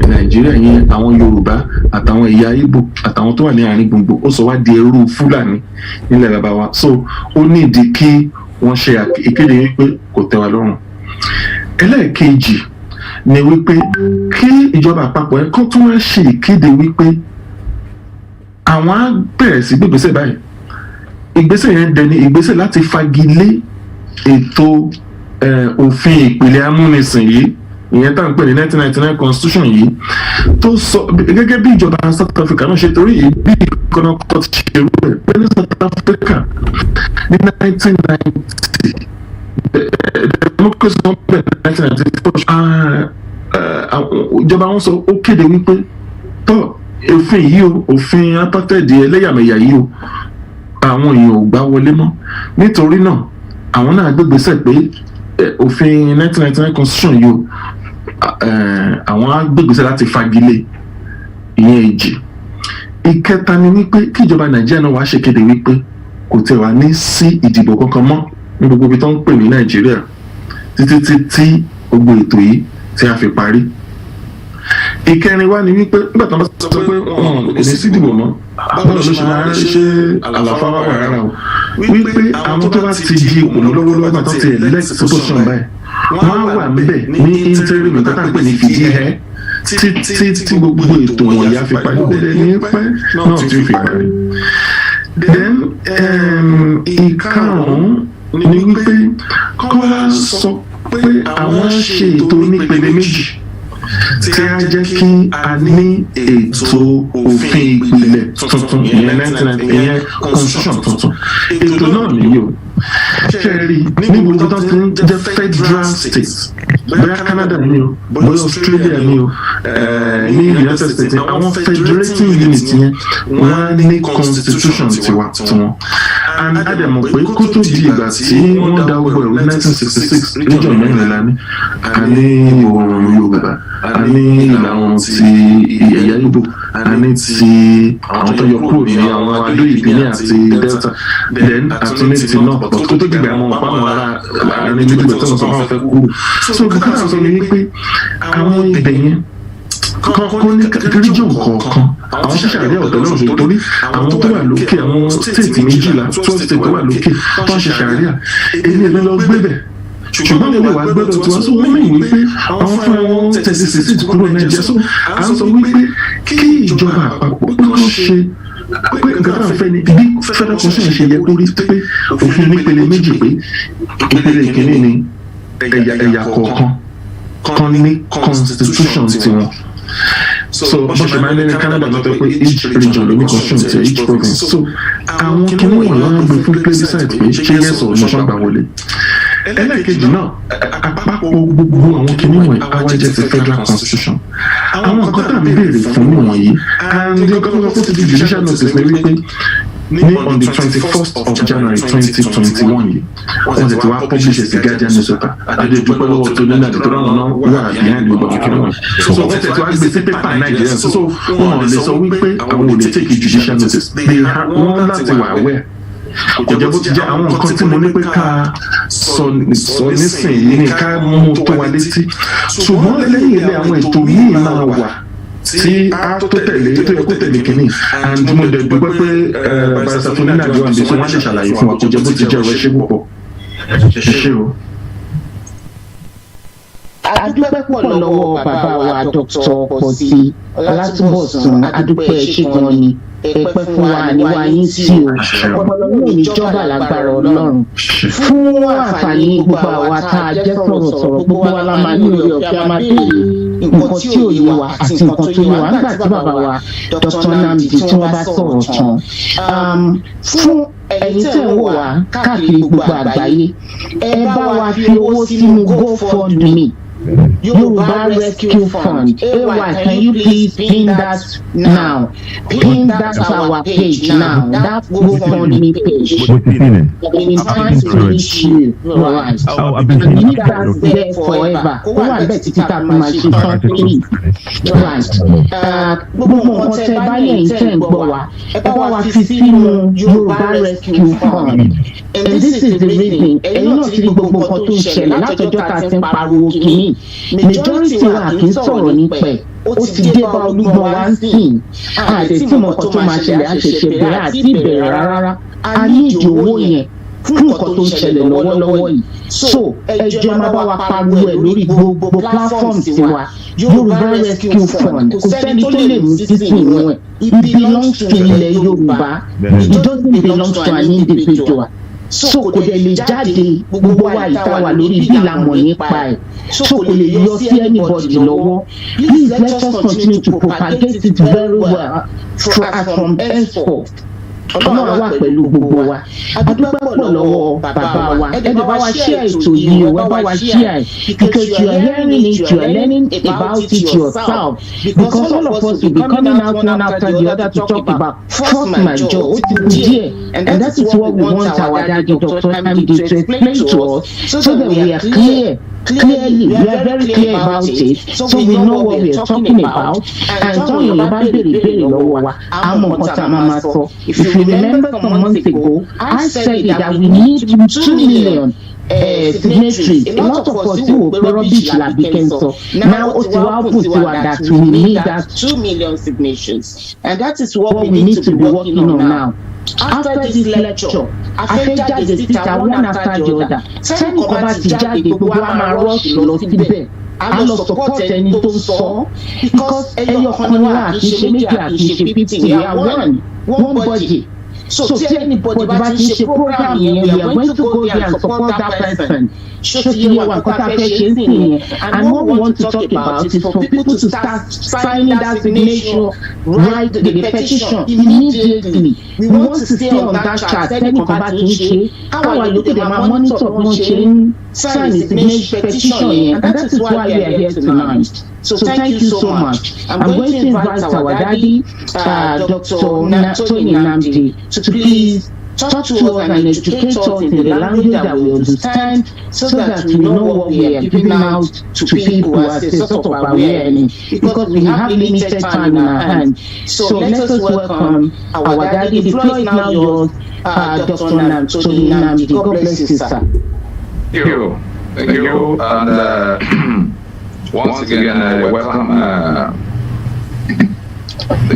[SPEAKER 8] Nàìjíríà yẹn àwọn Yorùbá àtàwọn ẹ̀yà Ìgbò àtàwọn tó wà ní àárín gbùngbùn ó sọ wá di ẹrú Fúlàní nílẹ̀ bàbá wa so ó nídìí kí wọ́n ṣe ìkéde wípé kò tẹ́ wa lọ́rùn. Ẹlẹ́ẹ̀kejì ni wípé kí ìjọba àpapọ̀ ẹ̀ kó tún wá ṣe ìkéde wípé àwọn á bẹ̀rẹ̀ sí gbégbèsè báyìí ìgbésẹ̀ yẹn dẹni ìgbésẹ̀ láti fagilé ètò òfin ìpìlẹ̀ amúnisìn yìí ìyẹn tá à ń pè ní 1999 constitution yìí tó sọ gẹ́gẹ́ bí ìjọba South Africa náà ṣe torí ìbí ìkànnà court ṣe rú ẹ̀ pé ní South Africa ní 1990 democracy wọn bẹ̀rẹ̀ 1994 ìjọba wọn sọ ó kéde wípé tó òfin yìí o òfin apartheid ẹlẹ́yàmẹ̀yà yìí o àwọn èèyàn ò gbà wọlé mọ́ nítorí náà àwọn náà gbégbèsè pé òfin 1999 constitution yìí o àwọn á gbégbèsè láti fagilé ìyẹn èjì. Ìkẹta ni wípé kíjọba Nàìjíríà náà wàá ṣèkéde wípé kò tẹ̀ wá ní sí ìdìbò kankan mọ́ ní gbogbo ibi tó ń pè ní Nàìjíríà títí tí gbogbo ètò yìí tí a fi parí. Ìkẹrin wá ni wípé nígbà tí wọ́n bá sọ pé wọn kò ní sí ìdìbò mọ́ báwo ló ṣe máa ń ṣe àlàfo wà rárá o wípé àwọn tó bá ti di òpó lọ́wọ́lọ́wọ́ tó ti elect position báyìí wọ́n á wà níbẹ̀ ní interim nǹkan tá à ń pè ní fìdí ẹ̀ tí gbogbo ètò wọ̀nyí á fi parí bẹ́ẹ̀ ní pẹ́ náà tí ó fi parí. Then ìkarùn-ún ni wípé kọ́lá sọ pé àwọn ṣe ètò onípele méjì tí a jẹ́ kí a ní ètò òfin ìpìlẹ̀ tuntun ìyẹn 1990 ìyẹn constitution tuntun ètò náà nìyí o ṣe rí ní gbogbo tó ti ń jẹ́ federal state bóyá Canada ni o bóyá Australia ni o ní United States àwọn federating unit yẹn wọ́n á ní constitution tiwọn and a dẹ̀ mọ̀ pé kó tó di ìgbà tí wọ́n dá owó ẹ̀rọ 1966 region mẹ́rìnlá ní a ní ìwọ̀ oòrùn Yorùbá a ní ìlà oòrùn ti ẹ̀yà Ìgbò a ní ti àwọn tó yọ kúrò ní àwọn Adó Ìpínlẹ̀ àti Delta then àti ní ti náà pọ̀ tó dìgbà àwọn ọ̀pá àwọn ará àárín méjìlá tí wọ́n sọ fún àwọn fẹ́ kúrò so bùkátà sọ ni wípé àwọn ibẹ̀ yẹn kọ́kọ́ ní region kọ̀ọ̀kan àwọn ṣíṣàrí ọ̀tọ̀ náà ṣe torí àwọn tó wà lókè àwọn state méjìlá 12 state tó wà lókè tó ń ṣe ṣàríà èyí ẹ̀ lọ gbé bẹ̀ ṣùgbọ́n ilé wa gbọ́dọ̀ tí wọ́n sọ wọ́n mẹ́yìn wípé àwọn fún àwọn tẹ̀sí kúrò Nàìjíríà so à ń sọ wípé kí ìjọba àpapọ̀ kó ṣe pé nǹkan tá à ń fẹ́ ni bí federal constitution ṣe yẹ kó rí pé òfin nípele méjì pé ìpele ìkíní ni ẹ̀yà kọ̀ọ̀kan kan ní constitution tiwọn so bó ṣe máa ń lé ní Canada lọ́tọ̀ pé each region ló ní constitution ti each province so àwọn kìnnì wọ̀nyí wọ́n á gbé fún plebiscite pé ṣé yes or no ṣọ́ gbà wọlé. Ẹlẹ́ẹ̀kejì náà àpapọ̀ gbogbo àwọn kìnnì wọ̀nyí àwa jẹ́ ti federal constitution àwọn nǹkan tá à ń béèrè fún níwọ̀nyí and nǹkan tó kọ́kọ́ ti di judicial notice ní wípé ní on the 21st of January 2021 yìí wọ́n ti wá publish ẹ̀sìn Guardian newspaper adédúpẹ́ lọ́wọ́ tó nílẹ̀ àti tó ráwọn náà wà behind the gbọ̀dọ̀ kí wọ́n so wọ́n ti wá gbé sí pépà Nàìjíríà so wọ́n lè sọ wípé àwọn ò lè take judicial notice wọ́n láti wà aware kò jẹ́ bó ti jẹ́ àwọn nǹkan tí mo ní pé ká sọ nísìnyí ní ká mú tó wa létí ṣùgbọ́n lẹ́yìn ilé àwọn ètò míì máa wà tí a tó tẹ̀lé tó yẹ kó tẹ̀lé kínní and mo dẹ̀ dúpẹ́ pé barista fún nínú àjọ àǹdí tí wọ́n lè ṣàlàyé fún wa kó jẹ́ bó ti jẹ́ ọ̀rọ̀ ṣé púpọ̀ ṣe o.
[SPEAKER 2] adúpẹ́ pọ̀ lọ́wọ́ bàbá wa Dr. Pọ̀sí Ọlátúnbọ̀sún adúpẹ́ ṣe gan ni ẹ̀pẹ́ fún wa níwá yín sí o ọpọlọ yóò ní jọba lágbára Ọlọ́run fún àǹfààní gbogbo àwa tá a jẹ́ sọ̀rọ̀sọ̀rọ̀ gbogbo wa la máa ní orí ọ̀fẹ́ a máa béèrè nǹkan tí ò yé wa àti nǹkan tó yé wa nígbà tí bàbá wa Dr. Nnamdi tí wọ́n bá sọ̀rọ̀ tán fún ẹ̀yin tẹ́ ń wò wá káàkiri gbogbo àgbáyé ẹ bá wa fi owó sínú GoFundMe Yoruba Rescue Fund. AY, can you please pin that now? Pin that our page now. That GoFundMe page. In time to reach you, right? And leave that there forever. Go and bet it up my please. Right. Gbogbo nǹkan tẹ́ bá yẹn tẹ́ ń gbọ́ wa, ẹ bá wa fi sínú Yoruba Rescue Fund. And this is the reason. Ẹ̀yin náà ti rí gbogbo nǹkan tó ń ṣẹlẹ̀ látọjọ́ tá a ti ń pariwo kìíní. Majority wa kì í sọ̀rọ̀ nípa ẹ̀ ó ti dé bá olúgbọ́n wa ń sìn àdé tí mo kàn tó máa ṣẹlẹ̀ àṣẹṣẹ bẹ̀rẹ̀ àti ìbẹ̀rẹ̀ rárá a ní ìdí owó yẹn fún nǹkan tó ń ṣẹlẹ̀ lọ́wọ́lọ́wọ́ yìí so ẹjọ́ máa bá wa pariwo ẹ̀ lórí gbogbo platform tiwa Yoruba Rescue Fund kò sẹ́ni tó lè mú sísìn inú ẹ̀ it belongs to ilẹ̀ Yorùbá it doesn't belong to an individual. So kò dẹ̀ lè jáde gbogbo wa ìta wà lórí bí ìlànà nípa ẹ̀ so kò lè yọ sí anybody lọ́wọ́ please let us continue to propagate it very well from henceforth Ọlọ́run wà pẹ̀lú gbogbo wa adúpẹ́ pọ̀ lọ́wọ́ bàbá wa ẹ dẹ̀ bá wa share ètò yìí o ẹ bá wa share because you are hearing it you are learning about it yourself because all of us will be coming out one after the other to talk about first Majeure ó ti kú díẹ̀ and that is what we want our daddy Dr. Nnamdi to explain to us so that we are clearly we are very clear about it so we know what we are talking about and tọ́wọ́n yẹn bá béèrè lọ́wọ́ wa àwọn nǹkan tá a máa sọ if you remember some months ago I said that we need 2 million signatories a lot of us who were rubbish like Bikenso now ó ti wá put to that we need that 2 million signatures and that is what we need to be working on now. After this lecture, a fẹ́ jáde síta one after the other. Sẹ́ni kan bá ti jáde gbogbo a máa rush lọ síbẹ̀. A lọ support ẹni tó ń sọ. Because ẹyọ kan ni wá kì í ṣe méjì àti ṣe 50 we are one body. So tí anybody bá ti ṣe program yẹn we are going to go there and support that person. Ṣé ti yẹ wa nǹkan tá a fẹ́ ṣe ń sìn yẹn and what we want to talk about is for people to start signing that signature write the petition immediately. We want to stay on that chart ẹnìkan bá ti ń ṣe káwa yòókù dẹ̀ máa monitor bí wọ́n ṣe ń sign the signature petition yẹn and that is why we are here tonight. So thank you so much. I'm going to invite our daddy, Dr. Tony Nnamdi, to please talk to us and educate us in the language that we understand so that we know what we are giving out to people as a sort of awareness because we have limited time in our hands. So let us welcome our daddy. The floor is now yours, Dr. Tony Nnamdi. God bless you, sir.
[SPEAKER 16] Thank you. And once again, I welcome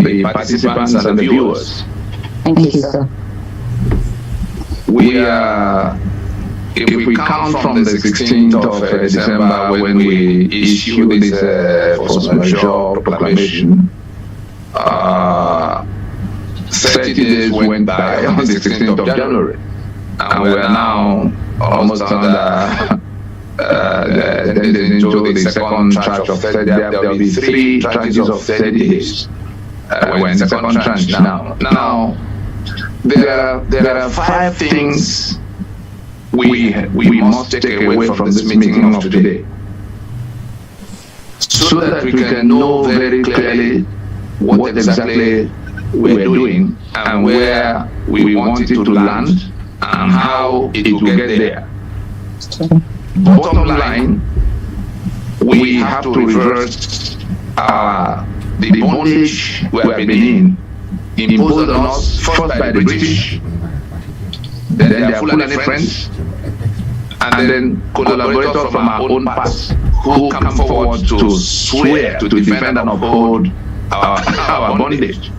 [SPEAKER 16] the participants and the viewers.
[SPEAKER 2] Thank you, sir.
[SPEAKER 16] We are, if we count from the 16th of December when we issued this force majeure proclamation, 30 days went by on the 16th of January, and we are now almost under into the second tranche of 30 days. There will be 3 tranches of 30 days. We're in the second tranche now. Now, there are 5 things we must take away from this meeting of today, so that we can know very clearly what exactly we're doing and where we want it to land and how it will get there. Bottom line, we have to reverse the bondage we have been in, imposed on us first by the British, then their Fulani friends, and then collaborators from our own parts who come forward to swear to defend and uphold our bondage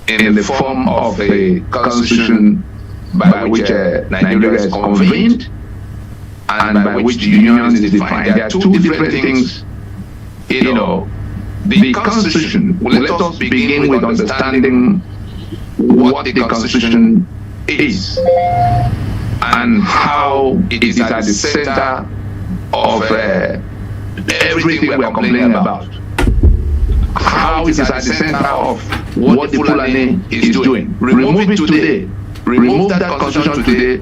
[SPEAKER 16] in the form of a constitution by which Nigeria is convened and by which the union is defined. There are two different things, The constitution, let us begin with understanding what the constitution is and how it is at the center of everything we are complaining about. How it is at the center of what the Fulani is doing. Remove it today. Remove that constitution today.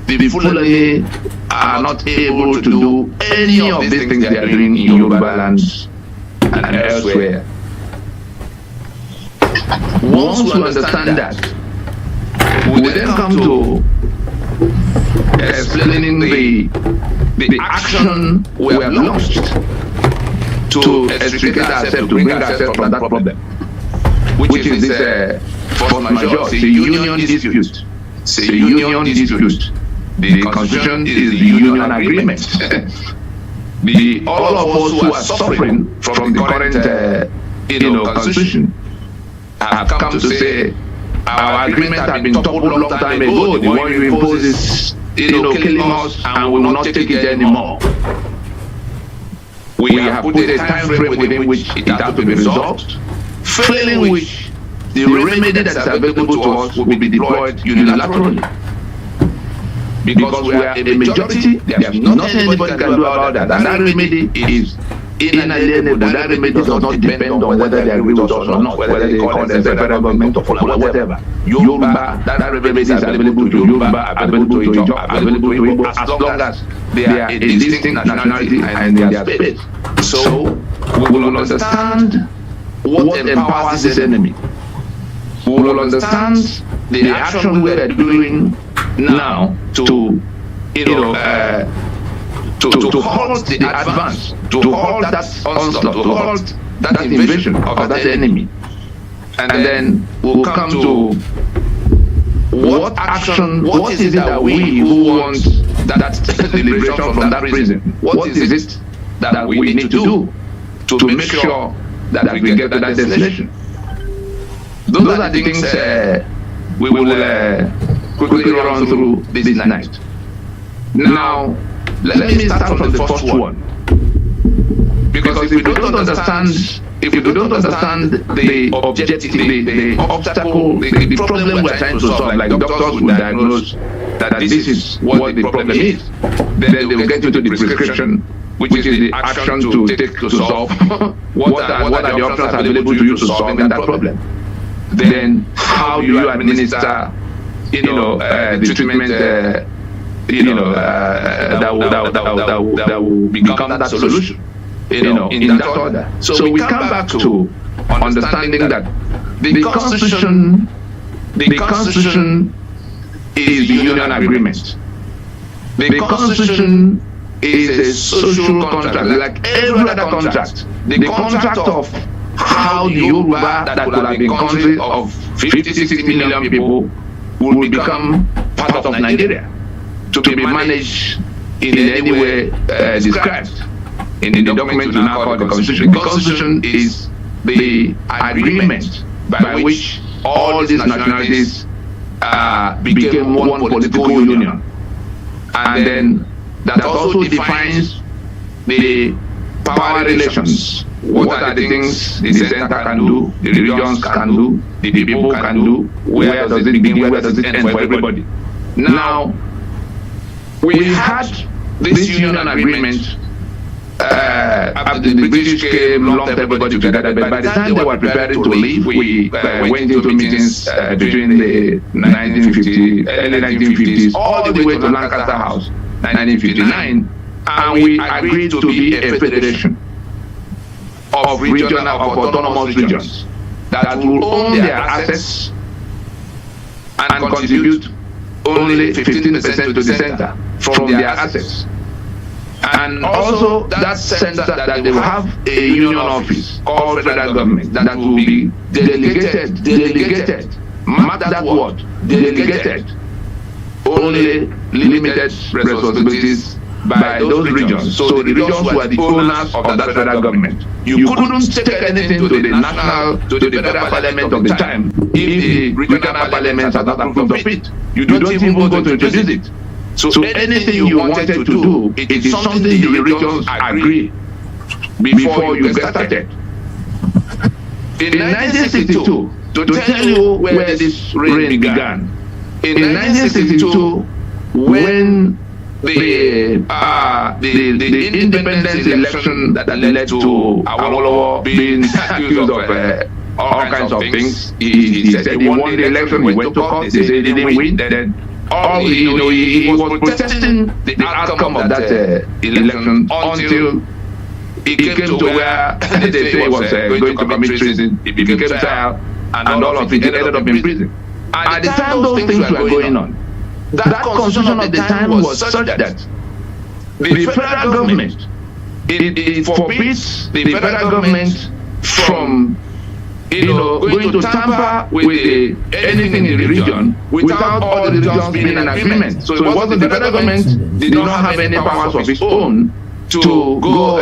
[SPEAKER 16] The Fulani are not able to do any of these things they are doing in Yoruba lands and elsewhere. Once we understand that, we then come to explaining the action we have launched to extricate ourselves, to bring ourselves from that problem, which is this force majeure, it's a union dispute. It's a union dispute. The constitution is the union agreement. All of us who are suffering from the current constitution have come to say our agreement has been toppled long time ago. The one you impose is killing us, and we will not take it anymore. We have put a time frame within which it has to be resolved, failing which the remedy that is available to us will be deployed unilaterally. Because we are a majority, there is nothing anybody can do about that. And that remedy is inalienable. That remedy does not depend on whether they agree with us or not, whether they call themselves federal government or whatever. Yoruba, that remedy is available to Yoruba, available to Ijaw, available to Igbo, as long as they are a distinct nationality and in their space. So we will understand what empowers this enemy. We will understand the action we are doing now to halt the advance, to halt that onslaught, to halt that invasion of that enemy. And then we'll come to what action, what is it that we who want that liberation from that prison, what is it that we need to do to make sure that we get to that destination? Those are the things we will quickly run through this night. Now, let me start from the first one. Because if we don't understand the objective, the obstacle, the problem we're trying to solve, like doctors will diagnose that this is what the problem is, then they will get into the prescription, which is the action to take to solve what are the options available to you to solving that problem. Then how do you administer the treatment that will become that solution, in that order. So we come back to understanding that the constitution is the union agreement. The constitution is a social contract, like every other contract. The contract of how the Yoruba that could have been country of 50-60 million people will become part of Nigeria, to be managed in any way described in the document we now call the Constitution. The Constitution is the agreement by which all these nationalities became one political union. And then that also defines the power relations. What are the things the center can do, the regions can do, the people can do, where does it begin, where does it end for everybody? Now, we had this union agreement after the British came, lumped everybody together, but by the time they were preparing to leave, we went into meetings between the early 1950s, all the way to Lancaster House, 1959, and we agreed to be a federation of autonomous regions that will own their assets and contribute only 15% to the center from their assets. And also that center that they will have a union office called federal government that will be delegated, mark that word, delegated only limited responsibilities by those regions. So the regions were the owners of that federal government. You couldn't take anything to the federal parliament of the time if the regional parliaments had not approved of it. You don't even go to introduce it. So anything you wanted to do, it is something the regions agree before you get started. In 1962, to tell you where this reign began, in 1962, when the independence election that led to Awolowo being accused of all kinds of things, he said he won the election, he went to court, they said he didn't win, then he was protesting the outcome of that election until it came to where they say he was going to commit treason, he became trial, and all of it ended up in prison. At the time those things were going on, that constitution of the time was such that the federal government, it forbids the federal government from going to tamper with anything in the region without all the regions being in agreement. So it wasn't the federal government did not have any powers of its own to go,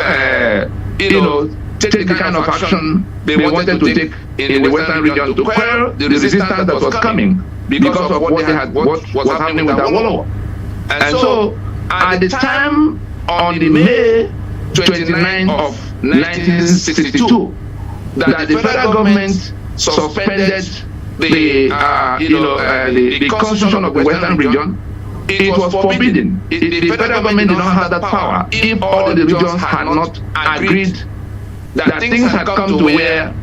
[SPEAKER 16] take the kind of action they wanted to take in the western region to quell the resistance that was coming because of what was happening with Awolowo. And so, at the time, on the May 29th of 1962, that the federal government suspended the constitution of the western region, it was forbidden. The federal government did not have that power if all the regions had not agreed that things had come to where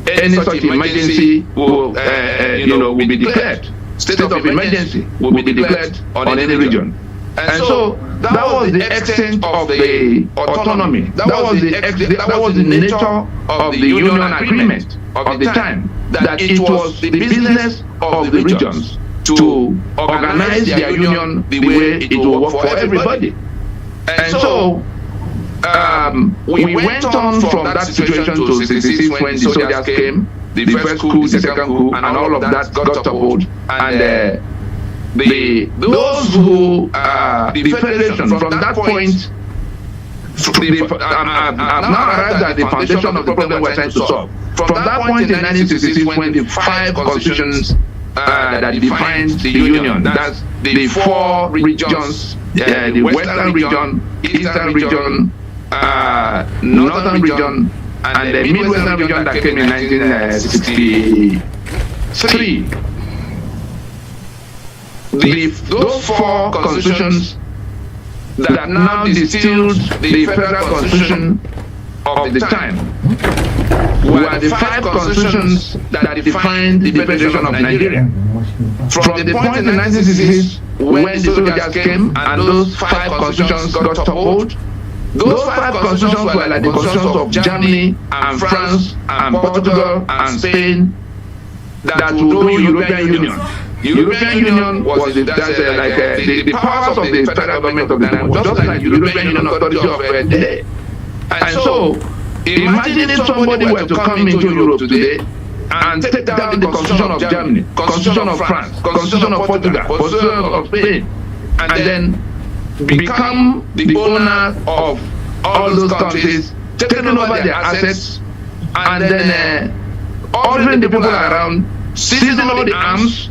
[SPEAKER 16] any such emergency will be declared. State of emergency will be declared on any region. And so that was the extent of the autonomy. That was the nature of the union agreement of the time. That it was the business of the regions to organize their union the way it will work for everybody. And so we went on from that situation to 66 when the soldiers came, the first coup, the second coup, and all of that got toppled. And those who, the federation, from that point, I've now arrived at the foundation of the problem we're trying to solve. From that point in 1966, when the 5 constitutions that defined the union, that's the 4 regions, the western region, eastern region, northern region, and the midwestern region that came in 1963. Those 4 constitutions that now distilled the federal constitution of the time were the 5 constitutions that defined the Federation of Nigeria. From the point in 1966 when the soldiers came and those 5 constitutions got toppled, those 5 constitutions were like the constitutions of Germany and France and Portugal and Spain that would do European Union. European Union was the powers of the federal government of the time, just like European Union authority of today. And so, imagine if somebody were to come into Europe today and take down the constitution of Germany, constitution of France, constitution of Portugal, constitution of Spain, and then become the owner of all those countries, taking over their assets, and then ordering the people around, seizing all the arms,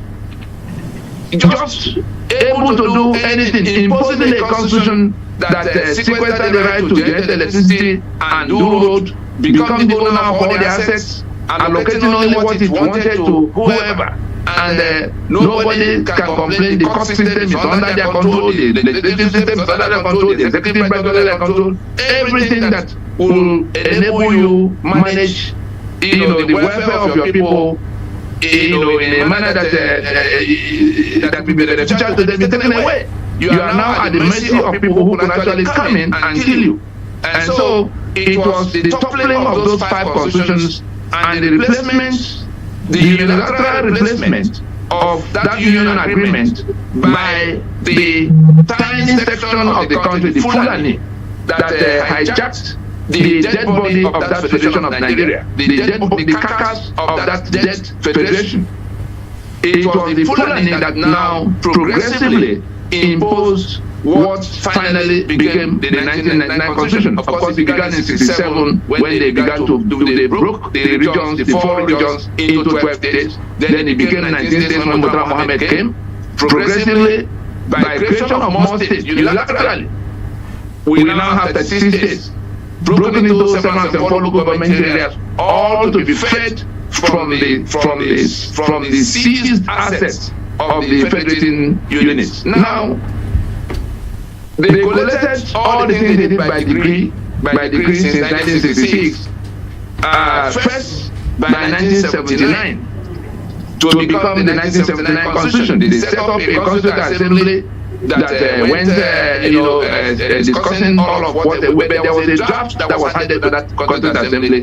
[SPEAKER 16] just able to do anything, imposing a constitution that sequestered the right to get electricity and do road, become the owner of all the assets, allocating only what it wanted to whoever, and nobody can complain. The court system is under their control, the legislative system is under their control, the executive branch is under their control. Everything that will enable you manage, the welfare of your people, in a manner that will be beneficial to them is taken away. You are now at the mercy of people who can actually come in and kill you. And so it was the toppling of those 5 constitutions and the replacement, the unilateral replacement of that union agreement by the tiny section of the country, the Fulani, that hijacked the dead body of that Federation of Nigeria, the carcass of that dead federation. It was the Fulani that now progressively imposed what finally became the 1999 Constitution. Of course, it began in 1967 when they began to do, they broke the regions, the 4 regions into 12 states. Then it became 19 states when Murtala Mohammed came. Progressively, by creation of more states, unilaterally, we now have 36 states broken into 704 local government areas, all to be fed from the seized assets of the federating units. Now, they collected all the things they did by decree since 1966, first by 1979, to become the 1979 Constitution. They set up a Constitutional Assembly that went, discussing all of what there was a draft that was handed to that Constitutional Assembly,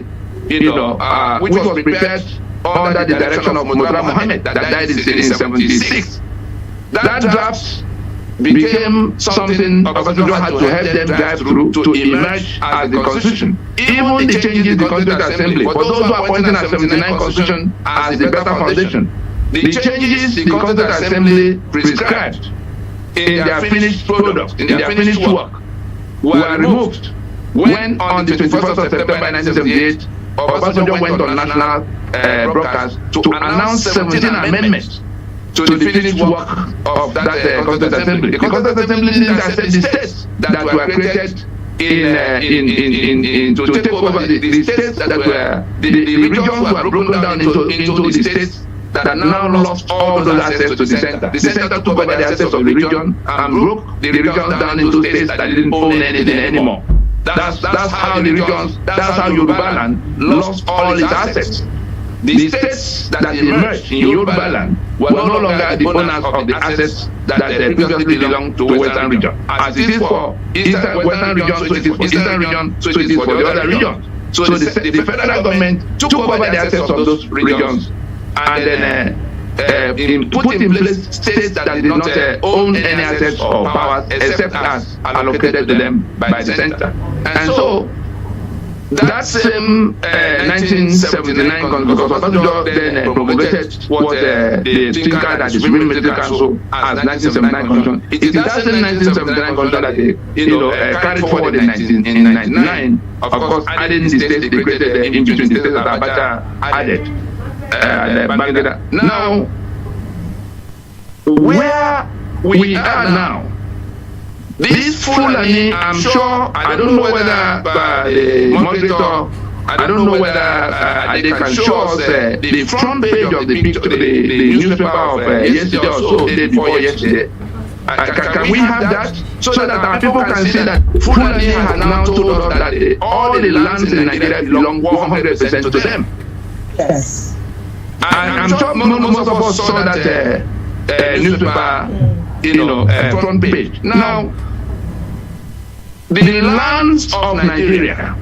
[SPEAKER 16] which was prepared under the direction of Murtala Mohammed that died in 1976. That draft became something Obasanjo had to help them drive through to emerge as the Constitution. Even the changes the Constitutional Assembly, for those who are pointing at 79 Constitution as the better foundation, the changes the Constitutional Assembly prescribed in their finished product, in their finished work, were removed when on the 21st of September 1978, Obasanjo went on national broadcast to announce 17 amendments to the finished work of that Constitutional Assembly. The Constitutional Assembly didn't accept the states that were created to take over the states that were, the regions were broken down into the states that now lost all those access to the center. The center took over the access of the region and broke the regions down into states that didn't own anything anymore. That's how the regions, that's how Yoruba land lost all its assets. The states that emerged in Yoruba land were no longer the owners of the assets that previously belonged to Western region. As it is for Western region, so it is for Eastern region, so it is for the other regions. So the federal government took over the assets of those regions and then put in place states that did not own any assets or powers except as allocated to them by the center. And so that same 1979 Constitution, Obasanjo then promulgated what the thinker that the Supreme Military Council as 1979 Constitution. It is that same 1979 Constitution that they carried forward in 1999. Of course, adding the states they created in between the states that Abacha added. Now, where we are now, this Fulani, I'm sure, I don't know whether the moderator, I don't know whether they can show us the front page of the newspaper of yesterday or so, the day before yesterday. Can we have that so that our people can see that Fulani has now told us that all the lands in Nigeria belong 100% to them?
[SPEAKER 17] Yes.
[SPEAKER 16] And I'm sure most of us saw that newspaper, front page. Now, the lands of Nigeria,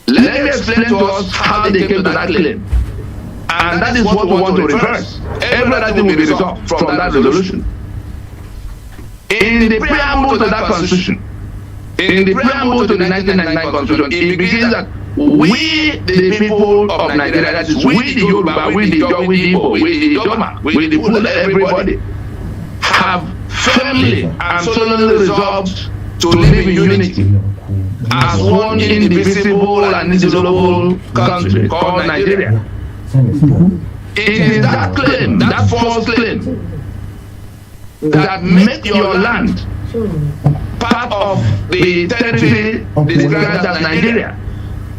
[SPEAKER 16] let me explain to us how they came to that claim. And that is what we want to reverse. Every other thing will be resolved from that resolution. In the preamble to that constitution, in the preamble to the 1999 constitution, it begins that we, the people of Nigeria, that is, we the Yoruba, we the Ijaw, we the Igbo, we the Idoma, we the Pula, everybody, have firmly and solemnly resolved to live in unity as one indivisible and indissoluble country called Nigeria. It is that claim, that false claim, that make your land part of the territory described as Nigeria.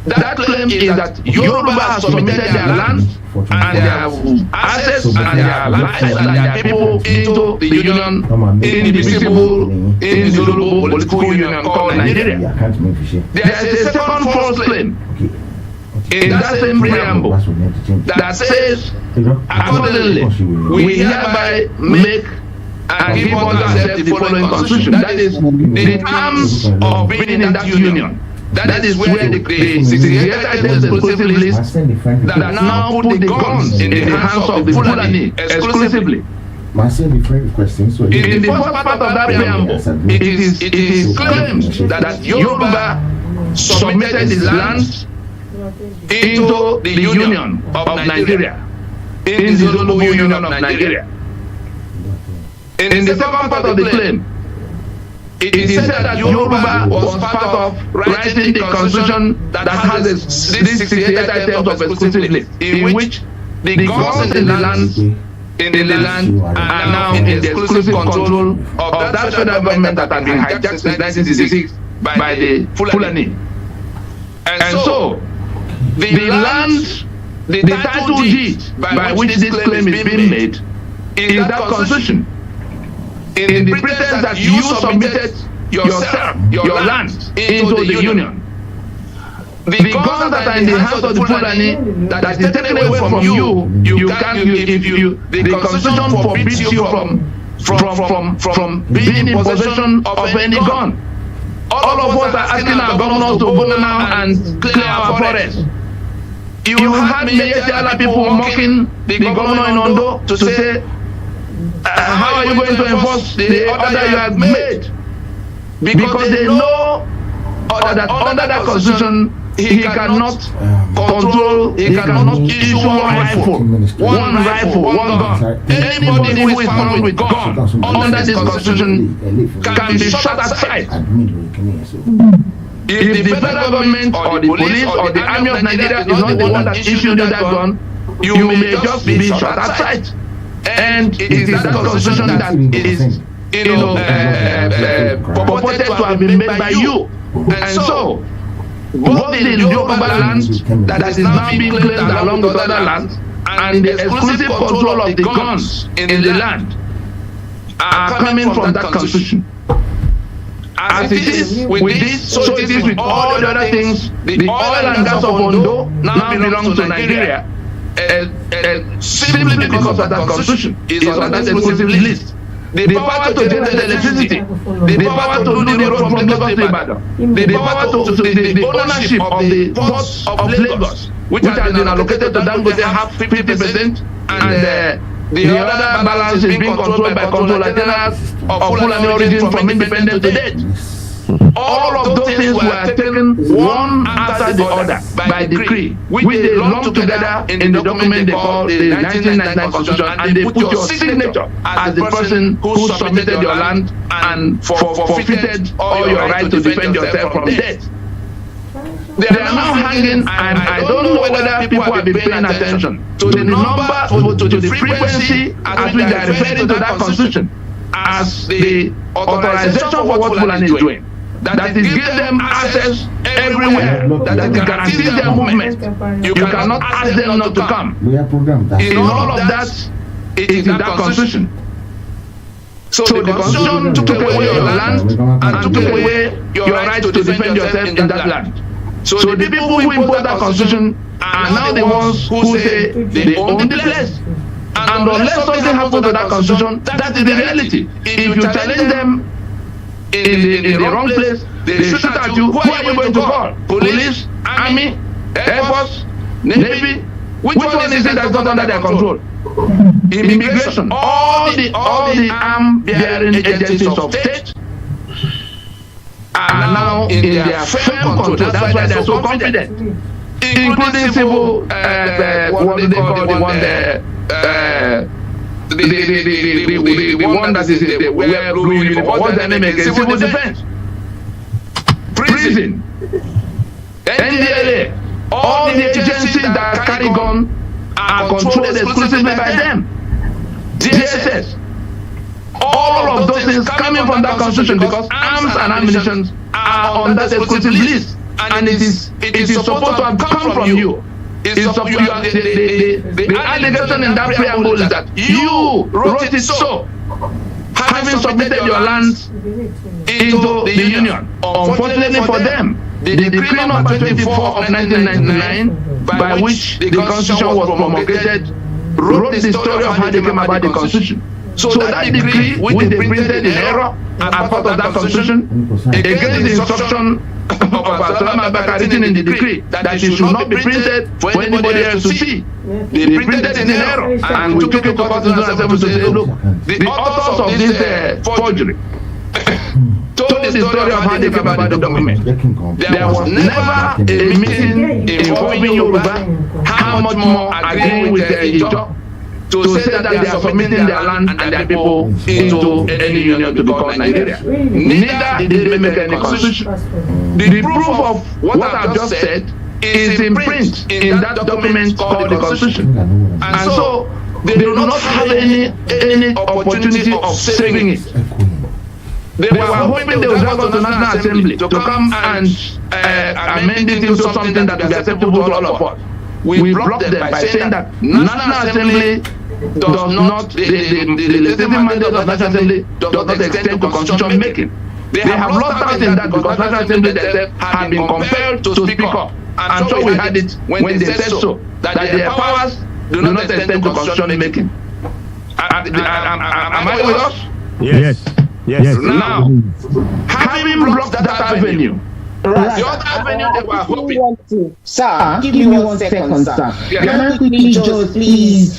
[SPEAKER 16] That claim is that Yoruba has submitted their land and their assets and their lives and their people into the union, indivisible, indissoluble political union called Nigeria. There is a second false claim in that same preamble that says, accordingly, we hereby make and give unto ourselves the following constitution. That is the terms of being in that union. That is where the 68 items exclusive list that now put the guns in the hands of the Fulani exclusively. In the first part of that preamble, it is claimed that Yoruba submitted his lands into the Union of Nigeria, in the Zulu Union of Nigeria. In the second part of the claim, it is said that Yoruba was part of writing the constitution that has these 68 items of exclusive list, in which the guns in the land are now in the exclusive control of that federal government that has been hijacked since 1966 by the Fulani. And so, the land, the title deed by which this claim is being made is that constitution. In the pretense that you submitted yourself, your land, into the union. The guns that are in the hands of the Fulani that is taken away from you can't, the constitution forbids you from being in possession of any gun. All of us are asking our governors to go now and clear our forests. You had Majeure people mocking the governor in Ondo to say, how are you going to enforce the order you have made? Because they know that under that constitution, he cannot control, he cannot issue one rifle, one gun. Anybody who is found with gun under this constitution can be shot aside. If the federal government or the police or the army of Nigeria is not the one that issued you that gun, you may just be shot aside. And it is that constitution that is, purported to have been made by you. And so, both the Yoruba land that is now being claimed along with other lands and the exclusive control of the guns in the land are coming from that constitution. As it is with this, so it is with all the other things. The oil and gas of Ondo now belongs to Nigeria. Simply because of that constitution is on that exclusive list. The power to generate electricity, the power to do the road from Lagos to Ibadan, the power to the ownership of the ports of Lagos, which has been allocated to Dangote half 50%, and the other balance is being controlled by controller generals of Fulani origin from independence to date. All of those things were taken one after the other by decree, which they lumped together in the document they call the 1999 Constitution, and they put your signature as the person who submitted your land and forfeited all your right to defend yourself from death. They are now hanging, and I don't know whether people have been paying attention to the number, to the frequency at which they are referring to that Constitution as the authorization for what Fulani is doing. That is give them access everywhere, that guarantees their movement. You cannot ask them not to come. In all of that, it is that constitution. So the constitution took away your land and took away your right to defend yourself in that land. So the people who impose that constitution are now the ones who say they own the place. And unless something happens to that constitution, that is the reality. If you challenge them in the wrong place, they shoot at you. Who are you going to call? Police, army, air force, navy? Which one is it that's not under their control? Immigration. All the arm-bearing agencies of state are now in their firm control. That's why they're so confident, including civil. What do they call the one there? The one that is the wear blue uniform. What's their name again? Civil defense, prison, NDLA. All the agencies that carry gun are controlled exclusively by them. DSS. All of those things coming from that constitution, because arms and ammunition are on that exclusive list, and it is supposed to have come from you. The allegation in that preamble is that you wrote it so, having submitted your lands into the union. Unfortunately for them, the decree number 24 of 1999, by which the constitution was promulgated, wrote the story of how they came about the constitution. So that decree, which they printed in error as part of that constitution, against the instruction of Absalom Abaka written in the decree that it should not be printed for anybody else to see. They printed it in error, and we took it to court to say, look, the authors of this forgery told the story of how they came about the document. There was never a meeting involving Yoruba, how much more agreeing with Ijo. to say that they are submitting their land and their people into any union to be called Nigeria. Neither did they make any constitution. The proof of what I've just said is in print in that document called the Constitution. And so they do not have any opportunity of saving it. They were hoping they would go to the National Assembly to come and amend it into something that will be acceptable to all of us. We blocked them by saying that National Assembly does not, the legislative mandate of National Assembly does not extend to constitution making. They have lost out in that because National Assembly themselves have been compelled to speak up. And so we had it when they said so, that their powers do not extend to constitution making. Am I with us?
[SPEAKER 10] Yes.
[SPEAKER 16] Now, having blocked that avenue,
[SPEAKER 2] Right.
[SPEAKER 16] the other avenue they were hoping.
[SPEAKER 2] Sir, give me 1 second, sir.
[SPEAKER 16] Yeah.
[SPEAKER 2] Can I quickly just please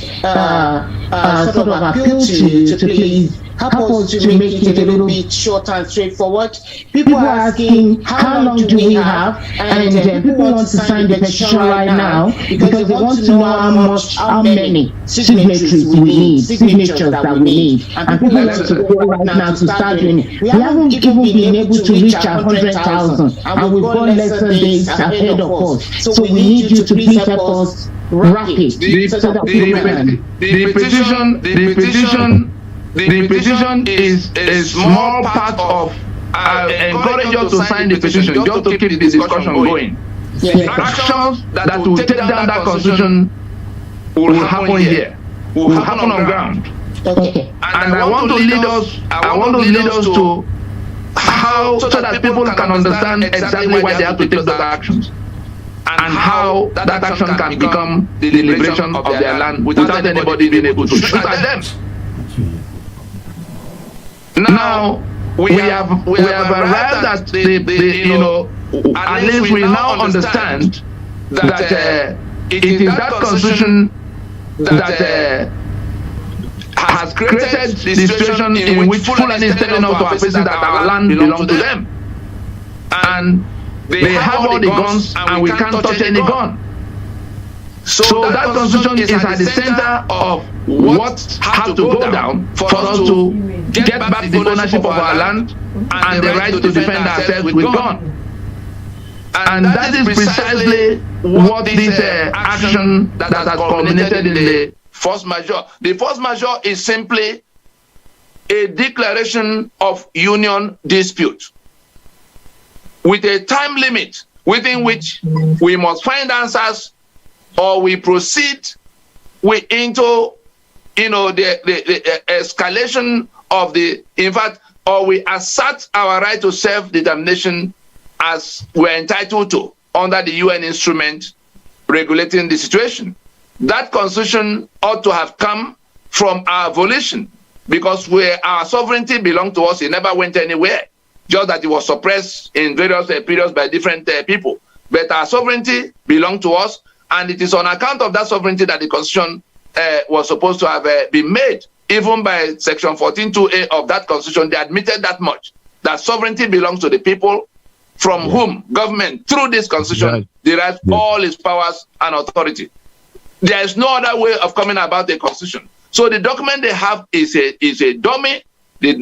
[SPEAKER 2] sort of appeal to you to please help us to make it a little bit short and straightforward? People are asking how long do we have, and people want to sign the petition right now because they want to know how many signatures we need, signatures that we need, and people want to go right now to start doing it. We haven't even been able to reach 100,000, and we've got less than days ahead of us. So we need you to please help us wrap it.
[SPEAKER 16] The petition is a small part of encourage us to sign the petition just to keep the discussion going.
[SPEAKER 2] Yes.
[SPEAKER 16] Actions that will take down that constitution will happen here, will happen on ground.
[SPEAKER 2] Okay.
[SPEAKER 16] And I want to lead us to how, so that people can understand exactly why they have to take those actions, and how that action can become the liberation of their land without anybody being able to shoot at them. Now we have arrived at the at least we now understand that it is that constitution that has created the situation in which Fulani is telling us to our faces that our land belongs to them, and they have all the guns and we can't touch any gun. So that constitution is at the center of what has to go down for us to get back the ownership of our land and the right to defend ourselves with gun. And that is precisely what this action that has culminated in the force majeure. The force majeure is simply a declaration of union dispute with a time limit within which we must find answers, or we proceed into the escalation of or we assert our right to self-determination as we're entitled to under the UN instrument regulating the situation. That constitution ought to have come from our volition, because our sovereignty belonged to us. It never went anywhere, just that it was suppressed in various periods by different people. But our sovereignty belonged to us, and it is on account of that sovereignty that the constitution was supposed to have been made. Even by section 14(2)(a) of that constitution, they admitted that much, that sovereignty belongs to the people, from whom government, through this constitution, derives all its powers and authority. There is no other way of coming about a constitution. So the document they have is a dummy. The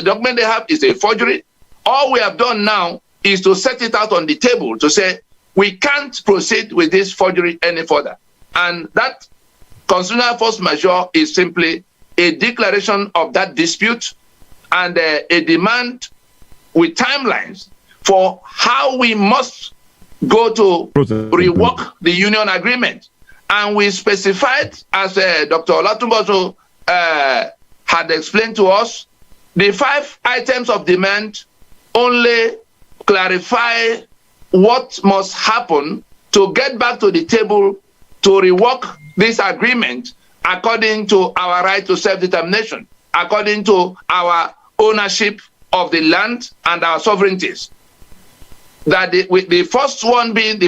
[SPEAKER 16] document they have is a forgery. All we have done now is to set it out on the table to say we can't proceed with this forgery any further. And that constitutional force majeure is simply a declaration of that dispute and a demand with timelines for how we must go to rework the union agreement. And we specified, as Dr. Olatunboso had explained to us, the 5 items of demand only clarify what must happen to get back to the table to rework this agreement according to our right to self-determination, according to our ownership of the land and our sovereignties. That the first demand being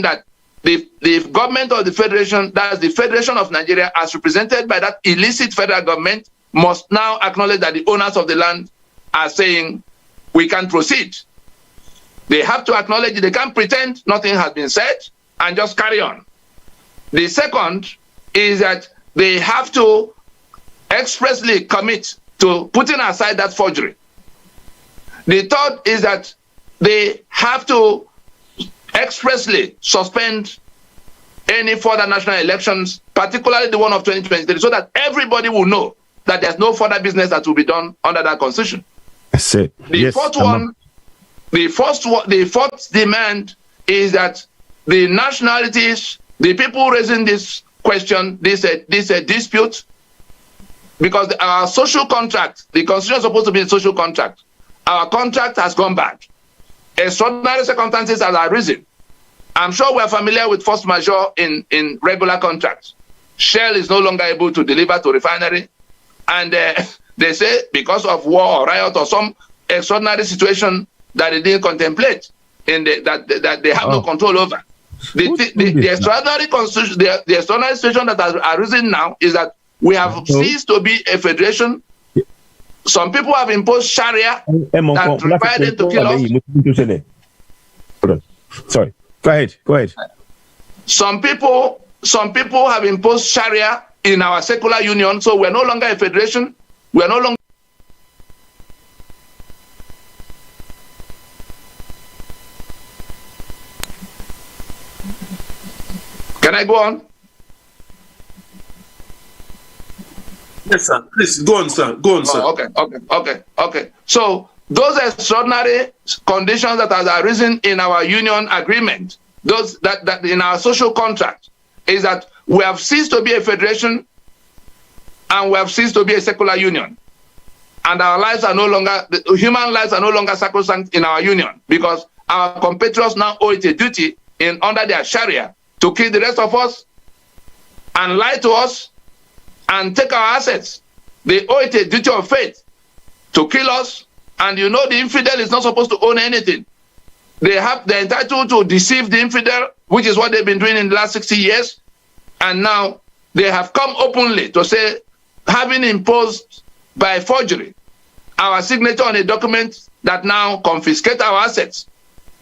[SPEAKER 16] that the government of the Federation, that is the Federation of Nigeria, as represented by that illicit federal government, must now acknowledge that the owners of the land are saying we can't proceed. They have to acknowledge it. They can't pretend nothing has been said and just carry on. The second is that they have to expressly commit to putting aside that forgery. The third is that they have to expressly suspend any further national elections, particularly the one of 2023, so that everybody will know that there's no further business that will be done under that constitution.
[SPEAKER 10] That's it.
[SPEAKER 16] The fourth demand is that the nationalities, the people raising this question, this dispute, because our social contract, the constitution is supposed to be a social contract. Our contract has gone bad. Extraordinary circumstances have arisen. I'm sure we're familiar with force majeure in regular contracts. Shell is no longer able to deliver to refinery. And they say because of war or riot or some extraordinary situation that they didn't contemplate, that they have no control over. The extraordinary situation that has arisen now is that we have ceased to be a federation. Some people have imposed Sharia that required them to kill us.
[SPEAKER 10] Hold on. Sorry. Go ahead.
[SPEAKER 16] Some people have imposed Sharia in our secular union, so we're no longer a federation. We're no longer. Can I go on?
[SPEAKER 8] Yes, sir. Please go on, sir. Go on, sir.
[SPEAKER 16] Okay. So those extraordinary conditions that have arisen in our union agreement, those that in our social contract, is that we have ceased to be a federation and we have ceased to be a secular union. And our lives are no longer, human lives are no longer sacrosanct in our union, because our compatriots now owe it a duty under their Sharia to kill the rest of us and lie to us and take our assets. They owe it a duty of faith to kill us. And you know the infidel is not supposed to own anything. They're entitled to deceive the infidel, which is what they've been doing in the last 60 years. And now they have come openly to say, having imposed by forgery our signature on a document that now confiscates our assets,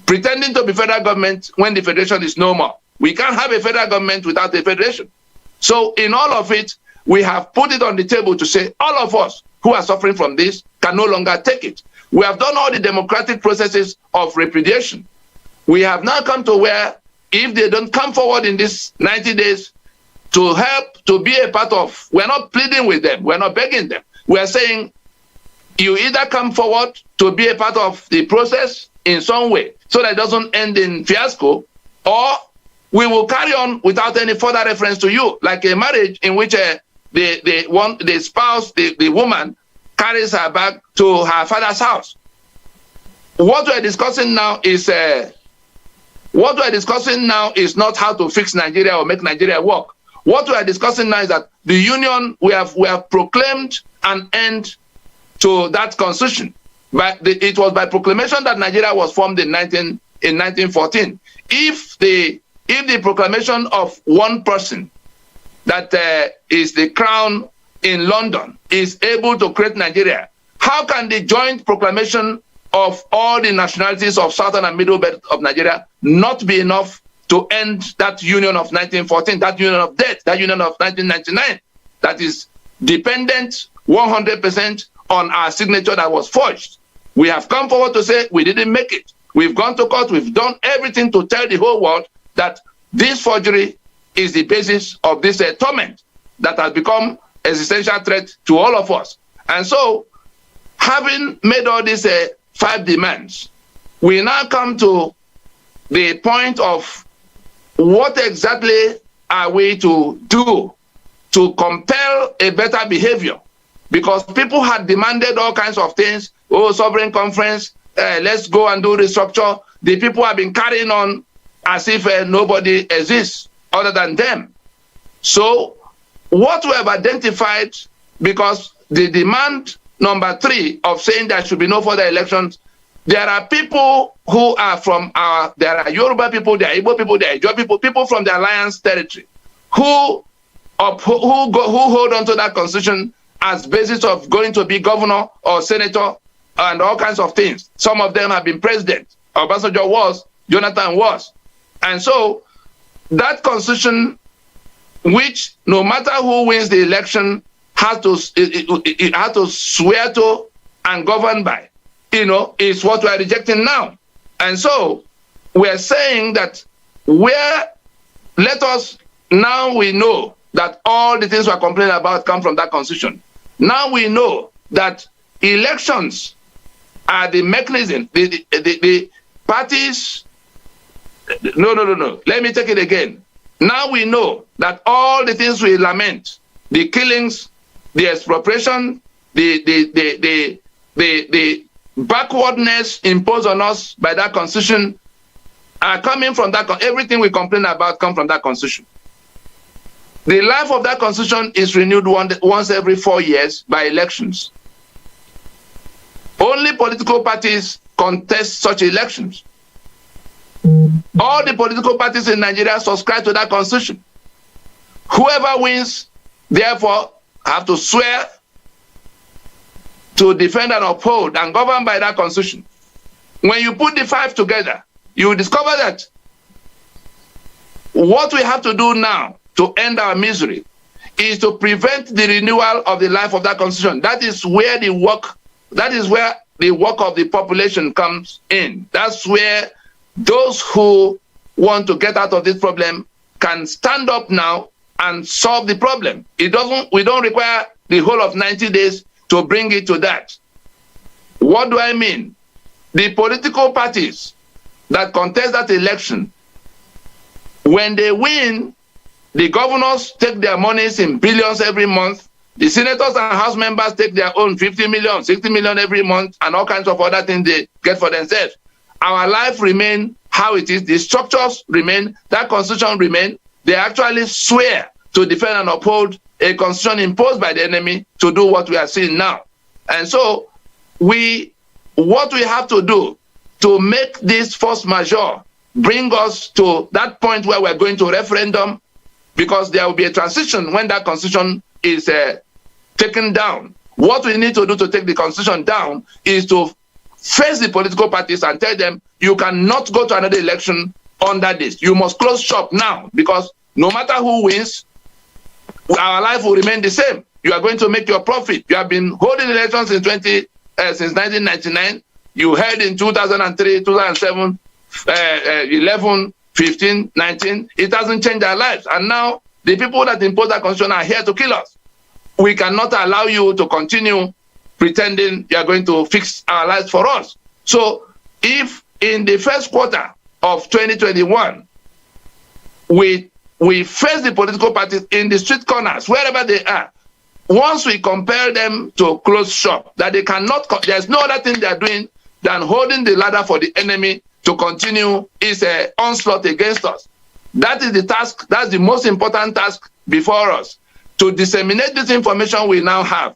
[SPEAKER 16] pretending to be federal government when the federation is no more. We can't have a federal government without a federation. So in all of it, we have put it on the table to say all of us who are suffering from this can no longer take it. We have done all the democratic processes of repudiation. We have now come to where if they don't come forward in these 90 days to help, to be a part of, we're not pleading with them, we're not begging them. We're saying you either come forward to be a part of the process in some way so that it doesn't end in fiasco, or we will carry on without any further reference to you, like a marriage in which the spouse, the woman, carries her back to her father's house. What we're discussing now is not how to fix Nigeria or make Nigeria work. What we are discussing now is that the union, we have proclaimed an end to that constitution. But it was by proclamation that Nigeria was formed in 1914. If the proclamation of one person that is the crown in London is able to create Nigeria, how can the joint proclamation of all the nationalities of southern and middle belt of Nigeria not be enough to end that union of 1914, that union of death, that union of 1999, that is dependent 100% on our signature that was forged? We have come forward to say we didn't make it. We've gone to court, we've done everything to tell the whole world that this forgery is the basis of this torment that has become an existential threat to all of us. And so, having made all these 5 demands, we now come to the point of what exactly are we to do to compel a better behavior? Because people had demanded all kinds of things. Oh, sovereign conference, let's go and do restructure. The people have been carrying on as if nobody exists other than them. So what we have identified, because the demand number 3 of saying there should be no further elections, there are people who are from there are Yoruba people, there are Igbo people, there are Ijaw people from the alliance territory who hold on to that constitution as basis of going to be governor or senator and all kinds of things. Some of them have been president. Obasanjo was, Jonathan was. And so that constitution which no matter who wins the election has to swear to and govern by, is what we are rejecting now. And so we are saying that now we know that all the things we are complaining about come from that constitution. Now we know that elections are the mechanism, the parties. No. Let me take it again. Now we know that all the things we lament, the killings, the expropriation, the backwardness imposed on us by that constitution are coming from that. Everything we complain about comes from that constitution. The life of that constitution is renewed once every 4 years by elections. Only political parties contest such elections. All the political parties in Nigeria subscribe to that constitution. Whoever wins, therefore, have to swear to defend and uphold and govern by that constitution. When you put the 5 together, you discover that what we have to do now to end our misery is to prevent the renewal of the life of that constitution. That is where the work of the population comes in. That's where those who want to get out of this problem can stand up now and solve the problem. We don't require the whole of 90 days to bring it to that. What do I mean? The political parties that contest that election, when they win, the governors take their monies in billions every month. The senators and house members take their own 50 million, 60 million every month, and all kinds of other things they get for themselves. Our life remain how it is. The structures remain. That constitution remain. They actually swear to defend and uphold a constitution imposed by the enemy to do what we are seeing now. And so what we have to do to make this force majeure bring us to that point where we're going to referendum, because there will be a transition when that constitution is taken down. What we need to do to take the constitution down is to face the political parties and tell them, you cannot go to another election under this. You must close shop now, because no matter who wins, our life will remain the same. You are going to make your profit. You have been holding elections since 1999. You held in 2003, 2007, 11, 15, 19. It hasn't changed our lives. And now the people that impose that constitution are here to kill us. We cannot allow you to continue pretending you are going to fix our lives for us. So if in the first quarter of 2021, we face the political parties in the street corners, wherever they are, once we compel them to close shop, that they cannot, there's no other thing they are doing than holding the ladder for the enemy to continue its onslaught against us. That is the task, that's the most important task before us, to disseminate this information we now have.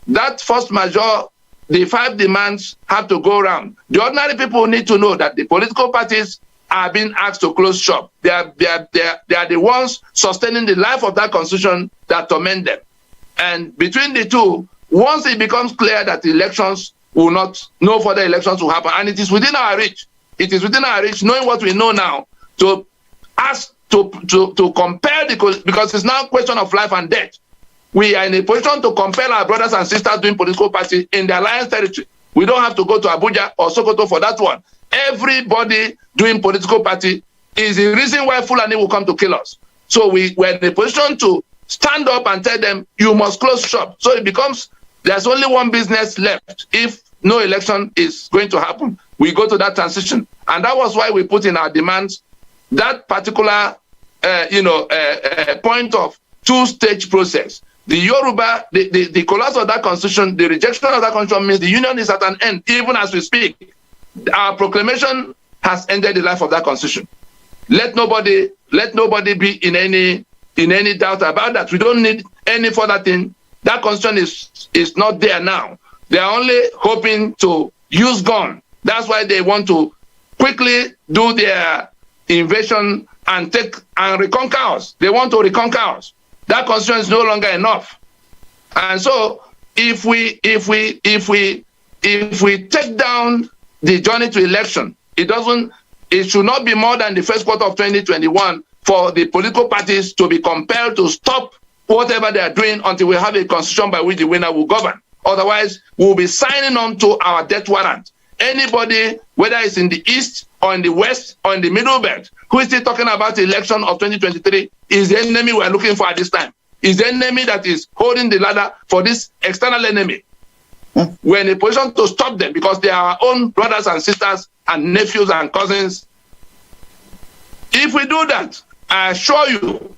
[SPEAKER 16] That force majeure, the 5 demands have to go around. The ordinary people need to know that the political parties are being asked to close shop. They are the ones sustaining the life of that constitution that torment them. And between the two, once it becomes clear that elections will not, no further elections will happen, and it is within our reach. It is within our reach, knowing what we know now, to ask to compel because it's now a question of life and death. We are in a position to compel our brothers and sisters doing political party in the alliance territory. We don't have to go to Abuja or Sokoto for that one. Everybody doing political party is the reason why Fulani will come to kill us. So we're in a position to stand up and tell them, you must close shop. So it becomes, there's only one business left. If no election is going to happen, we go to that transition. And that was why we put in our demands that particular, point of 2-stage process. The Yoruba, the collapse of that constitution, the rejection of that constitution means the union is at an end, even as we speak. Our proclamation has ended the life of that constitution. Let nobody be in any doubt about that. We don't need any further thing. That constitution is not there now. They are only hoping to use gun. That's why they want to quickly do their invasion and reconquer us. They want to reconquer us. That constitution is no longer enough. And so if we take down the journey to election, it should not be more than the first quarter of 2021 for the political parties to be compelled to stop whatever they are doing until we have a constitution by which the winner will govern. Otherwise, we'll be signing on to our death warrant. Anybody, whether it's in the east or in the west or in the middle belt, who is still talking about the election of 2023 is the enemy we're looking for at this time. Is the enemy that is holding the ladder for this external enemy. We're in a position to stop them because they are our own brothers and sisters and nephews and cousins. If we do that, I assure you,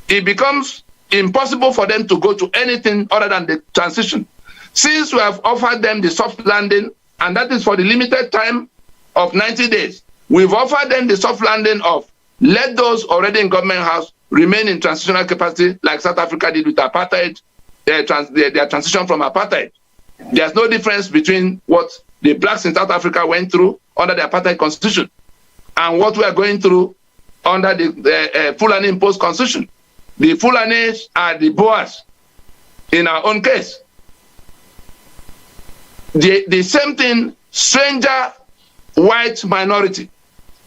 [SPEAKER 16] it becomes impossible for them to go to anything other than the transition. Since we have offered them the soft landing, and that is for the limited time of 90 days, we've offered them the soft landing of let those already in government house remain in transitional capacity like South Africa did with apartheid, their transition from apartheid. There's no difference between what the blacks in South Africa went through under the apartheid constitution and what we are going through under the Fulani imposed constitution. The Fulanis are the Boers in our own case. The same thing, stranger white minority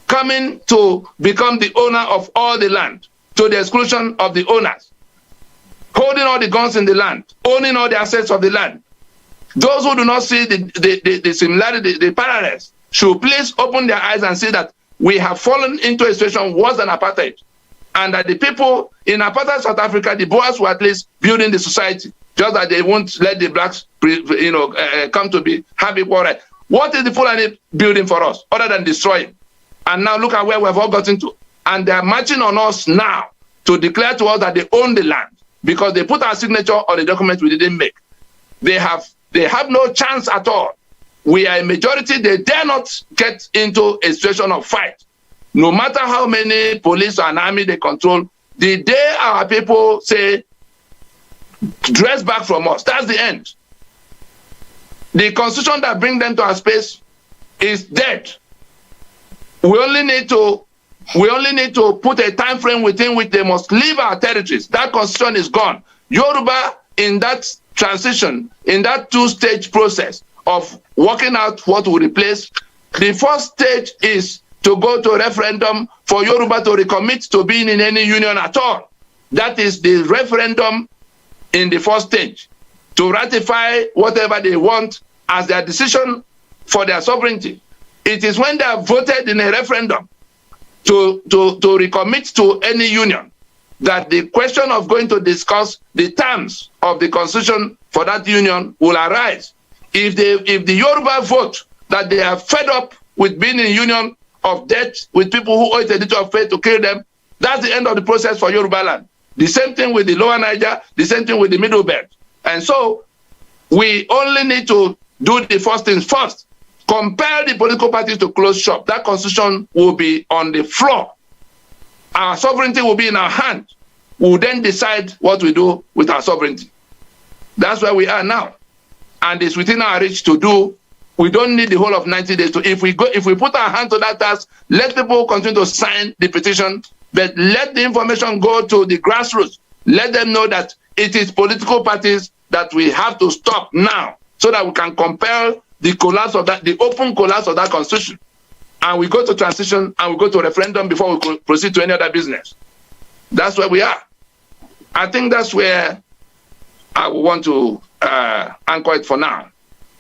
[SPEAKER 16] coming to become the owner of all the land to the exclusion of the owners, holding all the guns in the land, owning all the assets of the land. Those who do not see the similarity, the parallels, should please open their eyes and see that we have fallen into a situation worse than apartheid, and that the people in apartheid South Africa, the Boers, were at least building the society, just that they won't let the blacks, come to be have equal right. What is the Fulani building for us other than destroying? And now look at where we've all gotten to, and they are marching on us now to declare to us that they own the land because they put our signature on the document we didn't make. They have no chance at all. We are a majority. They dare not get into a situation of fight. No matter how many police and army they control, the day our people say, dress back from us, that's the end. The constitution that brings them to our space is dead. We only need to put a time frame within which they must leave our territories. That constitution is gone. Yoruba, in that transition, in that two-stage process of working out what will replace, the first stage is to go to a referendum for Yoruba to recommit to being in any union at all. That is the referendum in the first stage, to ratify whatever they want as their decision for their sovereignty. It is when they have voted in a referendum to recommit to any union that the question of going to discuss the terms of the constitution for that union will arise. If the Yoruba vote that they are fed up with being in union of debt with people who owe it a duty of faith to kill them, that's the end of the process for Yoruba land. The same thing with the Lower Niger, the same thing with the Middle Belt. And so we only need to do the first things first. Compel the political parties to close shop. That constitution will be on the floor. Our sovereignty will be in our hand. We will then decide what we do with our sovereignty. That's where we are now. And it's within our reach to do. We don't need the whole of 90 days to, if we put our hand to that task, let people continue to sign the petition, but let the information go to the grassroots. Let them know that it is political parties that we have to stop now so that we can compel the collapse of that, the open collapse of that constitution. And we go to transition and we go to referendum before we proceed to any other business. That's where we are. I think that's where I want to anchor it for now.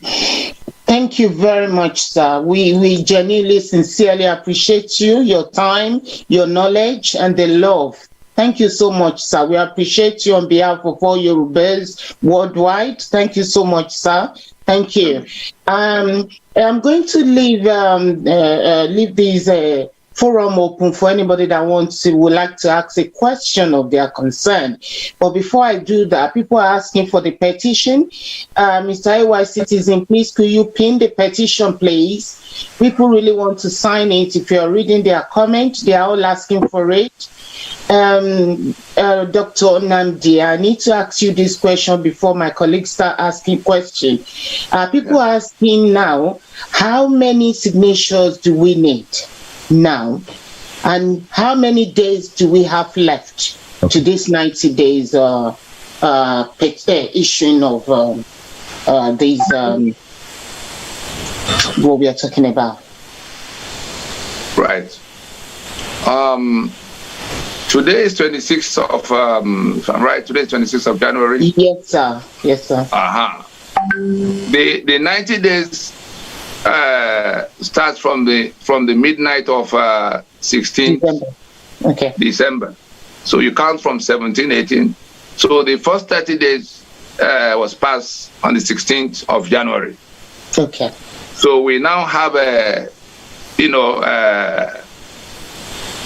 [SPEAKER 2] Thank you very much, sir. We genuinely, sincerely appreciate you, your time, your knowledge, and the love. Thank you so much, sir. We appreciate you on behalf of all Yorubas worldwide. Thank you so much, sir. Thank you. I'm going to leave this forum open for anybody that would like to ask a question of their concern. But before I do that, people are asking for the petition. Mr. AY Citizen, please could you pin the petition, please? People really want to sign it. If you're reading their comments, they are all asking for it. Dr. Namdi, I need to ask you this question before my colleagues start asking questions. People are asking now, how many signatures do we need now? And how many days do we have left to this 90 days issuing of these, what we are talking about?
[SPEAKER 16] Right. Today is 26th of, if I'm right, today is 26th of January.
[SPEAKER 2] Yes, sir. Yes, sir.
[SPEAKER 16] The 90 days starts from the midnight of 16th December. So you count from 17, 18. So the first 30 days was passed on the 16th of January.
[SPEAKER 2] Okay.
[SPEAKER 16] So we now have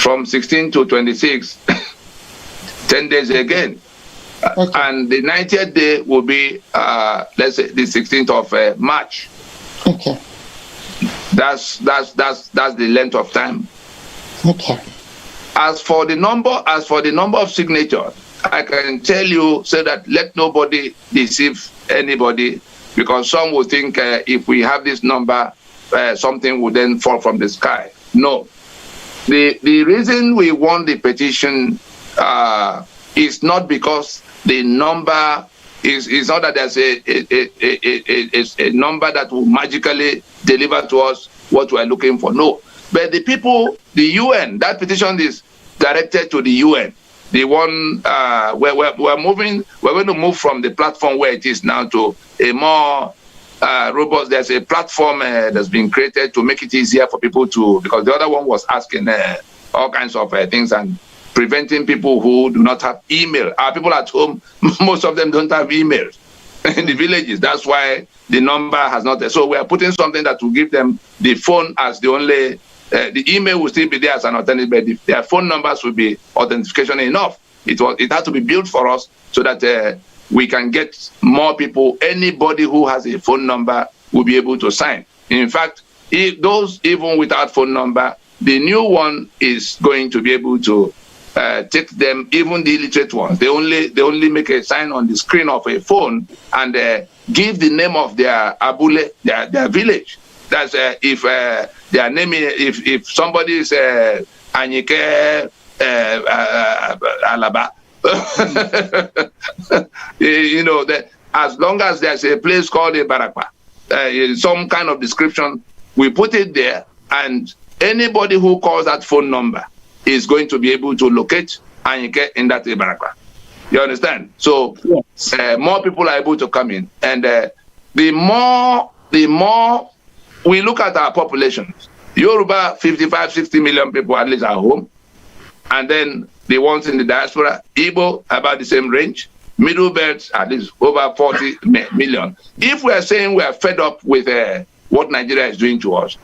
[SPEAKER 16] from 16 to 26, 10 days again. And the 90th day will be, let's say, the 16th of March.
[SPEAKER 2] Okay.
[SPEAKER 16] That's the length of time.
[SPEAKER 2] Okay.
[SPEAKER 16] As for the number of signatures, I can tell you, so that let nobody deceive anybody, because some will think if we have this number, something will then fall from the sky. No. The reason we won the petition is not because the number is not that there's a number that will magically deliver to us what we're looking for. No. But the people, the UN, that petition is directed to the UN. The one we're going to move from the platform where it is now to a more robust. There's a platform that's been created to make it easier for people to, because the other one was asking all kinds of things and preventing people who do not have email. Our people at home, most of them don't have emails in the villages. That's why the number has not. So we are putting something that will give them the phone as the only. The email will still be there as an alternative, but their phone numbers will be authentication enough. It had to be built for us so that we can get more people. Anybody who has a phone number will be able to sign. In fact, those even without phone number, the new one is going to be able to take them, even the illiterate ones. They only make a sign on the screen of a phone and give the name of their abule, their village. That's if their name is, if somebody is Anyike Alaba, that as long as there's a place called a Barakwa, some kind of description, we put it there, and anybody who calls that phone number is going to be able to locate Anyike in that Barakwa. You understand? So more people are able to come in, and the more we look at our populations. Yoruba, 55, 60 million people at least at home. And then the ones in the diaspora, Igbo, about the same range. Middle belt, at least over 40 million. If we are saying we are fed up with what Nigeria is doing to us,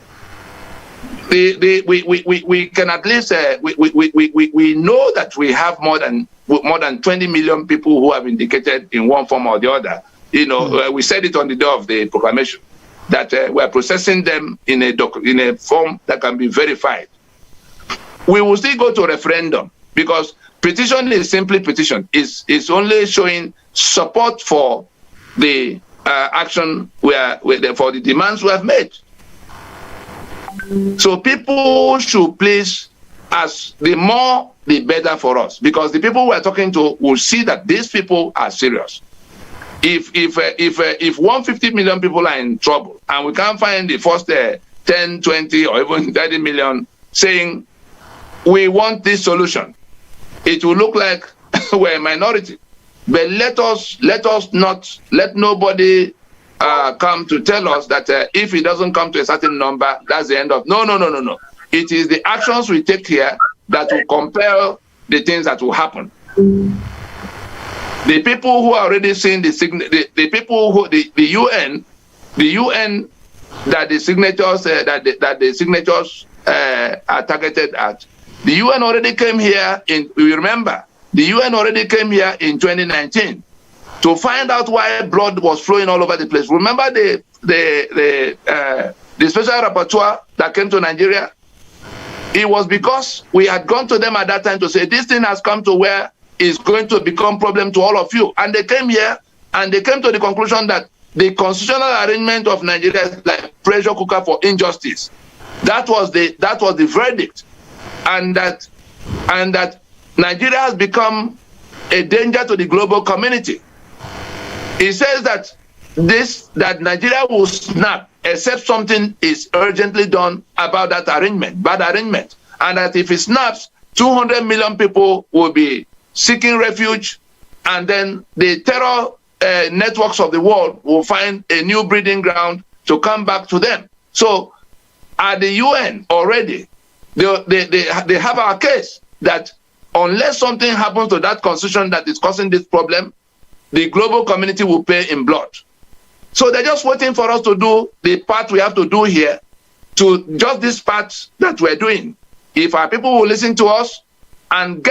[SPEAKER 16] we can at least, we know that we have more than 20 million people who have indicated in one form or the other. We said it on the day of the proclamation, that we're processing them in a form that can be verified. We will still go to referendum, because petition is simply petition. It's only showing support for the action for the demands we have made. So people should please, as the more the better for us, because the people we're talking to will see that these people are serious. If 150 million people are in trouble and we can't find the first 10, 20 or even 30 million saying we want this solution, it will look like we're a minority. But let nobody come to tell us that if it doesn't come to a certain number, that's the end of. No. It is the actions we take here that will compel the things that will happen. The people who are already seeing the UN that the signatures are targeted at. The UN already came here we remember, the UN already came here in 2019 to find out why blood was flowing all over the place. Remember the special rapporteur that came to Nigeria? It was because we had gone to them at that time to say this thing has come to where it's going to become problem to all of you. And they came here and they came to the conclusion that the constitutional arrangement of Nigeria is like pressure cooker for injustice. That was the verdict. And that Nigeria has become a danger to the global community. It says that Nigeria will snap except something is urgently done about that arrangement, bad arrangement. And that if it snaps, 200 million people will be seeking refuge, and then the terror networks of the world will find a new breeding ground to come back to them. So at the UN already, they have our case that unless something happens to that constitution that is causing this problem, the global community will pay in blood. So they're just waiting for us to do the part we have to do here, to just this part that we're doing. If our people will listen to us and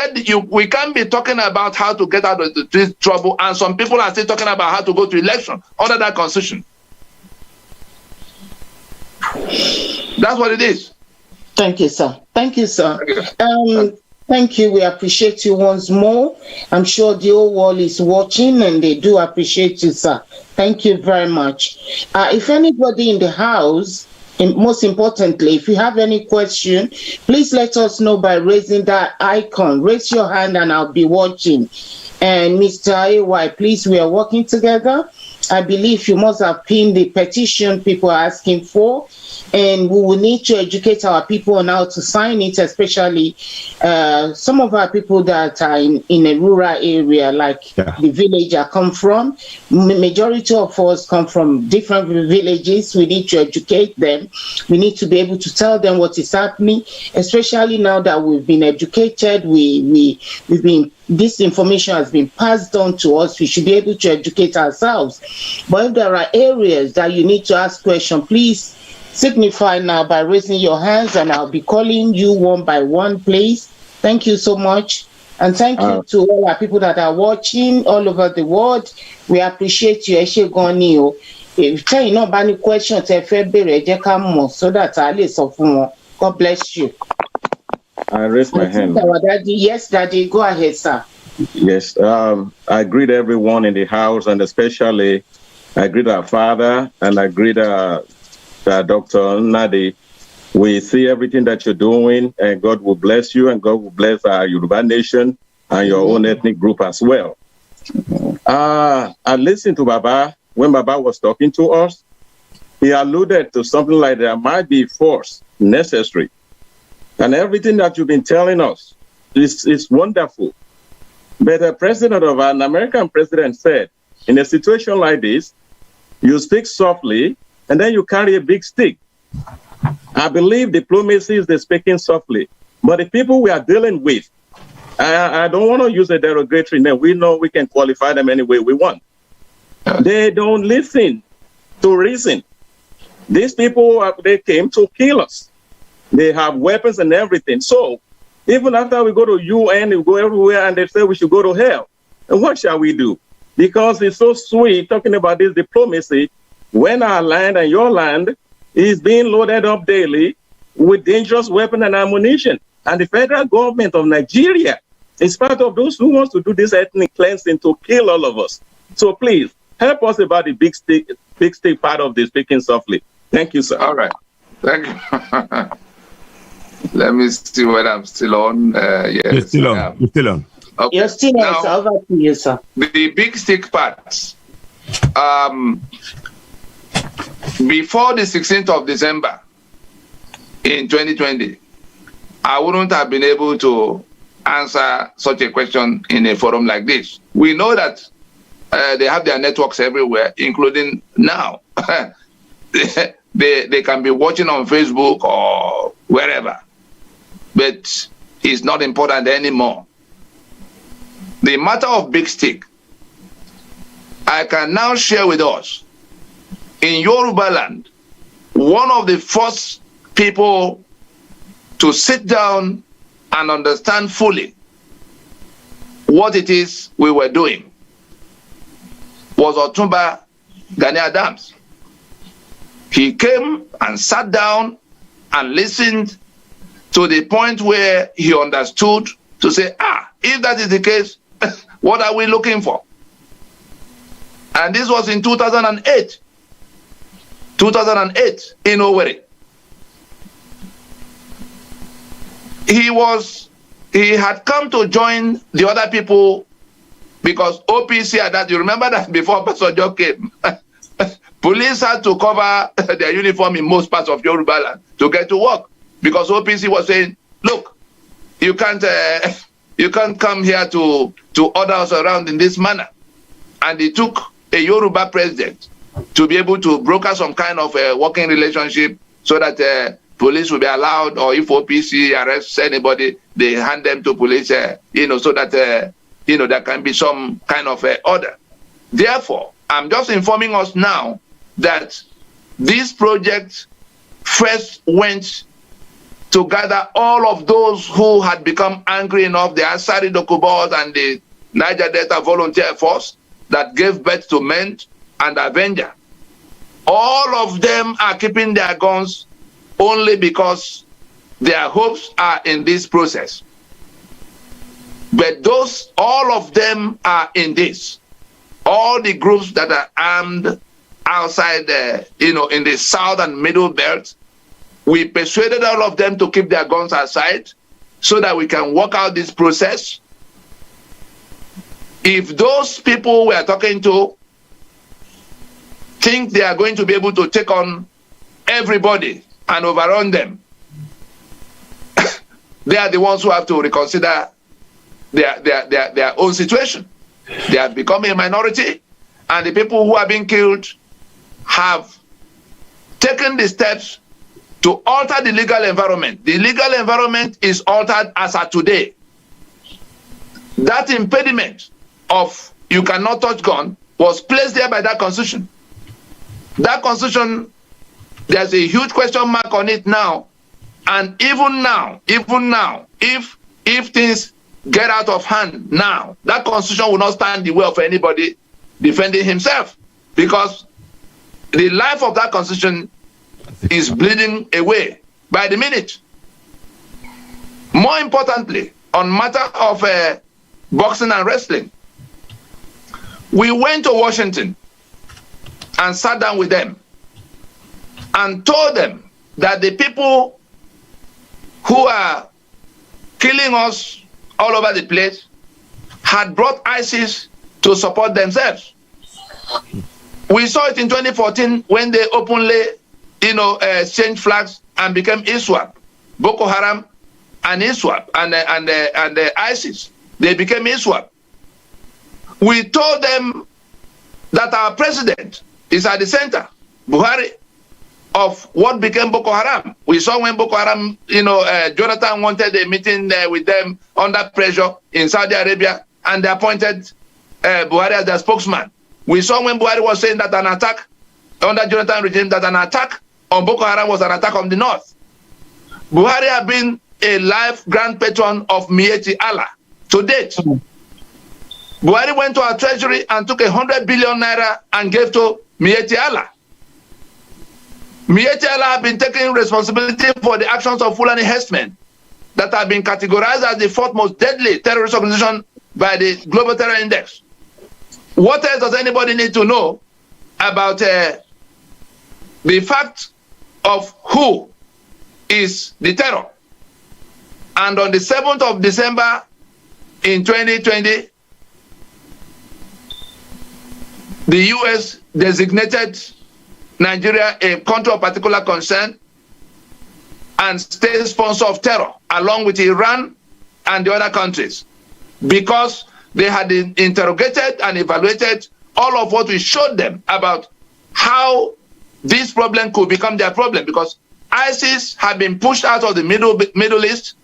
[SPEAKER 16] we can't be talking about how to get out of this trouble, and some people are still talking about how to go to election under that constitution. That's what it is.
[SPEAKER 2] Thank you, sir. Thank you, sir. Thank you. We appreciate you once more. I'm sure the whole world is watching, and they do appreciate you, sir. Thank you very much. If anybody in the house, and most importantly, if you have any question, please let us know by raising that icon. Raise your hand and I'll be watching. And Mr. AY, please, we are working together. I believe you must have pinned the petition people are asking for, and we will need to educate our people on how to sign it, especially some of our people that are in a rural area, like the village I come from. Majority of us come from different villages. We need to educate them. We need to be able to tell them what is happening, especially now that we've been educated. We've been, this information has been passed on to us. We should be able to educate ourselves. But if there are areas that you need to ask questions, please signify now by raising your hands, and I'll be calling you one by one, please. Thank you so much. And thank you to all our people that are watching all over the world. We appreciate you. If you know any questions, so that I listen for. God bless you.
[SPEAKER 17] I raise my hand.
[SPEAKER 2] Daddy. Yes, Daddy. Go ahead, sir.
[SPEAKER 17] Yes. I greet everyone in the house, and especially I greet our father, and I greet Dr. Nadi. We see everything that you're doing, and God will bless you, and God will bless our Yoruba nation and your own ethnic group as well. I listened to Baba when Baba was talking to us. He alluded to something like there might be force necessary. And everything that you've been telling us is wonderful. But the president of an American president said, in a situation like this, you speak softly, and then you carry a big stick. I believe diplomacy is the speaking softly. But the people we are dealing with, I don't want to use a derogatory name. We know we can qualify them any way we want. They don't listen to reason. These people, they came to kill us. They have weapons and everything. So even after we go to UN, we go everywhere, and they say we should go to hell. And what shall we do? Because it's so sweet talking about this diplomacy when our land and your land is being loaded up daily with dangerous weapons and ammunition. And the federal government of Nigeria is part of those who wants to do this ethnic cleansing to kill all of us. So please, help us about the big stick part of the speaking softly. Thank you, sir.
[SPEAKER 16] All right. Thank you. Let me see whether I'm still on. Yes, you're still on.
[SPEAKER 6] You're still on.
[SPEAKER 16] Okay.
[SPEAKER 2] You're still on, sir. Over to you, sir.
[SPEAKER 16] The big stick parts. Before the 16th of December in 2020, I wouldn't have been able to answer such a question in a forum like this. We know that they have their networks everywhere, including now. They can be watching on Facebook or wherever, but it's not important anymore. The matter of big stick, I can now share with us, in Yoruba land, one of the first people to sit down and understand fully what it is we were doing was Otumba Gani Adams. He came and sat down and listened to the point where he understood to say, if that is the case, what are we looking for? And this was in 2008. 2008 in Owerri. He had come to join the other people because OPC at that, you remember that before Pastor Joe came, police had to cover their uniform in most parts of Yoruba land to get to work because OPC was saying, look, you can't come here to order us around in this manner. And it took a Yoruba president to be able to broker some kind of a working relationship so that police will be allowed, or if OPC arrests anybody, they hand them to police, so that, there can be some kind of order. Therefore, I'm just informing us now that this project first went to gather all of those who had become angry enough, the Asari Dokubos and the Niger Delta Volunteer Force that gave birth to Men and Avenger. All of them are keeping their guns only because their hopes are in this process. But all of them are in this. All the groups that are armed outside, in the south and middle belt, we persuaded all of them to keep their guns aside so that we can work out this process. If those people we are talking to think they are going to be able to take on everybody and overrun them, they are the ones who have to reconsider their own situation. They have become a minority, and the people who are being killed have taken the steps to alter the legal environment. The legal environment is altered as of today. That impediment of you cannot touch gun was placed there by that constitution. That constitution, there's a huge question mark on it now. And even now, if things get out of hand now, that constitution will not stand in the way of anybody defending himself, because the life of that constitution is bleeding away by the minute. More importantly, on matter of boxing and wrestling, we went to Washington and sat down with them and told them that the people who are killing us all over the place had brought ISIS to support themselves. We saw it in 2014 when they openly, changed flags and became ISWAP, Boko Haram and ISWAP and ISIS. They became ISWAP. We told them that our president is at the center, Buhari, of what became Boko Haram. We saw when Boko Haram, Jonathan wanted a meeting with them under pressure in Saudi Arabia, and they appointed Buhari as their spokesman. We saw when Buhari was saying that an attack under Jonathan regime, that an attack on Boko Haram was an attack on the north. Buhari had been a life grand patron of Mieti Allah to date. Buhari went to our treasury and took 100 billion naira and gave to Mieti Allah. Mieti Allah have been taking responsibility for the actions of Fulani herdsmen that have been categorized as the fourth most deadly terrorist organization by the Global Terror Index. What else does anybody need to know about the fact of who is the terror? And on the 7th of December in 2020, the US designated Nigeria a country of particular concern and state sponsor of terror, along with Iran and the other countries, because they had interrogated and evaluated all of what we showed them about how this problem could become their problem, because ISIS had been pushed out of the Middle East.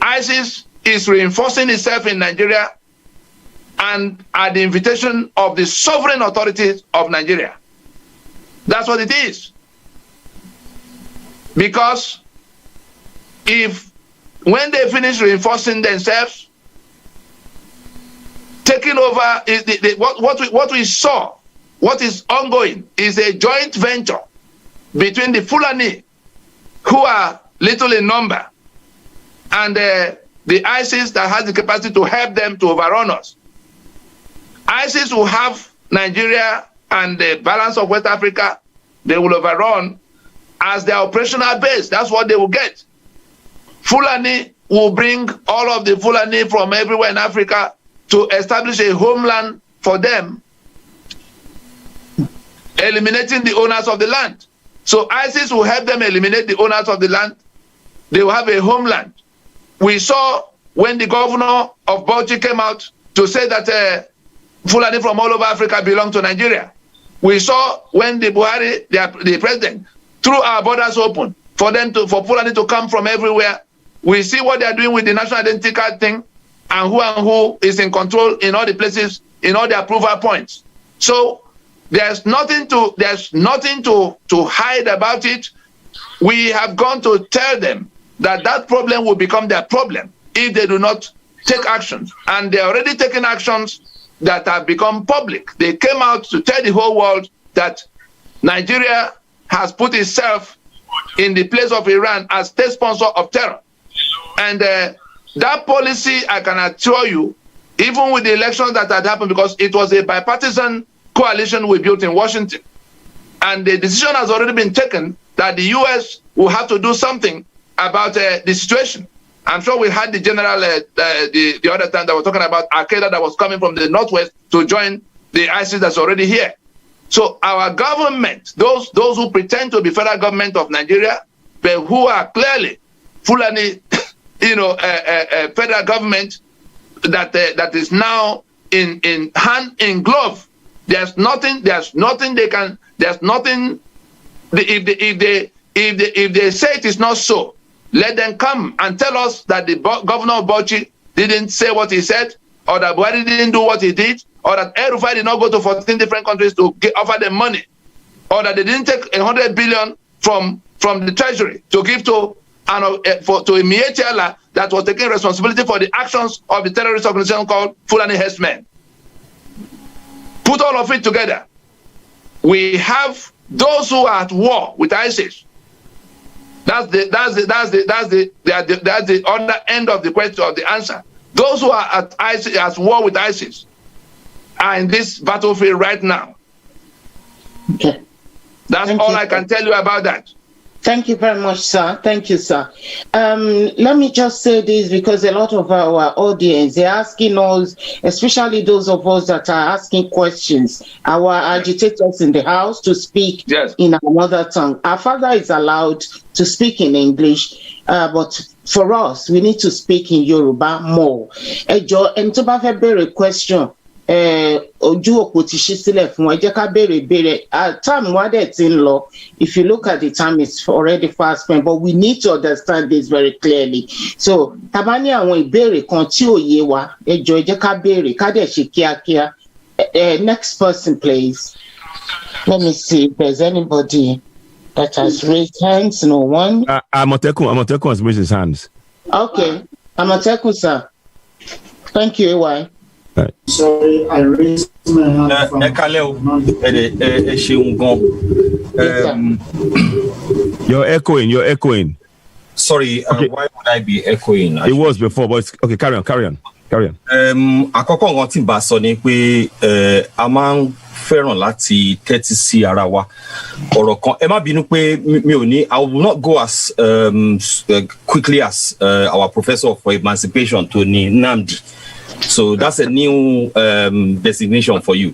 [SPEAKER 16] ISIS is reinforcing itself in Nigeria and at the invitation of the sovereign authorities of Nigeria. That's what it is. Because when they finish reinforcing themselves, taking over, what we saw, what is ongoing, is a joint venture between the Fulani, who are little in number, and the ISIS that has the capacity to help them to overrun us. ISIS will have Nigeria and the balance of West Africa. They will overrun as their operational base. That's what they will get. Fulani will bring all of the Fulani from everywhere in Africa to establish a homeland for them, eliminating the owners of the land. So ISIS will help them eliminate the owners of the land. They will have a homeland. we saw when the governor of Bauchi came out to say that Fulani from all over Africa belong to Nigeria. We saw when the Buhari, the president, threw our borders open for Fulani to come from everywhere. We see what they are doing with the national identity card thing, and who is in control in all the places, in all the approval points. So there's nothing to hide about it. We have gone to tell them that problem will become their problem if they do not take actions. And they're already taking actions that have become public. They came out to tell the whole world that Nigeria has put itself in the place of Iran as state sponsor of terror. And that policy, I can assure you, even with the elections that had happened, because it was a bipartisan coalition we built in Washington. And the decision has already been taken that the U.S. will have to do something about the situation. I'm sure we had the general the other time that was talking about Al-Qaeda that was coming from the northwest to join the ISIS that's already here. So our government, those who pretend to be federal government of Nigeria, but who are clearly Fulani, federal government that is now in hand in glove. There's nothing they can. There's nothing. If they say it is not so, let them come and tell us that the governor of Bauchi didn't say what he said, or that Buhari didn't do what he did, or that El-Rufai did not go to 14 different countries to offer them money, or that they didn't take 100 billion from the treasury to give to a Mietiala that was taking responsibility for the actions of the terrorist organization called Fulani Herdsmen. Put all of it together. We have those who are at war with ISIS. That's the other end of the question, of the answer. Those who are at ISIS, at war with ISIS, are in this battlefield right now.
[SPEAKER 2] Okay.
[SPEAKER 16] That's all I can tell you about that.
[SPEAKER 2] Thank you very much, sir. Thank you, sir. Let me just say this, because a lot of our audience, they're asking us, especially those of us that are asking questions, our agitators in the house, to speak in our mother tongue. Our father is allowed to speak in English, but for us, we need to speak in Yoruba more. Ejo, and to have a better question. Ojú òpó ti ṣí sílẹ̀ fún ẹ jẹ́ ká béèrè time wa dẹ̀ ti ń lọ. If you look at the time, it's already fast spent, but we need to understand this very clearly. So tá bá ní àwọn ìbéèrè kan tí ò yé wa, ẹ jọ̀ọ́ ẹ jẹ́ ká béèrè ká dẹ̀ ṣe kíákíá. Next person, please. Let me see if there's anybody that has raised hands. No one.
[SPEAKER 10] Amotekun has raised his hands.
[SPEAKER 2] Okay, Amotekun, sir. Thank you, AY.
[SPEAKER 10] Right.
[SPEAKER 18] Sorry, I raised my hand.
[SPEAKER 10] You're echoing.
[SPEAKER 19] Sorry,
[SPEAKER 10] okay.
[SPEAKER 19] Why would I be echoing?
[SPEAKER 10] It was before, but it's okay. Carry on.
[SPEAKER 19] Àkọ́kọ́ nǹkan tí n bá sọ ni pé a máa ń fẹ́ràn láti tẹ́tí sí ara wa. Ọ̀rọ̀ kan, ẹ má bínú pé mi ò ní, I will not go as quickly as our professor for emancipation, Tony Nnamdi. So that's a new designation for you.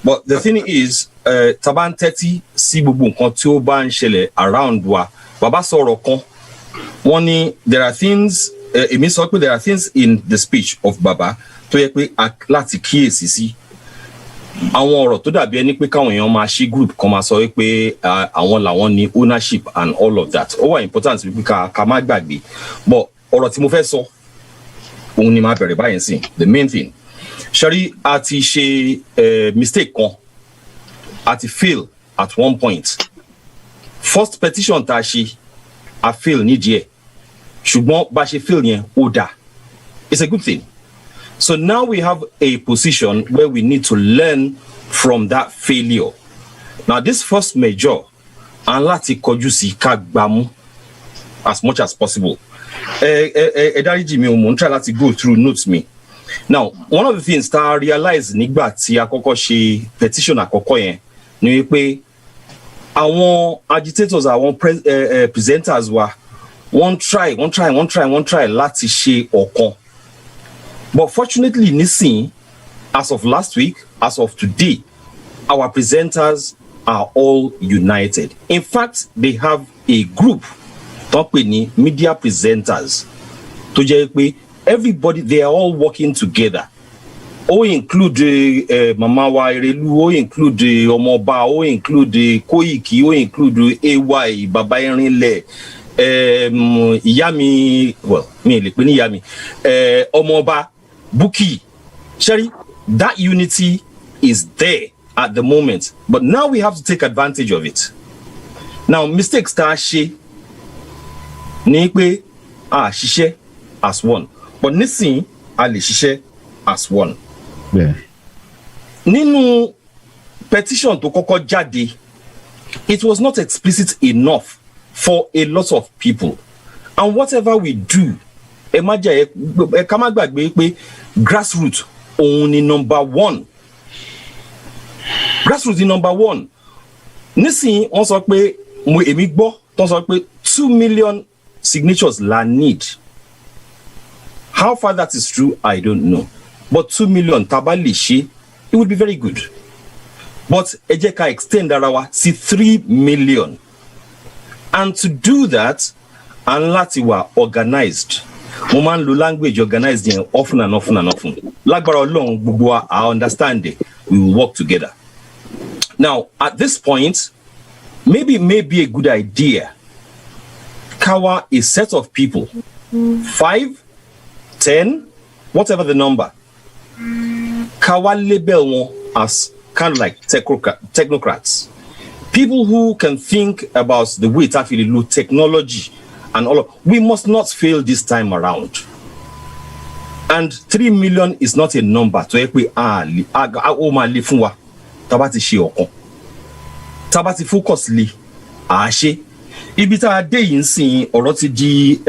[SPEAKER 19] But the thing is, taban tẹ́tí sí gbogbo nǹkan tí ó bá ń ṣẹlẹ̀ around wa. Bàbá sọ̀rọ̀ kan, wọ́n ní there are things, èmi sọ pé there are things in the speech of Baba tó yẹ pé láti kíyèsí sí. Àwọn ọ̀rọ̀ tó dàbí ẹni pé káwọn èèyàn máa ṣí group kan máa sọ pé àwọn làwọn ní ownership and all of that. Ó wà important wípé ká má gbàgbé. But ọ̀rọ̀ tí mo fẹ́ sọ, òun ni máa bẹ̀rẹ̀ báyìí sí. The main thing. Ṣẹ́rí a ti ṣe mistake kan. A ti fail at one point. First petition tá a ṣe, a fail nídìí ẹ̀. Ṣùgbọ́n bá ṣe fail yẹn, ó dà. It's a good thing. So now we have a position where we need to learn from that failure. Now this first major, and láti kọjú sí ká gbámú as much as possible. Dáríjì mi ò mò ń try láti go through notes me. Now, one of the things that I realized nígbà tí a kọ́kọ́ ṣe petition àkọ́kọ́ yẹn ni wípé àwọn agitators, àwọn presenters wa wọ́n try láti ṣe ọ̀kan. But fortunately, nísìn, as of last week, as of today, our presenters are all united. In fact, they have a group, company, media presenters. tó jẹ́ pé everybody they are all working together. Ó include Mama wa Erelu, ó include Ọmọọba, ó include Koiki, ó include AY, Baba Erinle, ìyá mi, well, mi lè pè ní ìyá mi, Ọmọọba, Buki. Sherry, that unity is there at the moment, but now we have to take advantage of it. Now, mistakes tá a ṣe ní pé a ṣiṣẹ́ as one, but nísìnyí a lè ṣiṣẹ́ as one.
[SPEAKER 10] Yeah.
[SPEAKER 19] Nínú petition tó kọ́kọ́ jáde, it was not explicit enough for a lot of people, and whatever we do, ẹ ká má gbàgbé pé grassroots òun ni number one. Grassroots ni number one. Nísìnyí wọ́n sọ pé èmi gbọ́ tó sọ pé 2 million signatures la need. How far that is true, I don't know. But 2 million taba lè ṣe, it would be very good. But ẹ jẹ́ ká extend ara wa sí 3 million. And to do that, and láti wà organized. Mo máa ń lo language organized yẹn often and often and often. Lágbára Ọlọ́run gbogbo wa, I understand it. We will work together. Now, at this point, maybe it may be a good idea. Kawa a set of people, 5, 10, whatever the number. Kawa label one as kind of like technocrats. People who can think about the way it actually look, technology and all of. We must not fail this time around. And 3 million is not a number to ekwe li funwa tabati ṣe ọ̀kan. Tabati focus li ṣe. Ibi tá a dé yìí ńsìn ọ̀rọ̀ ti di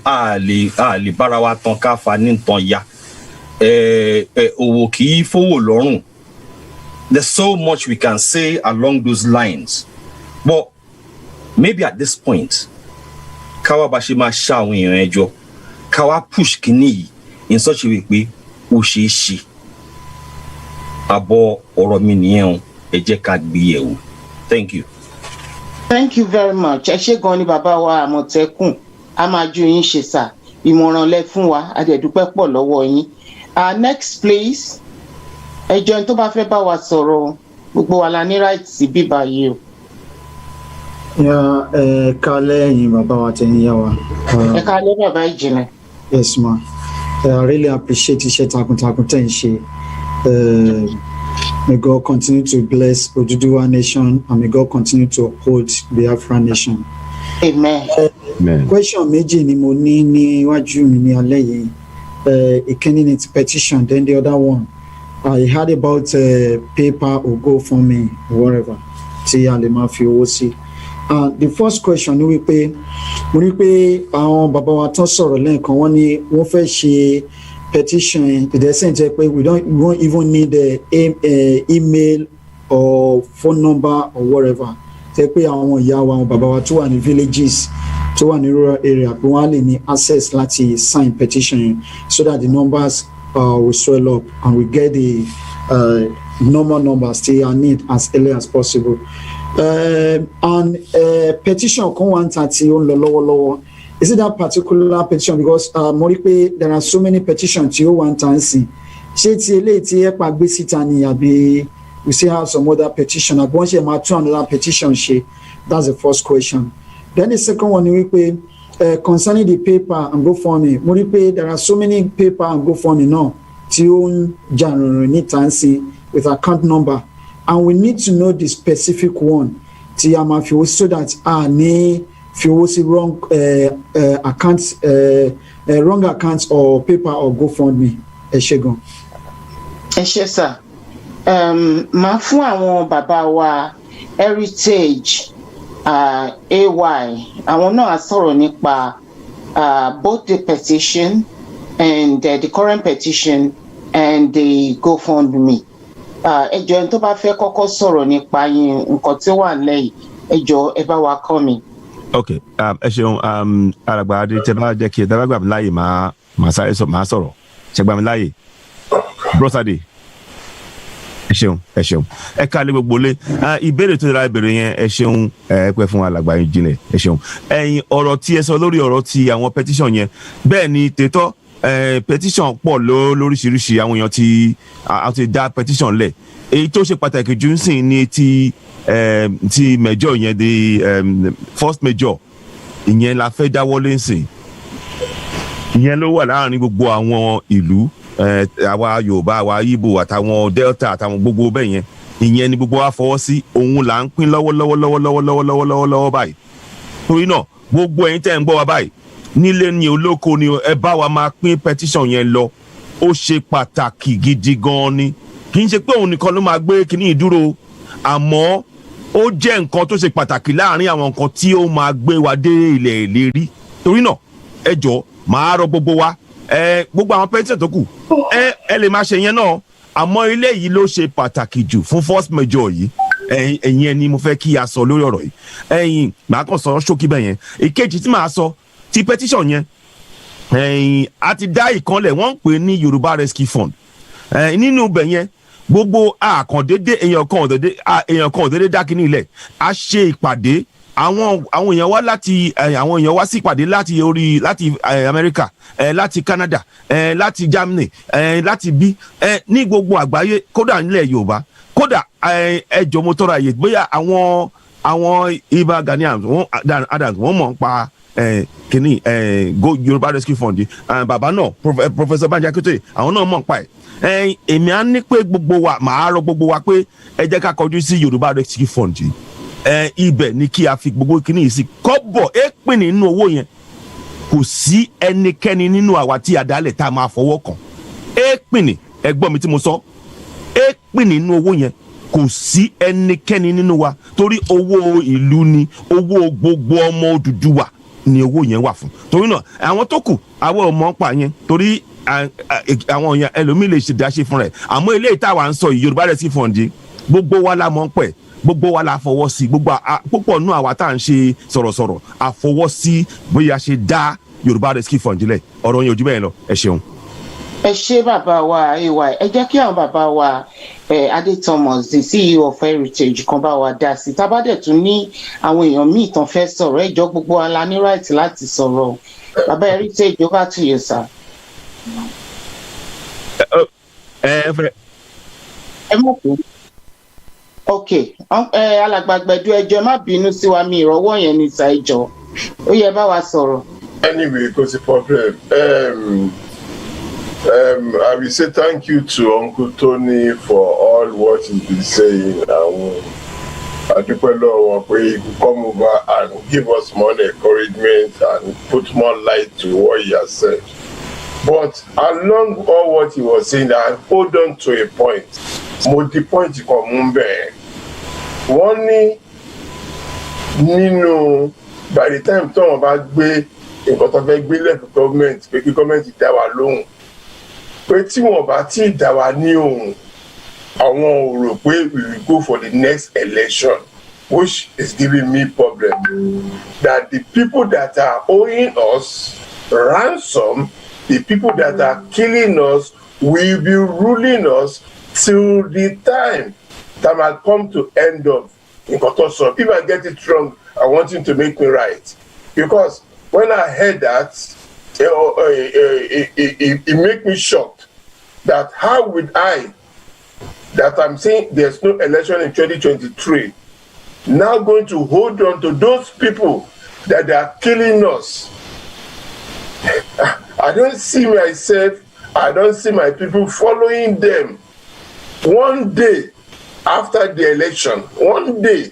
[SPEAKER 19] a lè bára wa tán ká fa ní tán ya. Owó kì í fowó lọ́rùn. There's so much we can say along those lines. But maybe at this point, káwa bá ṣe máa ṣá àwọn èèyàn ẹjọ́, káwa push kìíní yìí in such a way pé ó ṣeé ṣe. Àbọ̀ ọ̀rọ̀ mi nìyẹn, ẹ jẹ́ ká gbé yẹ̀wò. Thank you.
[SPEAKER 2] Thank you very much. Ẹ ṣé gan ni bàbá wa Àmọ̀tẹ́kùn, a máa ju yín ṣe sà. Ìmọ̀ràn lẹ fún wa, a dẹ̀ dúpẹ́ pọ̀ lọ́wọ́ yín. Next please. Ẹjọ́ ẹni tó bá fẹ́ bá wa sọ̀rọ̀, gbogbo wa la ní right sí bíbá yìí o.
[SPEAKER 18] Kálẹ̀ ẹ̀yin bàbá wa tẹ̀yìn yá wa.
[SPEAKER 2] Ẹ kálẹ̀ bàbá Ìjìnlẹ̀.
[SPEAKER 18] Yes ma. I really appreciate iṣẹ́ takuntakun tẹ̀ ń ṣe. May God continue to bless Oduduwa nation and may God continue to uphold Biafra nation.
[SPEAKER 2] Amen.
[SPEAKER 18] Question méjì ni mo ní níwájú mi ní alẹ́ yìí. Ìkíní ni ti petition, then the other one. I heard about paper or GoFundMe or whatever. Tí a lè máa fi owó sí. The first question ni wípé mo ní pé àwọn bàbá wa tán sọ̀rọ̀ lẹ́ẹ̀kan wọ́n ní wọ́n fẹ́ ṣe petition ìdẹ́sẹ̀ jẹ́ pé we won't even need email or phone number or whatever. Tẹ́ pé àwọn ìyá wa àwọn bàbá wa tó wà ní villages tó wà ní rural area pé wọ́n á lè ní access láti sign petition so that the numbers will swell up and we get the normal numbers they need as early as possible. And petition kan wà níta tí ó ń lọ lọ́wọ́lọ́wọ́. Is it that particular petition? Because mo rí pé there are so many petitions tí ó wà níta ń sìn. Ṣé ti eléyìí tí ẹ pa gbé síta ni àbí we still have some other petition? Àbí wọ́n ṣe máa tún another petition ṣe? That's the first question. Then the second one ni wípé concerning the paper and GoFundMe, mo rí pé there are so many paper and GoFundMe náà tí ó ń jà rìnrìn níta ń sìn with account number. And we need to know the specific one tí a máa fi owó so that a ní fi owó sí wrong accounts, wrong accounts or paper or GoFundMe. Ẹ ṣé gan.
[SPEAKER 2] Ẹ ṣé sà. Máa fún àwọn bàbá wa Heritage AY àwọn náà á sọ̀rọ̀ nípa both the petition and the current petition and the GoFundMe. Ẹjọ́ ẹni tó bá fẹ́ kọ́kọ́ sọ̀rọ̀ nípa yín nǹkan tí ó wà lẹ́yìn ẹjọ́ ẹ bá wa kọ́ mi.
[SPEAKER 10] Okay, ẹ ṣeun alàgbà adé tẹ bá jẹ́ kí ẹ dábàá gbà mí láàyè máa sáré máa sọ̀rọ̀ ṣe gbà mí láàyè brọ́sàdé. ẹ ṣeun ẹ ká lé gbogbo lé ìbéèrè tó dára ìbéèrè yẹn ẹ ṣeun ẹ pẹ́ fún alàgbà yín jinlẹ̀ ẹ ṣeun ẹ̀yin ọ̀rọ̀ tí ẹ sọ lórí ọ̀rọ̀ ti àwọn petition yẹn bẹ́ẹ̀ ni tètò petition pọ̀ lóríṣiríṣi àwọn èèyàn ti dá petition lẹ̀ èyí tó ṣe pàtàkì jù ń sìn ní ti Majeure yẹn the first Majeure ìyẹn la fẹ́ dáwọ́lé ń sìn ìyẹn ló wà láàrin gbogbo àwọn ìlú àwa Yorùbá àwa Igbo àtàwọn Delta àtàwọn gbogbo bẹ́ẹ̀ yẹn ìyẹn ni gbogbo wa fọwọ́ sí òun là ń pín lọ́wọ́lọ́wọ́ báyìí torí náà gbogbo ẹ̀yin tẹ́ ń gbọ́ wa báyìí nílé ni olóko ni ẹ bá wa máa pín petition yẹn lọ ó ṣe pàtàkì gidi gan ni kì í ṣe pé òun nìkan ló máa gbé kíní ìdúró àmọ́ ó jẹ́ nǹkan tó ṣe pàtàkì láàrin àwọn nǹkan tí ó máa gbé wa dé ilẹ̀ ìlérí torí náà ẹ jọ̀ọ́ máa rọ gbogbo wa gbogbo àwọn petition tó kù ẹ lè máa ṣe yẹn náà àmọ́ ilé yìí ló ṣe pàtàkì jù fún first Majeure yìí ẹ̀yin ẹni mo fẹ́ kí a sọ lórí ọ̀rọ̀ yìí ẹ̀yin màá kàn sọ ṣókí bẹ́ẹ̀ yẹn ìkejì tí màá sọ ti petition yẹn a ti dá ìkànlẹ̀ wọ́n ń pè ní Yorùbá Rescue Fund nínú ibẹ̀ yẹn gbogbo àkàndédé èèyàn kan òdédé dákínní ilẹ̀ a ṣe ìpàdé àwọn èèyàn wá láti àwọn èèyàn wá sí ìpàdé láti Amẹ́ríkà láti Canada láti Germany láti bí ní gbogbo àgbáyé kódà nílẹ̀ Yorùbá kódà ẹjọ́ mo tọrọ àyè bóyá àwọn Ìbà Gani Adams wọ́n mọ̀ ń pa kìíní Yorùbá Rescue Fund bàbá náà Professor Banji Akintoye àwọn náà mọ̀ ń pa ẹ̀ èmi á ní pé gbogbo wa màá rọ gbogbo wa pé ẹ jẹ́ ká kọjú sí Yorùbá Rescue Fund yìí ibẹ̀ ni kí a fi gbogbo kíní yìí sí kọ́bọ̀ èèpìn nínú owó yẹn kò sí ẹnikẹ́ni nínú àwa tí a dálẹ̀ tá a máa fọwọ́ kàn èèpìn ni ẹgbọ́n mi tí mo sọ èèpìn nínú owó yẹn kò sí ẹnikẹ́ni nínú wa torí owó ìlú ni owó gbogbo ọmọ Odùduwà ni owó yẹn wà fún torí náà àwọn tó kù àwọn ọmọ pa yẹn torí àwọn èèyàn ẹlòmíì lè ṣe dáṣe fún rẹ̀ àmọ́ eléyìí táwa ń sọ yìí Yorùbá Rescue Fund gbogbo wa la mọ̀ ń pẹ̀ gbogbo wa la fọwọ́ sí gbogbo púpọ̀ nù àwa tá à ń ṣe sọ̀rọ̀sọ̀rọ̀ àfọwọ́ sí bóyá ṣe dá Yorùbá Rescue Fund lẹ̀ ọ̀rọ̀ yẹn ojú bẹ́ẹ̀ lọ ẹ ṣeun.
[SPEAKER 2] ẹ ṣé bàbá wa ay ẹ jẹ́ kí àwọn bàbá wa Adé Thomas the CEO of Heritage kan bá wa dá sí tá a bá dẹ̀ tún ní àwọn èèyàn míì tán fẹ́ sọ̀rọ̀ ẹjọ́ gbogbo wa la ní right láti sọ̀rọ̀ bàbá Heritage over to you sir. ẹ mọ̀ pé ok alàgbàgbẹ̀dù ẹjọ́ má bínú sí wa mi ìrọ̀wọ́ yẹn ní ìta ìjọ ó yẹ bá wa sọ̀rọ̀.
[SPEAKER 20] Anyway, kò sí problem. I will say thank you to Uncle Tony for all what he's been saying. Adúpẹ́ lọ́wọ́ pé he could come over and give us more encouragement and put more light to what he has said. But along all what he was saying, I hold on to a point. Mo di point kan mú bẹ́ẹ̀. Wọ́n ní nínú by the time tí wọ́n bá gbé nǹkan tó fẹ́ gbé lẹ́kọ̀ọ́ gọ́ọ̀mẹ̀ntì pé kí gọ́ọ̀mẹ̀ntì dá wa lóhùn pé tí wọ́n bá tí ì dá wa ní òun àwọn ò rò pé we will go for the next election, which is giving me problem. That the people that are owing us ransom, the people that are killing us will be ruling us till the time that might come to end of Nkotoso. If I get it wrong, I want him to make me right. Because when I heard that, it made me shocked. That how would I, that I'm saying there's no election in 2023, now going to hold on to those people that are killing us? I don't see myself, I don't see my people following them. One day after the election, one day.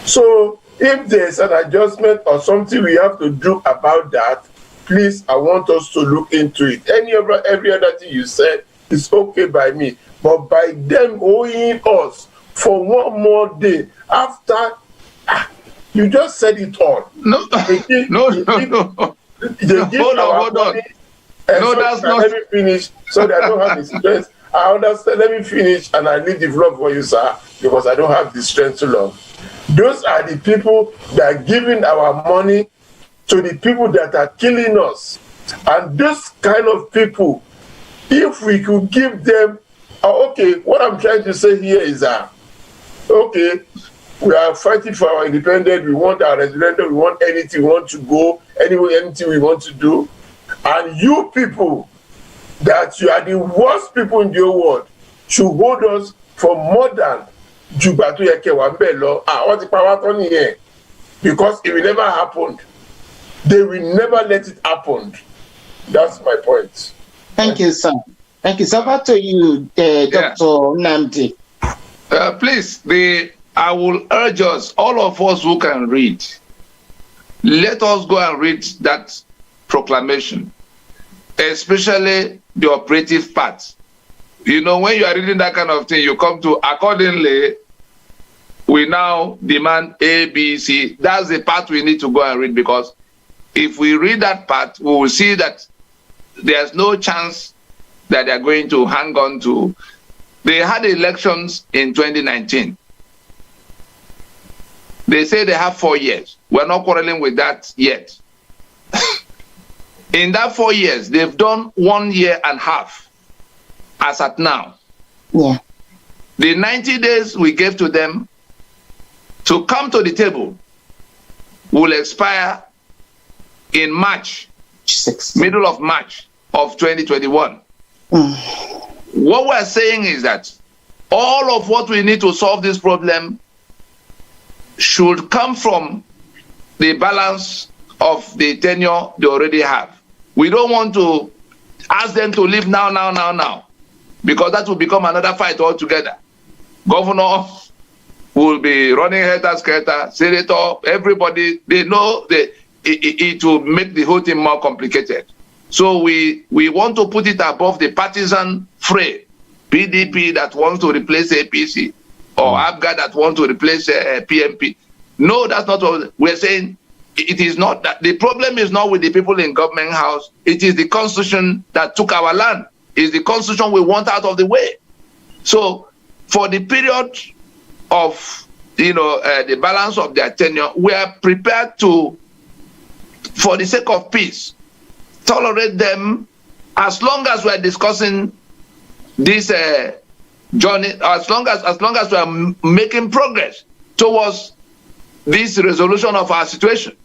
[SPEAKER 20] So if there's an adjustment or something we have to do about that, please, I want us to look into it. Every other thing you said is okay by me. But by them owing us for one more day after, you just said it all.
[SPEAKER 16] No, no. Hold on. No, that's not.
[SPEAKER 20] Let me finish so that I don't have the strength. I understand. Let me finish and I leave the vlog for you, sir, because I don't have the strength to love. Those are the people that are giving our money to the people that are killing us. And those kind of people, if we could give them Okay, what I'm trying to say here is that, okay, we are fighting for our independence, we want our referendum, we want anything, we want to go anywhere, anything we want to do. And you people, that you are the worst people in the whole world, should hold us for more than Jugba to Yeke Wambelo. What the power on here? Because it will never happen. They will never let it happen. That's my point.
[SPEAKER 2] Thank you, sir. Thank you. So back to you, Dr. Nnamdi.
[SPEAKER 16] Please, I will urge us, all of us who can read, let us go and read that proclamation, especially the operative part. You know, when you are reading that kind of thing, you come to, accordingly, we now demand A, B, C. That's the part we need to go and read, because if we read that part, we will see that there's no chance that they're going to hang on to. They had elections in 2019. They say they have 4 years. We're not quarreling with that yet. In that 4 years, they've done 1 year and a half as at now.
[SPEAKER 2] Yeah.
[SPEAKER 16] The 90 days we gave to them to come to the table will expire in March, middle of March of 2021. What we're saying is that all of what we need to solve this problem should come from the balance of the tenure they already have. We don't want to ask them to leave now, because that will become another fight altogether. Governor will be running helter-skelter, senator, everybody, they know that it will make the whole thing more complicated. So we want to put it above the partisan fray. PDP that wants to replace APC, or ABGA that wants to replace PMP. No, that's not what we're saying. It is not that. The problem is not with the people in government house. It is the constitution that took our land. It's the constitution we want out of the way. So for the period of, the balance of their tenure, we are prepared to, for the sake of peace, tolerate them as long as we are discussing this journey, as long as we are making progress towards this resolution of our situation.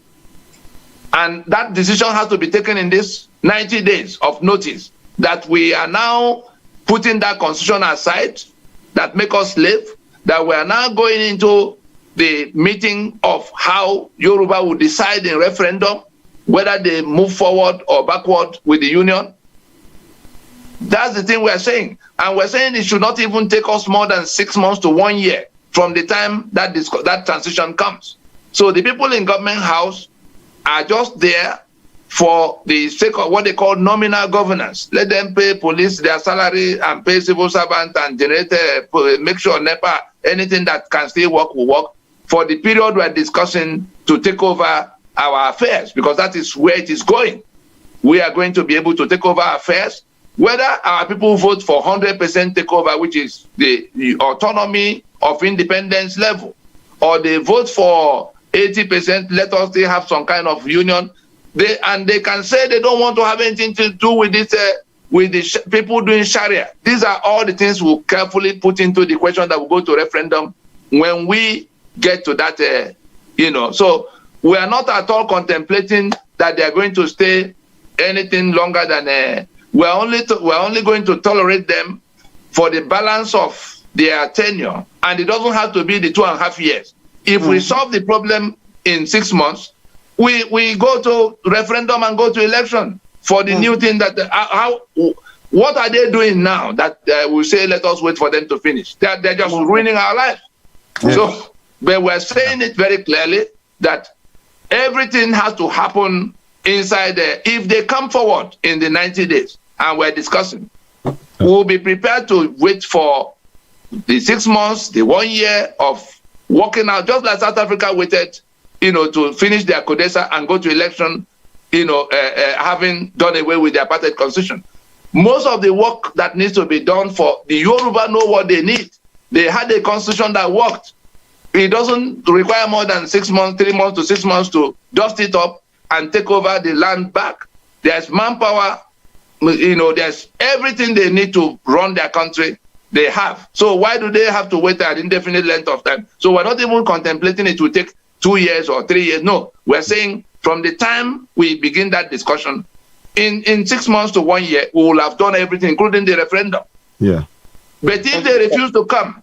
[SPEAKER 16] And that decision has to be taken in this 90 days of notice, that we are now putting that constitution aside that make us slave, that we are now going into the meeting of how Yoruba will decide in referendum whether they move forward or backward with the union. That's the thing we're saying. And we're saying it should not even take us more than 6 months to 1 year from the time that that transition comes. So the people in government house are just there for the sake of what they call nominal governance. Let them pay police their salary and pay civil servants and generate, make sure NEPA, anything that can still work will work for the period we're discussing to take over our affairs, because that is where it is going. We are going to be able to take over affairs, whether our people vote for 100% takeover, which is the autonomy of independence level, or they vote for 80%, let us still have some kind of union. They can say they don't want to have anything to do with this, with the people doing Sharia. These are all the things we'll carefully put into the question that will go to referendum when we get to that, So we are not at all contemplating that they are going to stay anything longer than. We're only going to tolerate them for the balance of their tenure, and it doesn't have to be the 2.5 years. If we solve the problem in 6 months, we go to referendum and go to election for the new thing that what are they doing now that we say let us wait for them to finish? They're just ruining our lives. So, but we're saying it very clearly that everything has to happen inside there. If they come forward in the 90 days and we're discussing, we'll be prepared to wait for the 6 months, the 1 year of working out, just like South Africa waited, to finish their CODESA and go to election, having done away with the apartheid constitution. Most of the work that needs to be done for the Yoruba know what they need. They had a constitution that worked. It doesn't require more than 6 months, 3 months to 6 months to dust it up and take over the land back. There's manpower, there's everything they need to run their country. they have. So why do they have to wait an indefinite length of time? So we're not even contemplating it will take 2 years or 3 years. No, we're saying from the time we begin that discussion, in 6 months to 1 year, we will have done everything, including the referendum.
[SPEAKER 10] Yeah.
[SPEAKER 16] But if they refuse to come,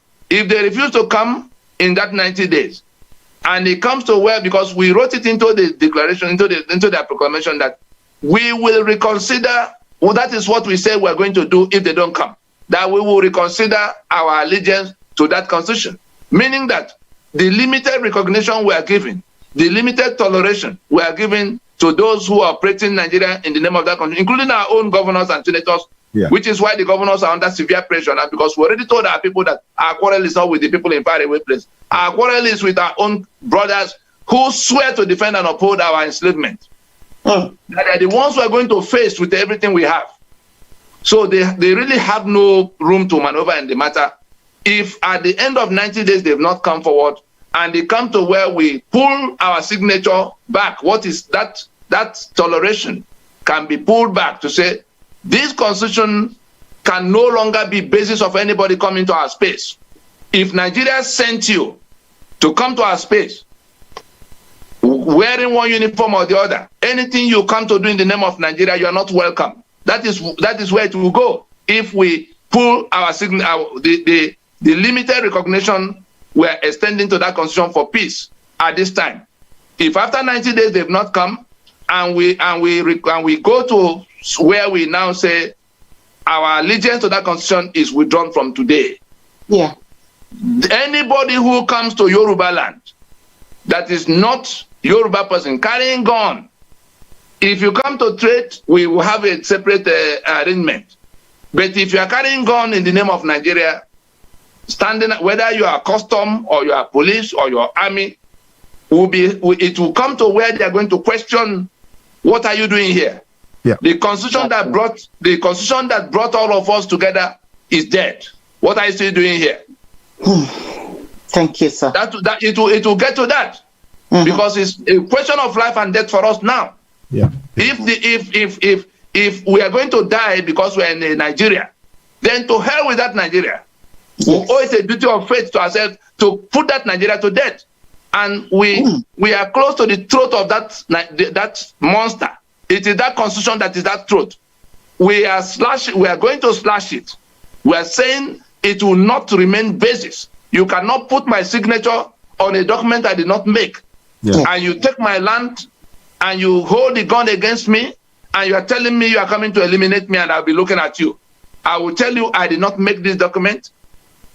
[SPEAKER 16] in that 90 days, and it comes to where, because we wrote it into the declaration, into the proclamation, that we will reconsider, well, that is what we say we're going to do if they don't come, that we will reconsider our allegiance to that constitution, meaning that the limited recognition we are giving, the limited toleration we are giving to those who are operating Nigeria in the name of that country, including our own governors and senators, which is why the governors are under severe pressure now, because we already told our people that our quarrel is not with the people in faraway place. Our quarrel is with our own brothers who swear to defend and uphold our enslavement. That are the ones who are going to face with everything we have. So they really have no room to maneuver in the matter. If at the end of 90 days they've not come forward, and they come to where we pull our signature back, what is that toleration can be pulled back to say, this constitution can no longer be basis of anybody coming to our space. If Nigeria sent you to come to our space, wearing one uniform or the other, anything you come to do in the name of Nigeria, you are not welcome. That is where it will go if we pull our the limited recognition we're extending to that constitution for peace at this time. If after 90 days they've not come, and we go to where we now say our allegiance to that constitution is withdrawn from today.
[SPEAKER 2] Yeah.
[SPEAKER 16] Anybody who comes to Yoruba land that is not Yoruba person carrying gun, if you come to trade, we will have a separate arrangement. But if you are carrying gun in the name of Nigeria, standing, whether you are custom or you are police or your army, it will come to where they are going to question, what are you doing here?
[SPEAKER 10] Yeah.
[SPEAKER 16] The constitution that brought all of us together is dead. What are you still doing here?
[SPEAKER 2] Thank you, sir.
[SPEAKER 16] It will get to that, because it's a question of life and death for us now.
[SPEAKER 10] Yeah.
[SPEAKER 16] If we are going to die because we're in Nigeria, then to hell with that Nigeria. Yes. We owe it a duty of faith to ourselves to put that Nigeria to death, and we are close to the throat of that monster. It is that constitution that is that throat. We are going to slash it. We are saying it will not remain basis. You cannot put my signature on a document I did not make. Yeah. And you take my land and you hold the gun against me, and you are telling me you are coming to eliminate me, and I'll be looking at you. I will tell you I did not make this document.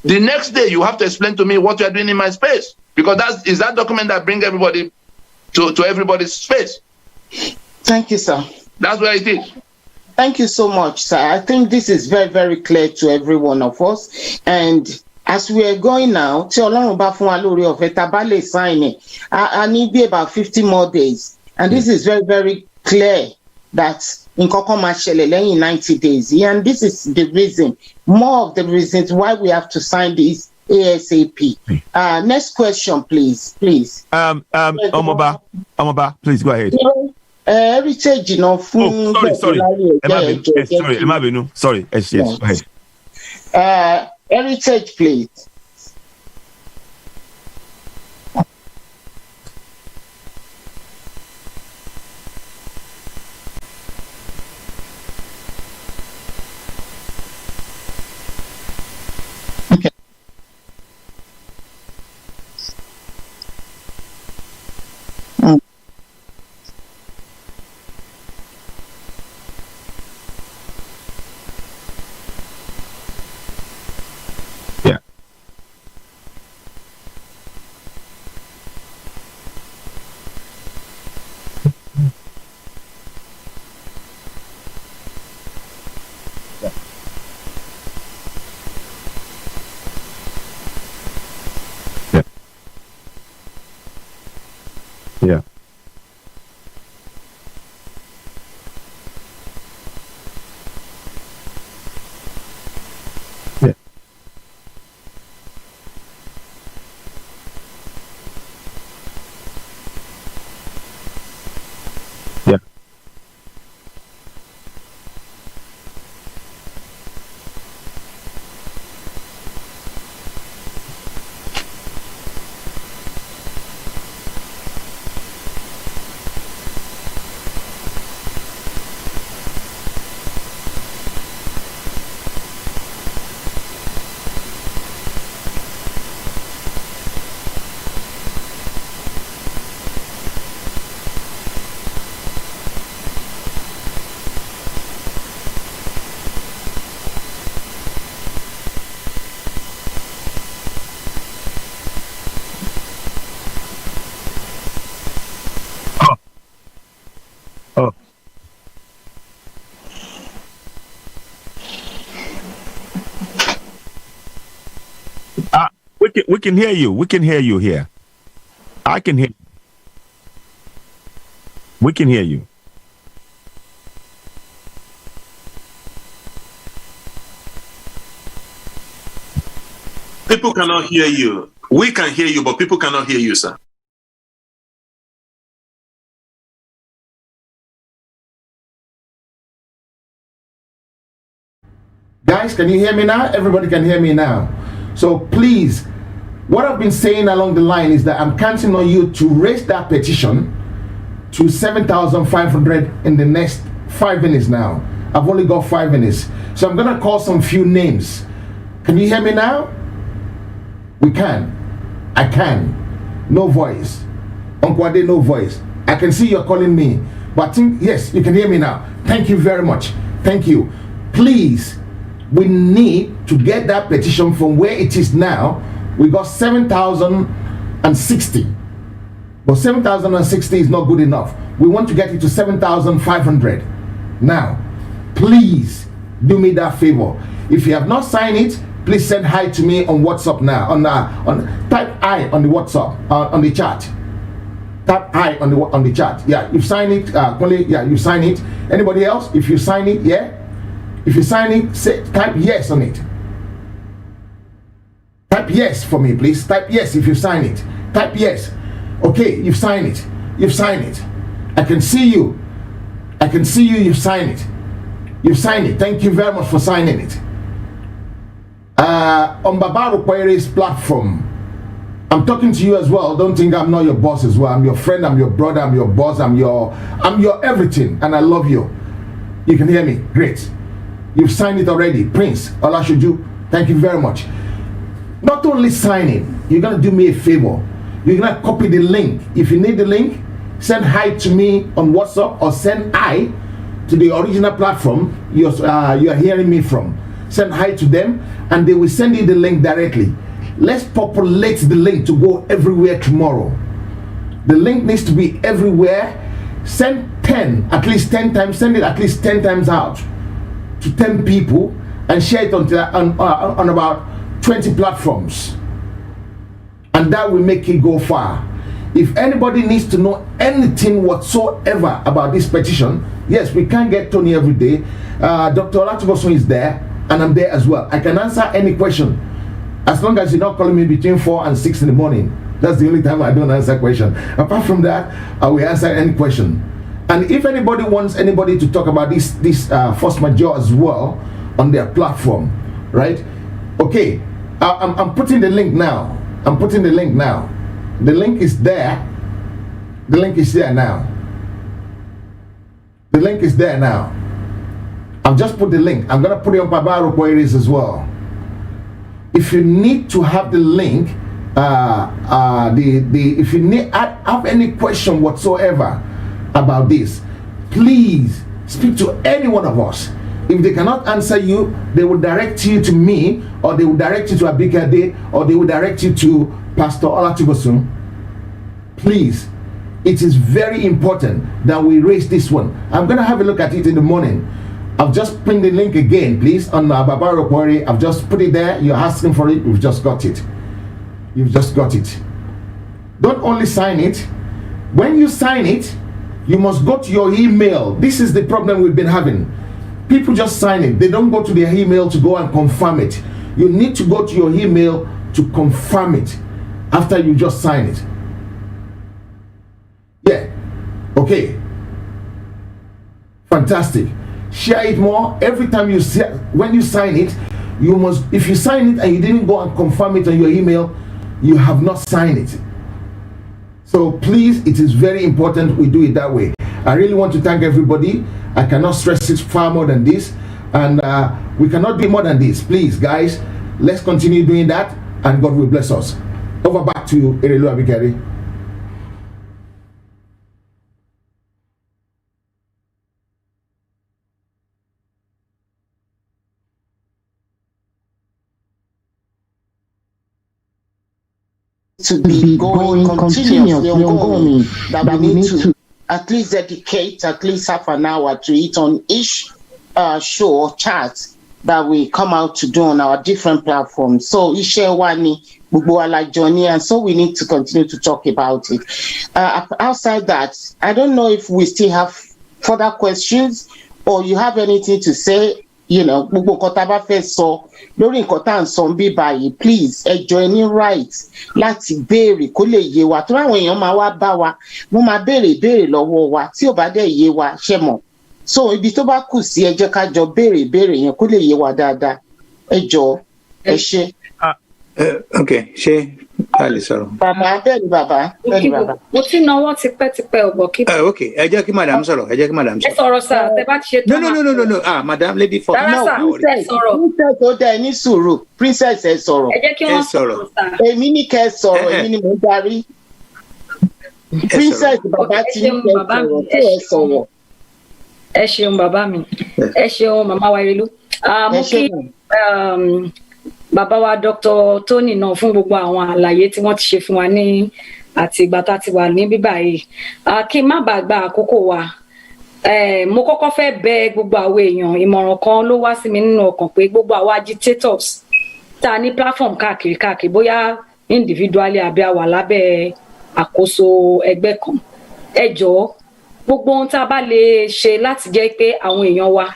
[SPEAKER 16] The next day you have to explain to me what you are doing in my space, because that document that brings everybody to everybody's space.
[SPEAKER 2] Thank you, sir.
[SPEAKER 16] That's where it is.
[SPEAKER 2] Thank you so much, sir. I think this is very, very clear to every one of us. And as we are going now, I need about 50 more days. And this is very, very clear that in in 90 days. And this is the reason, more of the reasons why we have to sign this ASAP. Next question, please.
[SPEAKER 10] Omoba, please go ahead.
[SPEAKER 2] Heritage, you know,
[SPEAKER 10] sorry. Sorry, yes, go ahead.
[SPEAKER 2] Heritage, please.
[SPEAKER 10] Yeah. Yeah. Yeah. we can hear you. We can hear you here. I can hear. We can hear you.
[SPEAKER 8] People cannot hear you. We can hear you, but people cannot hear you, sir.
[SPEAKER 6] Guys, can you hear me now? Everybody can hear me now. So please, what I've been saying along the line is that I'm counting on you to raise that petition to 7,500 in the next 5 minutes now. I've only got 5 minutes. So I'm going to call some few names. Can you hear me now? We can. I can. No voice. Uncle Ade, no voice. I can see you're calling me. But I think, yes, you can hear me now. Thank you very much. Thank you. Please, we need to get that petition from where it is now. We got 7,060. But 7,060 is not good enough. We want to get it to 7,500. Now, please do me that favor. If you have not signed it, please send hi to me on WhatsApp now. Type I on the WhatsApp, on the chat. Type I on the chat. Yeah, you've signed it. Yeah, you sign it. Anybody else? If you sign it, yeah. If you sign it, type yes on it. Type yes for me, please. Type yes if you sign it. Type yes. Okay, you've signed it. You've signed it. I can see you. I can see you. You've signed it. You've signed it. Thank you very much for signing it. On Babaru Kwaire's platform, I'm talking to you as well. Don't think I'm not your boss as well. I'm your friend. I'm your brother. I'm your boss. I'm your everything, and I love you. You can hear me. Great. You've signed it already. Prince Olashuju, thank you very much. Not only signing, you're going to do me a favor. You're going to copy the link. If you need the link, send hi to me on WhatsApp or send hi to the original platform you're hearing me from. Send hi to them and they will send you the link directly. Let's populate the link to go everywhere tomorrow. The link needs to be everywhere. Send 10, at least 10 times. Send it at least 10 times out to 10 people and share it on about 20 platforms, and that will make it go far. If anybody needs to know anything whatsoever about this petition, yes, we can't get Tony every day. Dr. Olatubosun is there and I'm there as well. I can answer any question as long as you're not calling me between 4 and 6 in the morning. That's the only time I don't answer question. Apart from that, I will answer any question. And if anybody wants anybody to talk about this force majeure as well on their platform, right? Okay, I'm putting the link now. I'm putting the link now. The link is there. The link is there now. The link is there now. I've just put the link. I'm gonna put it on Babaru Kwaire's as well. If you need to have the link, if you need have any question whatsoever about this, please speak to any one of us. If they cannot answer you, they will direct you to me, or they will direct you to Abikade, or they will direct you to Pastor Olatubosun. Please, it is very important that we raise this one. I'm gonna have a look at it in the morning. I've just pinned the link again, please, on Babaru Kwaire. I've just put it there. You're asking for it. You've just got it. You've just got it. Don't only sign it. When you sign it, you must go to your email. This is the problem we've been having. People just sign it. They don't go to their email to go and confirm it. You need to go to your email to confirm it after you just sign it. Yeah. Okay. Fantastic. Share it more. Every time you see, when you sign it, you must, if you sign it and you didn't go and confirm it on your email, you have not signed it. So please, it is very important we do it that way. I really want to thank everybody. I cannot stress it far more than this, and we cannot do more than this. Please, guys, let's continue doing that, and God will bless us. Over back to Erelu Abikari.
[SPEAKER 2] To be going continuously ongoing, that we need to at least dedicate at least half an hour to it on each show or chat that we come out to do on our different platforms. So iṣẹ́ wa ni gbogbo wa la jọ ní, and so we need to continue to talk about it. Outside that, I don't know if we still have further questions or you have anything to say. You know, gbogbo nǹkan tá a bá fẹ́ sọ lórí nǹkan tá à ń sọ ń bí báyìí, please ẹ jọ̀ọ́ ẹ ní right láti béèrè kó lè yé wa, tó ráwọn èèyàn máa wá bá wa, wọ́n máa béèrè lọ́wọ́ wa tí ò bá dẹ̀ yé wa ṣe mọ̀. So ibi tó bá kù sí ẹ jẹ́ ká jọ béèrè yẹn kó lè yé wa dáadáa. Ẹ jọ̀ọ́ ẹ ṣé.
[SPEAKER 5] Okay, ṣé ká lè sọ̀rọ̀?
[SPEAKER 2] Bàbá bẹ́ẹ̀ ni bàbá.
[SPEAKER 13] Mo ti náwó tipẹ́tipẹ́ ọ̀gbọ̀n kí.
[SPEAKER 5] Okay, ẹ jẹ́ kí madam sọ̀rọ̀, ẹ
[SPEAKER 13] sọ̀rọ̀ sà, tẹ bá ti ṣe tán.
[SPEAKER 5] No, madam lady for.
[SPEAKER 13] Rárá sà, ẹ sọ̀rọ̀.
[SPEAKER 2] Princess ó dẹ ní sùúrù, princess ẹ sọ̀rọ̀.
[SPEAKER 13] Ẹ jẹ́ kí wọ́n sọ̀rọ̀ sà.
[SPEAKER 2] Èmi ní kẹ́ sọ̀rọ̀, èmi ni mo darí. Princess bàbá ti ní kẹ́ sọ̀rọ̀ tí ẹ sọ̀rọ̀.
[SPEAKER 13] Ẹ ṣeun bàbá mi, ẹ ṣeun màmá wa Irelu. Mo kí bàbá wa Dr. Tony náà fún gbogbo àwọn àlàyé tí wọ́n ti ṣe fún wa ní àti ìgbà tá a ti wà ní bíbá yìí. Kí n má bàa gba àkókò wa, mo kọ́kọ́ fẹ́ bẹ gbogbo àwọn èèyàn, ìmọ̀ràn kan ló wá sí mi nínú ọkàn pé gbogbo àwọn agitators tá a ní platform káàkiri bóyá individually àbí a wà lábẹ́ àkóso ẹgbẹ́ kan, ẹ jọ̀ọ́ gbogbo ohun tá a bá lè ṣe láti jẹ́ pé àwọn èèyàn wa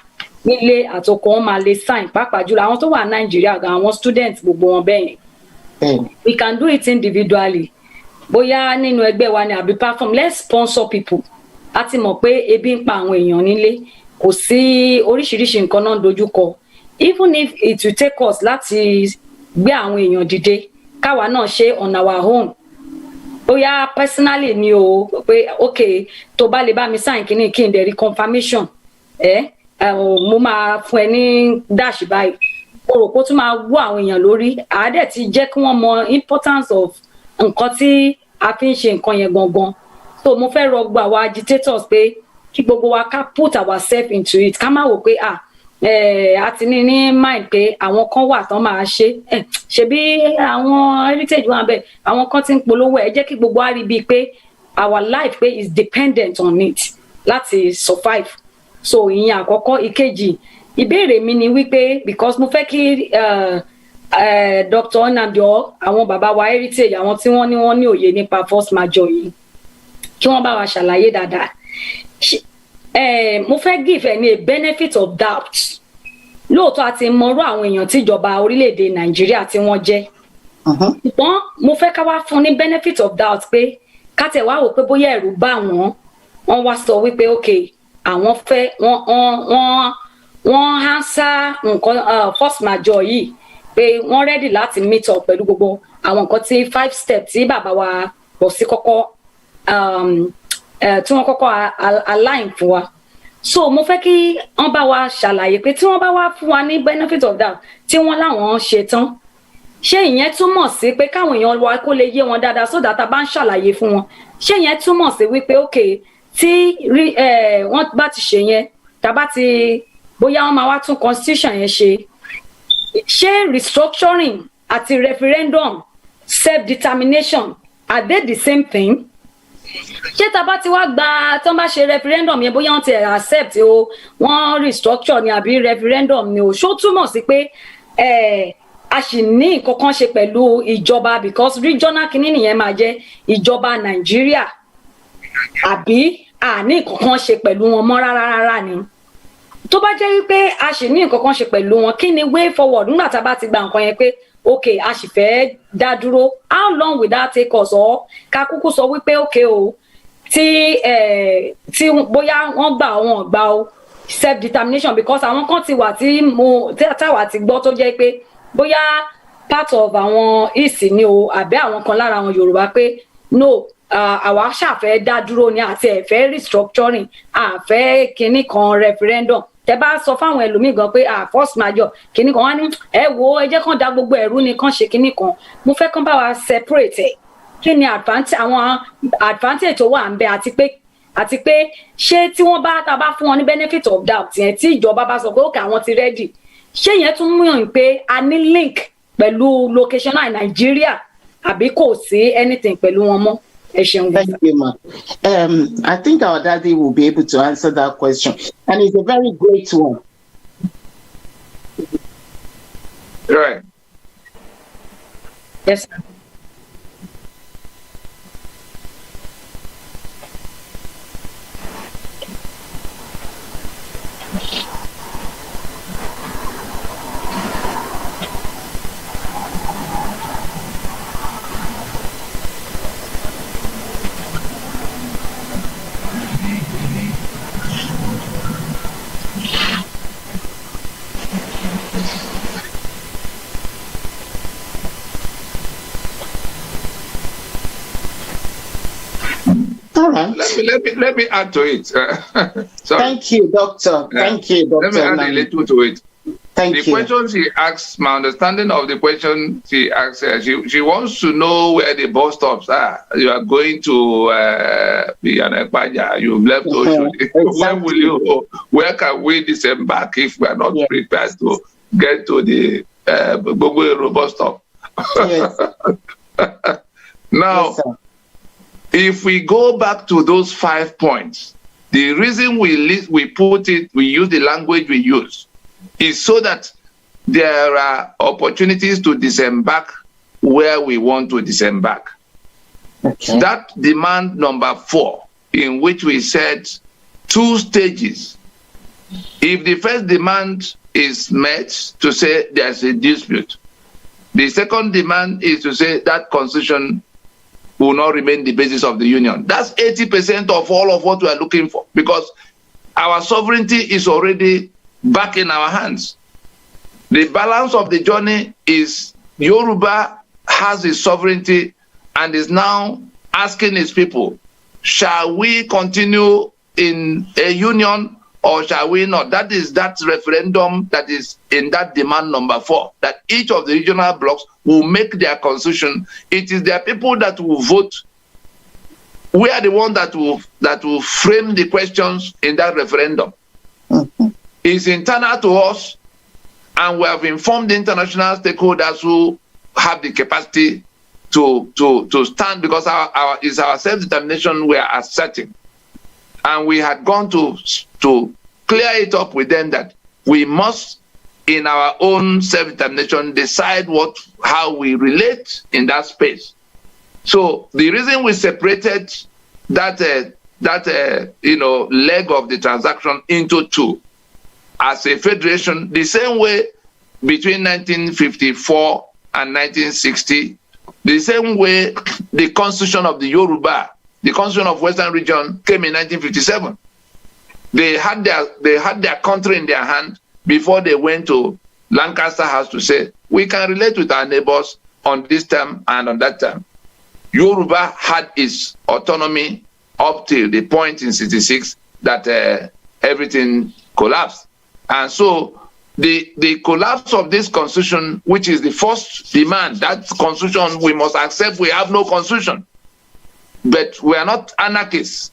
[SPEAKER 13] nílé àtọkọ wọn máa lè sign, pàápàá jùlọ àwọn tó wà Nàìjíríà gan, àwọn students gbogbo wọn bẹ́ẹ̀ yẹn. We can do it individually, bóyá nínú ẹgbẹ́ wa ni àbí platform. Let's sponsor people. A ti mọ̀ pé ebi ń pa àwọn èèyàn nílé, kò sí oríṣiríṣi nǹkan náà dojúkọ. Even if it will take us láti gbé àwọn èèyàn dìde, káwa náà ṣe on our own. Bóyá personally ni o pé okay tó bá lè bá mi sign kíní kí n dẹ̀ rí confirmation. Mo máa fún ẹ ní dash báyìí. O rò pé ó tún máa wú àwọn èèyàn lórí. Àádẹ́ ti jẹ́ kí wọ́n mọ importance of nǹkan tí a fi ń ṣe nǹkan yẹn gangan. So mo fẹ́ rọ gbogbo àwọn agitators pé kí gbogbo wa ká put ourselves into it. Ká má wò pé a ti ní mind pé àwọn kan wà tán máa ṣe. Ṣebí àwọn heritage wà bẹ́ẹ̀, àwọn kan ti ń polówó ẹ̀. Jẹ́ kí gbogbo wa rí bíi pé our life pé is dependent on it láti survive. So ìyẹn àkọ́kọ́. Ìkejì, ìbéèrè mi ni wípé because mo fẹ́ kí Dr. Nnamdi àwọn bàbá wa heritage, àwọn tí wọ́n ní òye nípa force majeure yìí, kí wọ́n bá wa ṣàlàyé dáadáa. Mo fẹ́ give ẹni a benefit of doubt. Lóòótọ́ a ti mọrú àwọn èèyàn tíjọba orílẹ̀-èdè Nàìjíríà tí wọ́n jẹ́. Ṣùgbọ́n mo fẹ́ ká wá fún ní benefit of doubt pé ká tẹ̀ wá wò pé bóyá ẹ̀rù bá wọ́n wá sọ wípé okay àwọn fẹ́ wọ́n answer nǹkan force majeure yìí pé wọ́n ready láti meet up pẹ̀lú gbogbo àwọn nǹkan tí 5 steps tí bàbá wa bọ̀ sí kọ́kọ́ tí wọ́n kọ́kọ́ align fún wa. So mo fẹ́ kí wọ́n bá wa ṣàlàyé pé tí wọ́n bá wá fún wa ní benefit of doubt tí wọ́n láwọn ṣe tán, ṣé ìyẹn túmọ̀ sí pé káwọn èèyàn wa kó lè yé wọn dáadáa so that a bá ń ṣàlàyé fún wọn, ṣé ìyẹn túmọ̀ sí wípé okay tí wọ́n bá ti ṣe yẹn tàbá ti bóyá wọ́n máa wá tún constitution yẹn ṣe restructuring àti referendum self-determination are they the same thing? Ṣé tàbá ti wá gba tí wọ́n bá ṣe referendum yẹn bóyá wọ́n ti accept o wọ́n restructure ni àbí referendum ni o, ṣó túmọ̀ sí pé a sì ní nǹkan kan ṣe pẹ̀lú ìjọba because regional kìíní nìyẹn máa jẹ́ ìjọba Nàìjíríà, àbí a ní nǹkan kan ṣe pẹ̀lú wọn mọ́ rárá ni? Tó bá jẹ́ wípé a sì ní nǹkan kan ṣe pẹ̀lú wọn, kí ni way forward nígbà tá a bá ti gba nǹkan yẹn pé okay a sì fẹ́ dá dúró, how long will that take us? Or ká kúkú sọ wípé okay o tí bóyá wọ́n gbà wọn gbà o self determination because àwọn kan ti wà tí táwa ti gbọ́ tó jẹ́ pé bóyá part of àwọn ìsìn ni o àbí àwọn kan lára àwọn Yorùbá pé no àwa ṣàfẹ́ dá dúró ni àti ẹ̀fẹ́ restructuring àfẹ́ kinní kan referendum. Tẹ́ bá sọ fáwọn ẹlòmíì gan pé force majeure kinní kan wá ní ẹ wo ẹ jẹ́ kán da gbogbo ẹ̀rú ni kán ṣe kinní kan. Mo fẹ́ kán bá wa separate ẹ̀ kí ni àwọn advantage tó wà ń bẹ àti pé ṣé tí wọ́n bá ta bá fún wọn ní benefit of doubt yẹn tí ìjọba bá sọ pé okay àwọn ti ready, ṣé yẹn tún mú yàn pé a ní link pẹ̀lú locational Nàìjíríà àbí kò sí anything pẹ̀lú wọn mọ́?
[SPEAKER 2] Thank you, ma. I think our daddy will be able to answer that question, and it's a very great one.
[SPEAKER 16] Right.
[SPEAKER 13] Yes, sir.
[SPEAKER 2] All right.
[SPEAKER 16] Let me add to it. Sorry.
[SPEAKER 2] Thank you, Doctor. Thank you, Doctor.
[SPEAKER 16] Let me add a little to it.
[SPEAKER 2] Thank
[SPEAKER 16] the
[SPEAKER 2] you.
[SPEAKER 16] question she asks, my understanding of the question she asks, she wants to know where the bus stops are. You are going to Biyanekpaja, you've left Oshodi.
[SPEAKER 2] Exactly.
[SPEAKER 16] Where can we disembark if we are not prepared to get to the Gbogbo bus stop?
[SPEAKER 2] Yes.
[SPEAKER 16] Now,
[SPEAKER 2] Yes,
[SPEAKER 16] if we go back to those 5 points, the reason we use the language we use, is so that there are opportunities to disembark where we want to disembark. Okay. That demand number 4, in which we said 2 stages. If the first demand is met, to say there's a dispute. The second demand is to say that constitution will not remain the basis of the union. That's 80% of all of what we are looking for, because our sovereignty is already back in our hands. The balance of the journey is Yoruba has its sovereignty and is now asking its people, shall we continue in a union or shall we not? That is that referendum that is in that demand number 4, that each of the regional blocks will make their constitution. It is their people that will vote. We are the ones that will frame the questions in that referendum. It's internal to us, and we have informed the international stakeholders who have the capacity to stand, because it's our self-determination we are asserting. And we had gone to clear it up with them that we must, in our own self-determination, decide how we relate in that space. So the reason we separated that leg of the transaction into 2 as a federation, the same way between 1954 and 1960, the same way the constitution of the Yoruba, the constitution of Western region, came in 1957. They had their country in their hand before they went to Lancaster House to say, we can relate with our neighbors on this term and on that term. Yoruba had its autonomy up till the point in 66 that everything collapsed. And so the collapse of this constitution, which is the first demand, that constitution we must accept, we have no constitution. But we are not anarchists.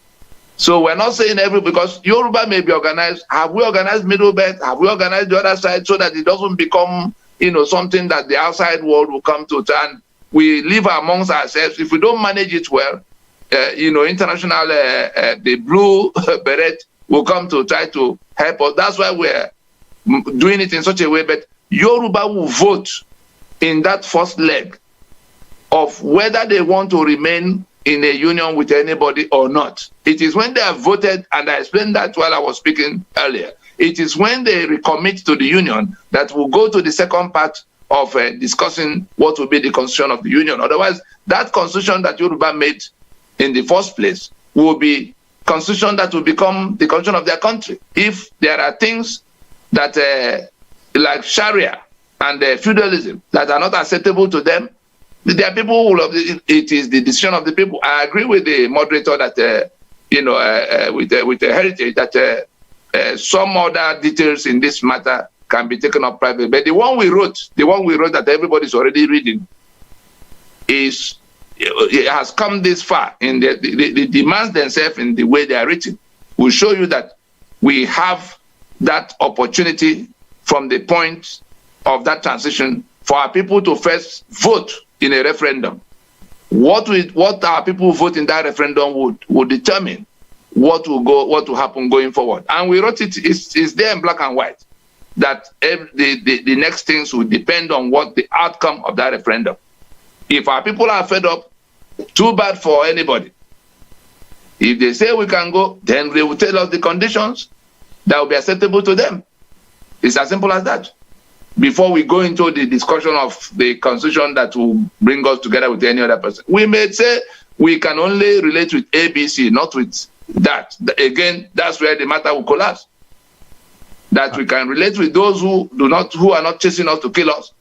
[SPEAKER 16] So we're not saying because Yoruba may be organized. Have we organized Middle Belt? Have we organized the other side so that it doesn't become, something that the outside world will come to turn? We live amongst ourselves. If we don't manage it well, international, the blue beret will come to try to help us. That's why we're doing it in such a way. But Yoruba will vote in that first leg of whether they want to remain in a union with anybody or not. It is when they have voted, and I explained that while I was speaking earlier, it is when they recommit to the union that will go to the second part of discussing what will be the constitution of the union. Otherwise, that constitution that Yoruba made in the first place will be constitution that will become the constitution of their country. If there are things that like Sharia and feudalism that are not acceptable to them, there are people who it is the decision of the people. I agree with the moderator that with the heritage that some other details in this matter can be taken up privately. But the one we wrote that everybody's already reading, it has come this far in the demands themselves in the way they are written. Will show you that we have that opportunity from the point of that transition for our people to first vote in a referendum. What our people vote in that referendum would determine what will happen going forward. And we wrote it's there in black and white. that the next things will depend on what the outcome of that referendum. If our people are fed up, too bad for anybody. If they say we can go, then they will tell us the conditions that will be acceptable to them. It's as simple as that. Before we go into the discussion of the constitution that will bring us together with any other person, we may say we can only relate with ABC, not with that. Again, that's where the matter will collapse. That we can relate with those who are not chasing us to kill us,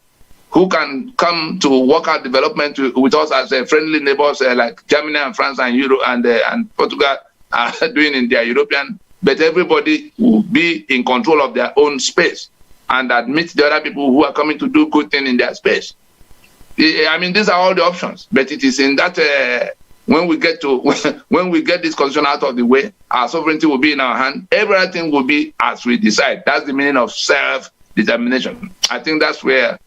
[SPEAKER 16] who can come to work out development with us as friendly neighbors like Germany and France and Europe and Portugal are doing in their European. But everybody will be in control of their own space and admit the other people who are coming to do good things in their space. I mean, these are all the options. But it is in that when we get this constitution out of the way, our sovereignty will be in our hand. Everything will be as we decide. That's the meaning of self-determination. I think that's where.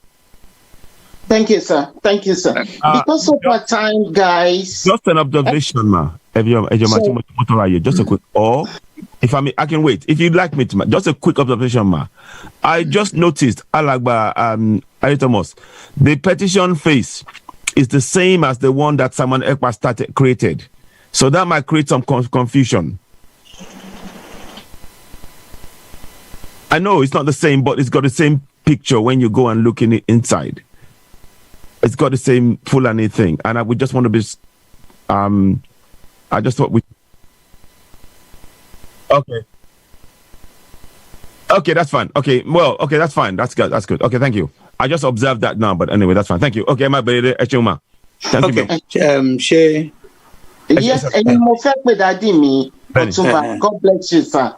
[SPEAKER 2] Thank you, sir. Thank you, sir. Because of our time, guys.
[SPEAKER 10] Just an observation, ma. Just a quick. Or, if I can wait. If you'd like me to, just a quick observation, ma. I just noticed, Alagba, Thomas, the petition face is the same as the one that Simon Ekpa created. So that might create some confusion. I know it's not the same, but it's got the same picture when you go and look in it inside. It's got the same Fulani thing. And we just want to be, I just thought we, okay, that's fine. Okay, well, okay, that's fine. That's good. That's good. Okay, thank you. I just observed that now, but anyway, that's fine. Thank you. Okay, my baby, Echuma. Thank you.
[SPEAKER 2] Shay. Yes, and you more fact with Daddy me. God bless you, sir.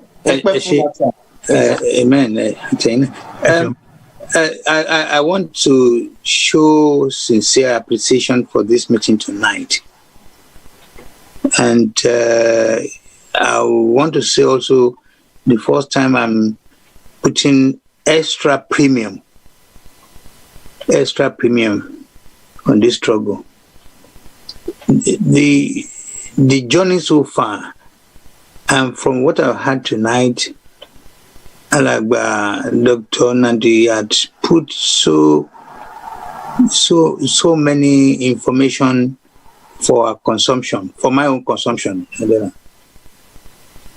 [SPEAKER 5] Amen. I want to show sincere appreciation for this meeting tonight. And I want to say also, the first time I'm putting extra premium on this struggle. The journey so far, and from what I've had tonight, Dr. Nandi had put so many information for our consumption, for my own consumption.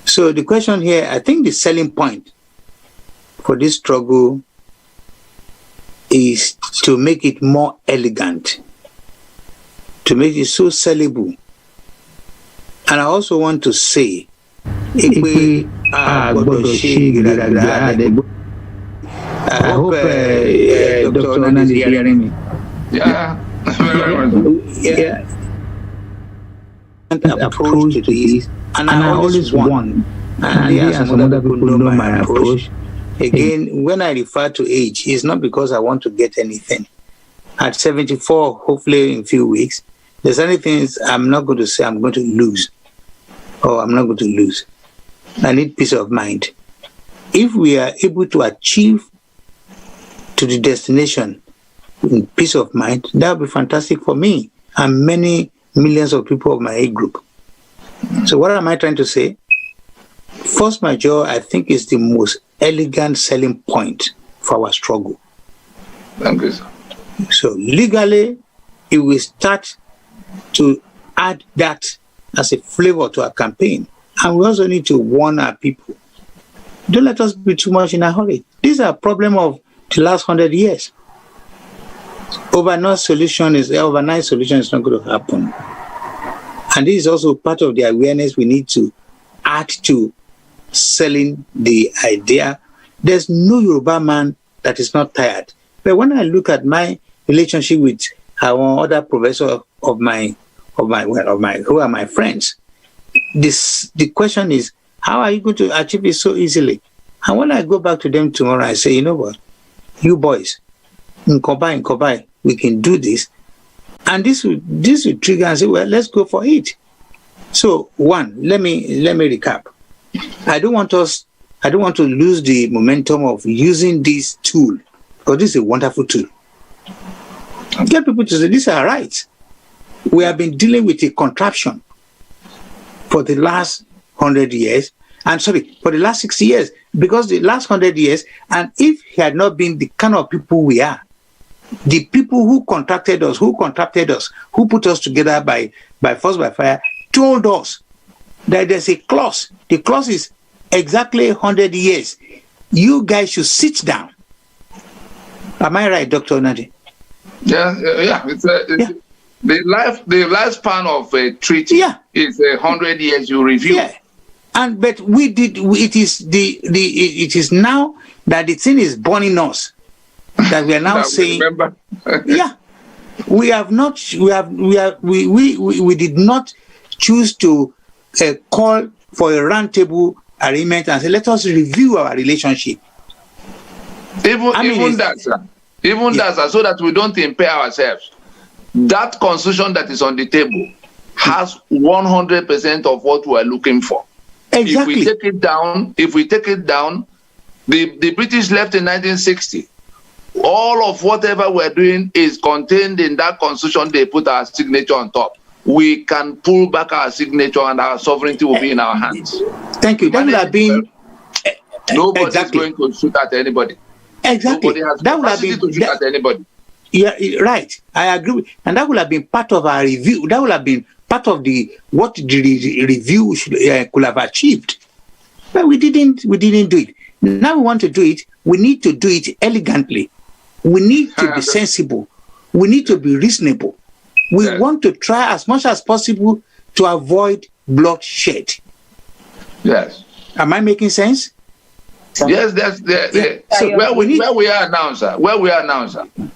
[SPEAKER 5] So the question here, I think the selling point for this struggle is to make it more elegant, to make it so sellable. And I also want to say, I hope Dr. Nana is hearing me. Yeah. Approach to this, and I always want, and here some other people know my approach. Again, when I refer to age, it's not because I want to get anything. At 74, hopefully in a few weeks, there's anything I'm not going to say I'm going to lose, or I'm not going to lose. I need peace of mind. If we are able to achieve to the destination in peace of mind, that would be fantastic for me and many millions of people of my age group. So what am I trying to say? Force majeure, I think, is the most elegant selling point for our struggle.
[SPEAKER 16] Thank you, sir.
[SPEAKER 5] So legally, if we start to add that as a flavor to our campaign, and we also need to warn our people, don't let us be too much in a hurry. These are a problem of the last 100 years. Overnight solution is not going to happen. And this is also part of the awareness we need to add to selling the idea. There's no Yoruba man that is not tired. But when I look at my relationship with our other professor who are my friends, the question is, how are you going to achieve it so easily? And when I go back to them tomorrow, I say, you know what, you boys, in Kobai, we can do this. And this will trigger and say, well, let's go for it. So one, let me recap. I don't want to lose the momentum of using this tool, because this is a wonderful tool. Get people to say, these are right. We have been dealing with a contraption for the last 100 years, and sorry, for the last 60 years, because the last 100 years, and if he had not been the kind of people we are, the people who contracted us, who put us together by force, by fire, told us that there's a clause. The clause is exactly 100 years. You guys should sit down. Am I right, Dr. Nadi?
[SPEAKER 16] Yeah. The lifespan of a treaty is 100 years. You review.
[SPEAKER 5] Yeah. But we did. It is now that the thing is burning us that we are now saying. Yeah, we have not. We did not choose to call for a roundtable agreement and say, let us review our relationship.
[SPEAKER 16] Even that, so that we don't impair ourselves. That constitution that is on the table has 100% of what we are looking for.
[SPEAKER 5] Exactly.
[SPEAKER 16] If we take it down, the British left in 1960. All of whatever we're doing is contained in that constitution. They put our signature on top. We can pull back our signature and our sovereignty will be in our hands.
[SPEAKER 5] Thank you. That would have been
[SPEAKER 16] nobody is going to shoot at anybody.
[SPEAKER 5] Exactly.
[SPEAKER 16] Nobody has
[SPEAKER 5] that would have been
[SPEAKER 16] to shoot at anybody.
[SPEAKER 5] Yeah, right. I agree. And that would have been part of our review. That would have been part of what the review could have achieved. But we didn't do it. Now we want to do it. We need to do it elegantly. We need to be sensible. We need to be reasonable. We want to try as much as possible to avoid bloodshed.
[SPEAKER 16] Yes.
[SPEAKER 5] Am I making sense?
[SPEAKER 16] Yes, so where we are now, sir.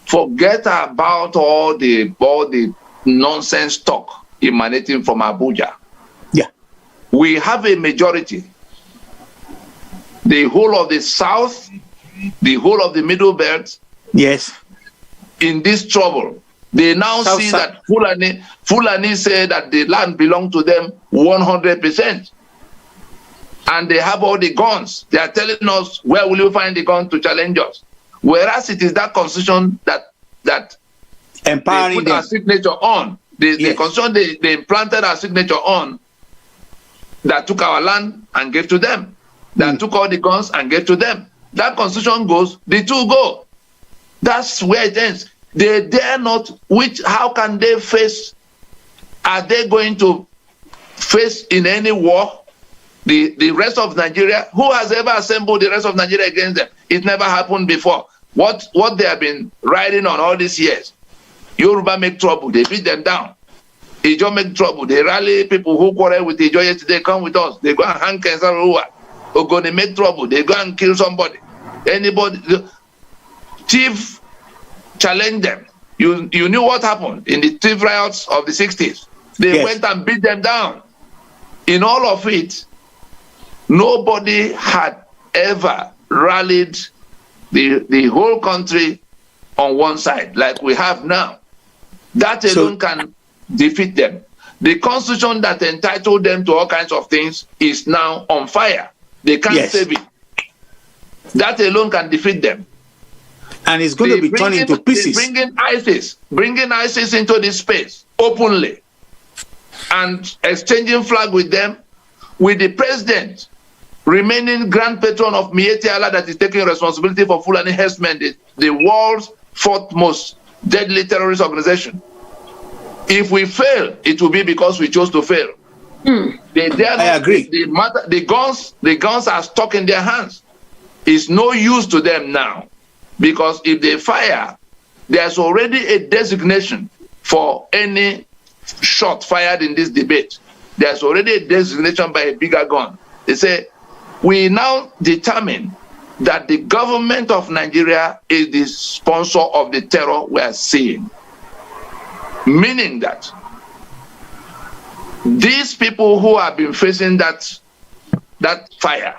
[SPEAKER 16] Forget about all the nonsense talk emanating from Abuja.
[SPEAKER 5] Yeah.
[SPEAKER 16] We have a majority. The whole of the South, the whole of the Middle Belt.
[SPEAKER 5] Yes.
[SPEAKER 16] In this trouble. They now see that Fulani say that the land belongs to them 100%. And they have all the guns. They are telling us, where will you find the gun to challenge us? Whereas it is that constitution that
[SPEAKER 5] empowering
[SPEAKER 16] they put our signature on. The constitution they implanted our signature on, that took our land and gave to them. That took all the guns and gave to them. That constitution goes, the two go. That's where it ends. They dare not, how can they face, are they going to face in any war the rest of Nigeria? Who has ever assembled the rest of Nigeria against them? It never happened before. What they have been riding on all these years. Yoruba make trouble, they beat them down. Ijo make trouble, they rally people who quarrel with Ijo yesterday, come with us. They go and hang Kensaruwa. Ogoni make trouble, they go and kill somebody. Anybody, thief challenge them. You knew what happened in the thief riots of the 60s. They went and beat them down. In all of it, nobody had ever rallied the whole country on one side like we have now. That alone can defeat them. The constitution that entitled them to all kinds of things is now on fire. They can't save it. That alone can defeat them.
[SPEAKER 5] And it's going to be turned into pieces.
[SPEAKER 16] Bringing ISIS into this space openly and exchanging flag with them, with the president remaining grand patron of Miyetti Allah that is taking responsibility for Fulani herdsmen, the world's fourth most deadly terrorist organization. If we fail, it will be because we chose to fail. I agree. The guns are stuck in their hands. It's no use to them now. Because if they fire, there's already a designation for any shot fired in this debate. There's already a designation by a bigger gun. They say, we now determine that the government of Nigeria is the sponsor of the terror we are seeing. Meaning that these people who have been facing that fire,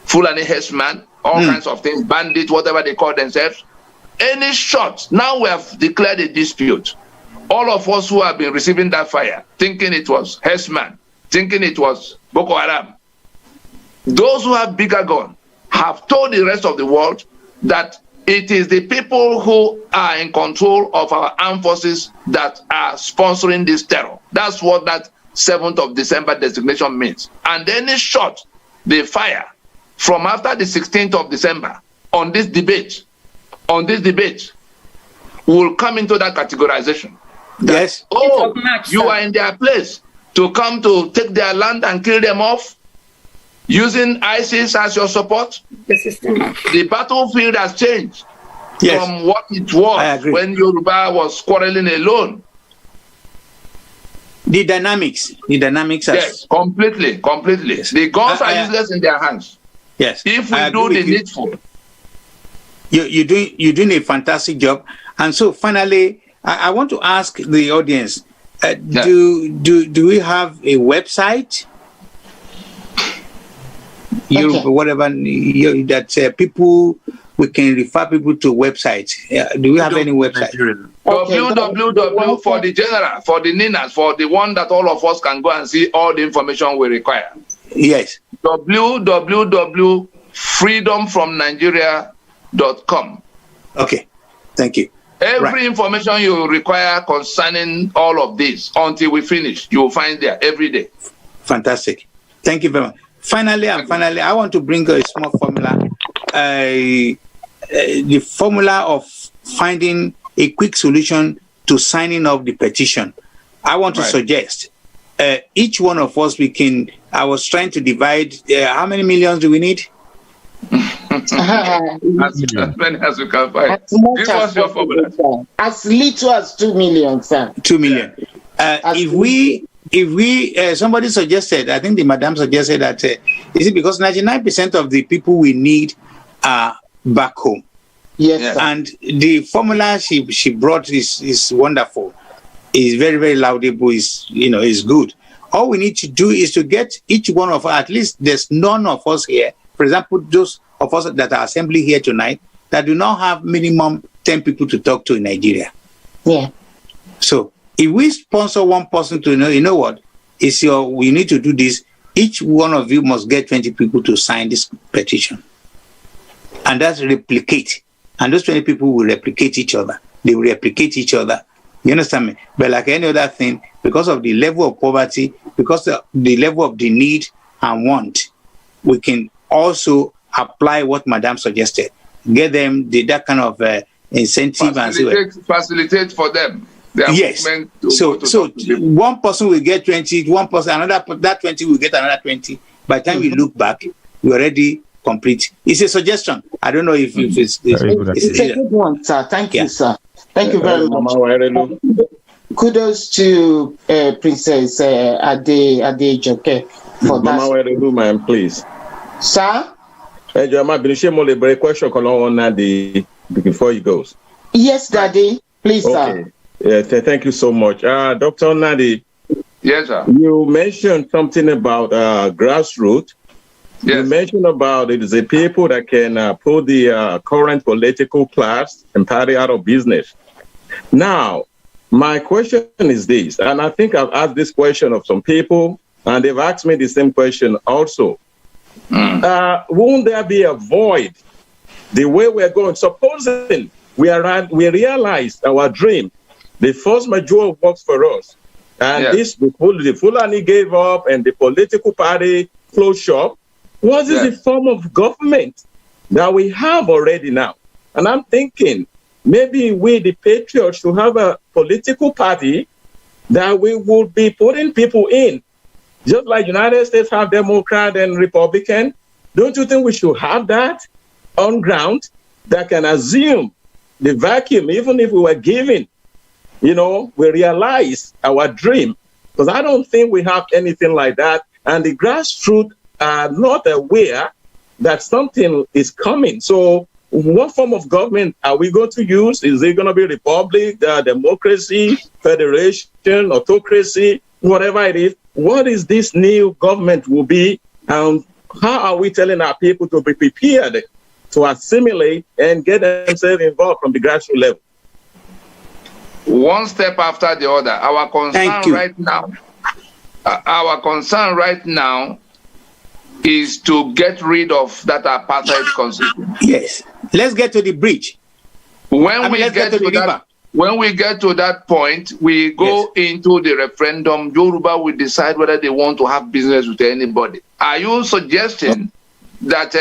[SPEAKER 16] Fulani herdsmen, all kinds of things, bandits, whatever they call themselves, any shot, now we have declared a dispute. All of us who have been receiving that fire, thinking it was herdsmen, thinking it was Boko Haram, those who have bigger guns have told the rest of the world that it is the people who are in control of our armed forces that are sponsoring this terror. That's what that 7th of December designation means. And any shot the fire from after the 16th of December on this debate, will come into that categorization.
[SPEAKER 5] Yes.
[SPEAKER 16] Oh, you are in their place to come to take their land and kill them off, using ISIS as your support. The battlefield has changed from what it was when Yoruba was quarreling alone.
[SPEAKER 5] The dynamics
[SPEAKER 16] yes, completely. The guns are useless in their hands.
[SPEAKER 5] Yes.
[SPEAKER 16] If we do the needful.
[SPEAKER 5] You're doing a fantastic job. And so finally, I want to ask the audience, do we have a website? Whatever that people, we can refer people to websites. Do we have any website?
[SPEAKER 16] www for the general, for the Ninas, for the one that all of us can go and see all the information we require.
[SPEAKER 5] Yes.
[SPEAKER 16] www.freedomfromnigeria.com.
[SPEAKER 5] Okay. Thank you.
[SPEAKER 16] Every information you require concerning all of this until we finish, you will find there every day.
[SPEAKER 5] Fantastic. Thank you very much. Finally, I want to bring a small formula. The formula of finding a quick solution to signing up the petition. I want to suggest each one of us, I was trying to divide, how many millions do we need?
[SPEAKER 16] As many as we can find. Give us your formula.
[SPEAKER 2] As little as 2 million, sir.
[SPEAKER 5] 2 million. If we, somebody suggested, I think the madam suggested that, is it because 99% of the people we need are back home?
[SPEAKER 2] Yes, sir.
[SPEAKER 5] And the formula she brought is wonderful. Is very, very laudable, is good. All we need to do is to get each one of us, at least there's none of us here, for example, those of us that are assembling here tonight, that do not have minimum 10 people to talk to in Nigeria.
[SPEAKER 2] Yeah.
[SPEAKER 5] So if we sponsor one person to know, you know what, we need to do this, each one of you must get 20 people to sign this petition. And that's replicate. And those 20 people will replicate each other. They will replicate each other. You understand me? But like any other thing, because of the level of poverty, because of the level of the need and want, we can also apply what Madam suggested. Get them that kind of incentive
[SPEAKER 16] facilitate for them.
[SPEAKER 5] Yes. So one person will get 20, one person, that 20 will get another 20. By the time we look back, we already complete. It's a suggestion. I don't know if it's
[SPEAKER 2] a good one, sir. Thank you, sir. Thank you very much. Kudos to Princess Adejoke for that.
[SPEAKER 17] Mama, ma'am, please.
[SPEAKER 2] Sir?
[SPEAKER 17] Before he goes.
[SPEAKER 2] Yes, Daddy. Please, sir.
[SPEAKER 17] Yeah, thank you so much. Dr. Nadi.
[SPEAKER 16] Yes, sir.
[SPEAKER 17] You mentioned something about grassroots.
[SPEAKER 16] Yes.
[SPEAKER 17] You mentioned about it is the people that can put the current political class and party out of business. Now, my question is this, and I think I've asked this question of some people, and they've asked me the same question also. Won't there be a void the way we're going? Supposing we realize our dream, the first Majeure works for us, and the Fulani gave up, and the political party closed shop. What is the form of government that we have already now? And I'm thinking maybe we, the patriots, should have a political party that we would be putting people in. Just like United States have Democrat and Republican, don't you think we should have that on ground that can assume the vacuum, even if we were given, we realize our dream? Because I don't think we have anything like that. And the grassroots are not aware that something is coming. So what form of government are we going to use? Is it going to be republic, democracy, federation, autocracy, whatever it is? What is this new government will be? And how are we telling our people to be prepared to assimilate and get themselves involved from the grassroots level?
[SPEAKER 16] One step after the other. Our concern right now is to get rid of that apartheid constitution.
[SPEAKER 5] Yes. Let's get to the bridge.
[SPEAKER 16] When we get to the river. when we get to that point, we go into the referendum. Yoruba will decide whether they want to have business with anybody. Are you suggesting that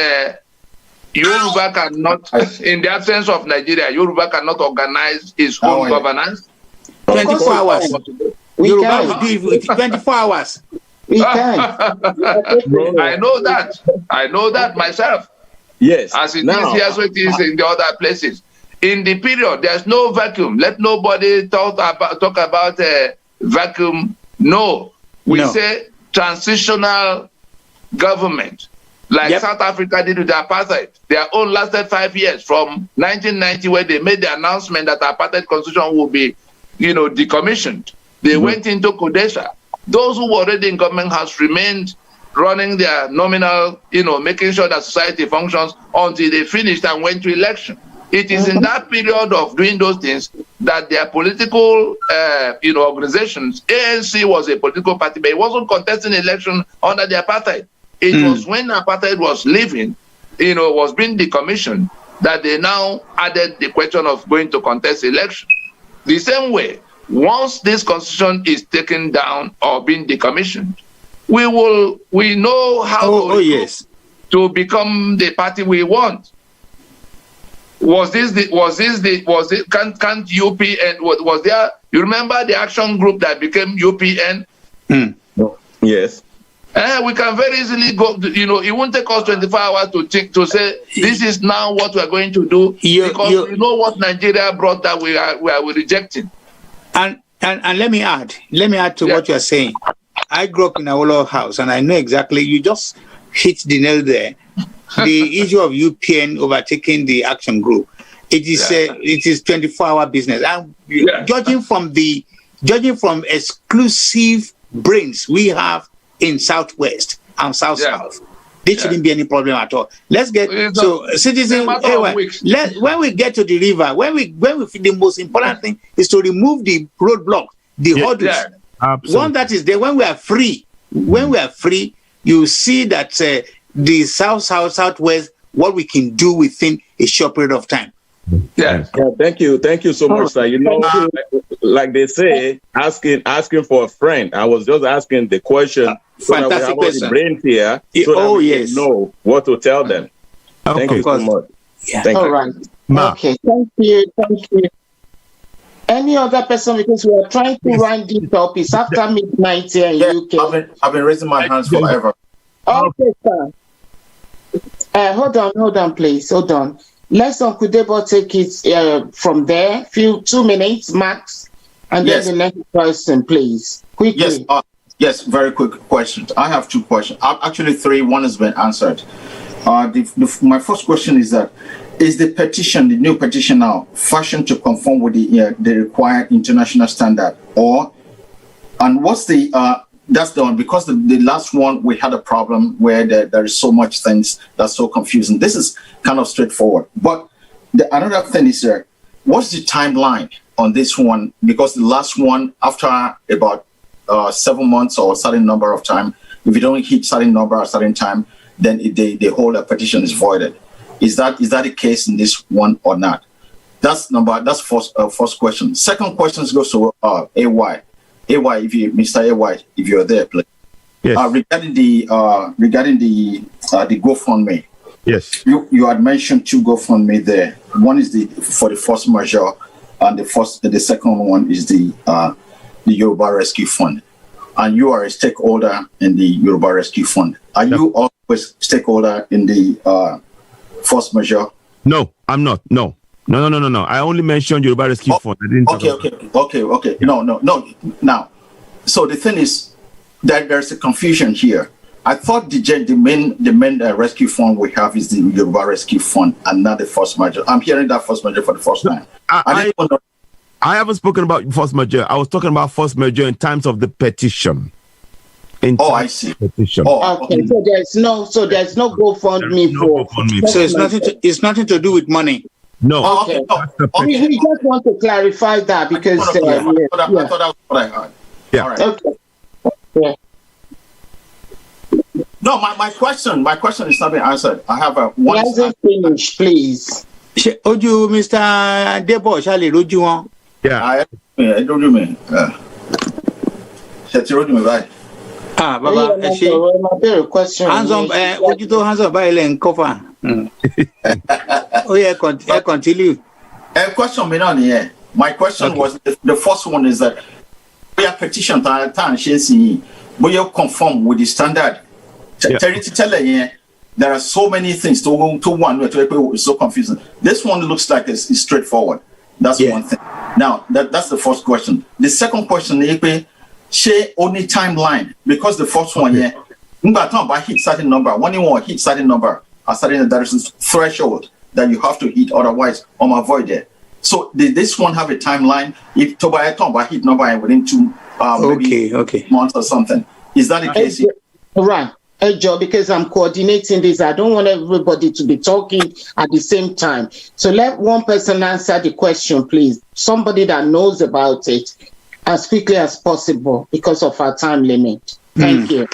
[SPEAKER 16] Yoruba cannot, in the absence of Nigeria, Yoruba cannot organize its own governance?
[SPEAKER 5] 24 hours. Yoruba will do it with 24 hours.
[SPEAKER 2] We can.
[SPEAKER 16] I know that. I know that myself.
[SPEAKER 17] Yes.
[SPEAKER 16] As it is here, so it is in the other places. In the period, there's no vacuum. Let nobody talk about a vacuum. No. We say transitional government. Like South Africa did with apartheid. Their own lasted 5 years from 1990, where they made the announcement that apartheid constitution will be, decommissioned. They went into Kodesha. Those who were already in government has remained running their nominal, making sure that society functions until they finished and went to election. It is in that period of doing those things that their political, organizations, ANC was a political party, but it wasn't contesting election under the apartheid. It was when apartheid was leaving, was being decommissioned, that they now added the question of going to contest election. The same way, once this constitution is taken down or being decommissioned, we know how to become the party we want. Can't UPN, was there, you remember the action group that became UPN?
[SPEAKER 17] Yes.
[SPEAKER 16] We can very easily go, it won't take us 24 hours to say, this is now what we are going to do, because we know what Nigeria brought that we are rejecting.
[SPEAKER 5] And let me add to what you are saying. I grew up in a Awolowo house, and I know exactly, you just hit the nail there. The issue of UPN overtaking the action group, it is 24-hour business. And judging from exclusive brains we have in Southwest and South, there shouldn't be any problem at all. Let's get citizen. When we get to the river, when we the most important thing is to remove the roadblock, the hurdles. One that is there. When we are free, you see that the Southwest, what we can do within a short period of time.
[SPEAKER 17] Thank you so much, sir. Like they say, asking for a friend. I was just asking the question.
[SPEAKER 5] Fantastic question.
[SPEAKER 17] The brain here, so that we can know what to tell them. Thank you so much. Thank you.
[SPEAKER 2] Right. Okay. Thank you. Any other person, because we are trying to round this up. It's after midnight here in UK.
[SPEAKER 12] I've been raising my hands forever.
[SPEAKER 2] Okay, sir. Hold on, please. Hold on. Let's Uncle Debo take it from there. 2 minutes max, and then the next person, please. Quickly.
[SPEAKER 12] Yes, very quick questions. I have 2 questions. Actually 3. One has been answered. My first question is that, is the petition, the new petition now, fashioned to conform with the required international standard, and what's the that's the one, because the last one we had a problem where there is so much things that's so confusing. This is kind of straightforward, but another thing is what's the timeline on this one? Because the last one, after about 7 months or a certain number of time, if you don't hit certain number or a certain time, then the whole petition is voided. Is that the case in this one or not? That's first question. Second question goes to AY. AY, Mr. AY, if you're there, please.
[SPEAKER 10] Yes.
[SPEAKER 12] Regarding the GoFundMe.
[SPEAKER 10] Yes.
[SPEAKER 12] You had mentioned 2 GoFundMe there. One is for the force majeure, and the second one is the Yoruba Rescue Fund. And you are a stakeholder in the Yoruba Rescue Fund. Are you always stakeholder in the force majeure?
[SPEAKER 10] No, I'm not. No. I only mentioned Yoruba Rescue Fund. I didn't
[SPEAKER 12] Okay. No. Now, so the thing is that there's a confusion here. I thought the main rescue fund we have is the Yoruba Rescue Fund and not the force majeure. I'm hearing that force majeure for the first time.
[SPEAKER 10] I haven't spoken about force majeure. I was talking about force majeure in terms of the petition.
[SPEAKER 12] I see.
[SPEAKER 10] Petition.
[SPEAKER 2] Okay. So there's no GoFundMe for.
[SPEAKER 5] So it's nothing to do with money.
[SPEAKER 10] No.
[SPEAKER 2] Okay. We just want to clarify that because
[SPEAKER 12] I thought that was what I heard.
[SPEAKER 10] Yeah.
[SPEAKER 12] All right.
[SPEAKER 2] Okay. Yeah.
[SPEAKER 12] No, my question is not being answered. I have one.
[SPEAKER 2] Let us finish, please.
[SPEAKER 5] Oju, Mr. Debo, shall I roju on?
[SPEAKER 10] Yeah.
[SPEAKER 12] I don't remember. Right.
[SPEAKER 5] Ah, Baba, hands on, what you do, hands on, by and cover. Oh, yeah, continue.
[SPEAKER 12] Question me on here. My question was the first one is that we are petition time chasing, but you conform with the standard. There are so many things to one it's so confusing. This one looks like it's straightforward. That's one thing. Now that's the first question. The second question is share only timeline, because the first one hit certain number. When you want hit certain number, there is a threshold that you have to hit, otherwise avoid it. So did this one have a timeline? If Toba hit number within 2 months or something, is that the case?
[SPEAKER 2] Right. Hey, Joe, because I'm coordinating this, I don't want everybody to be talking at the same time. So let one person answer the question, please. Somebody that knows about it as quickly as possible because of our time limit. Thank you.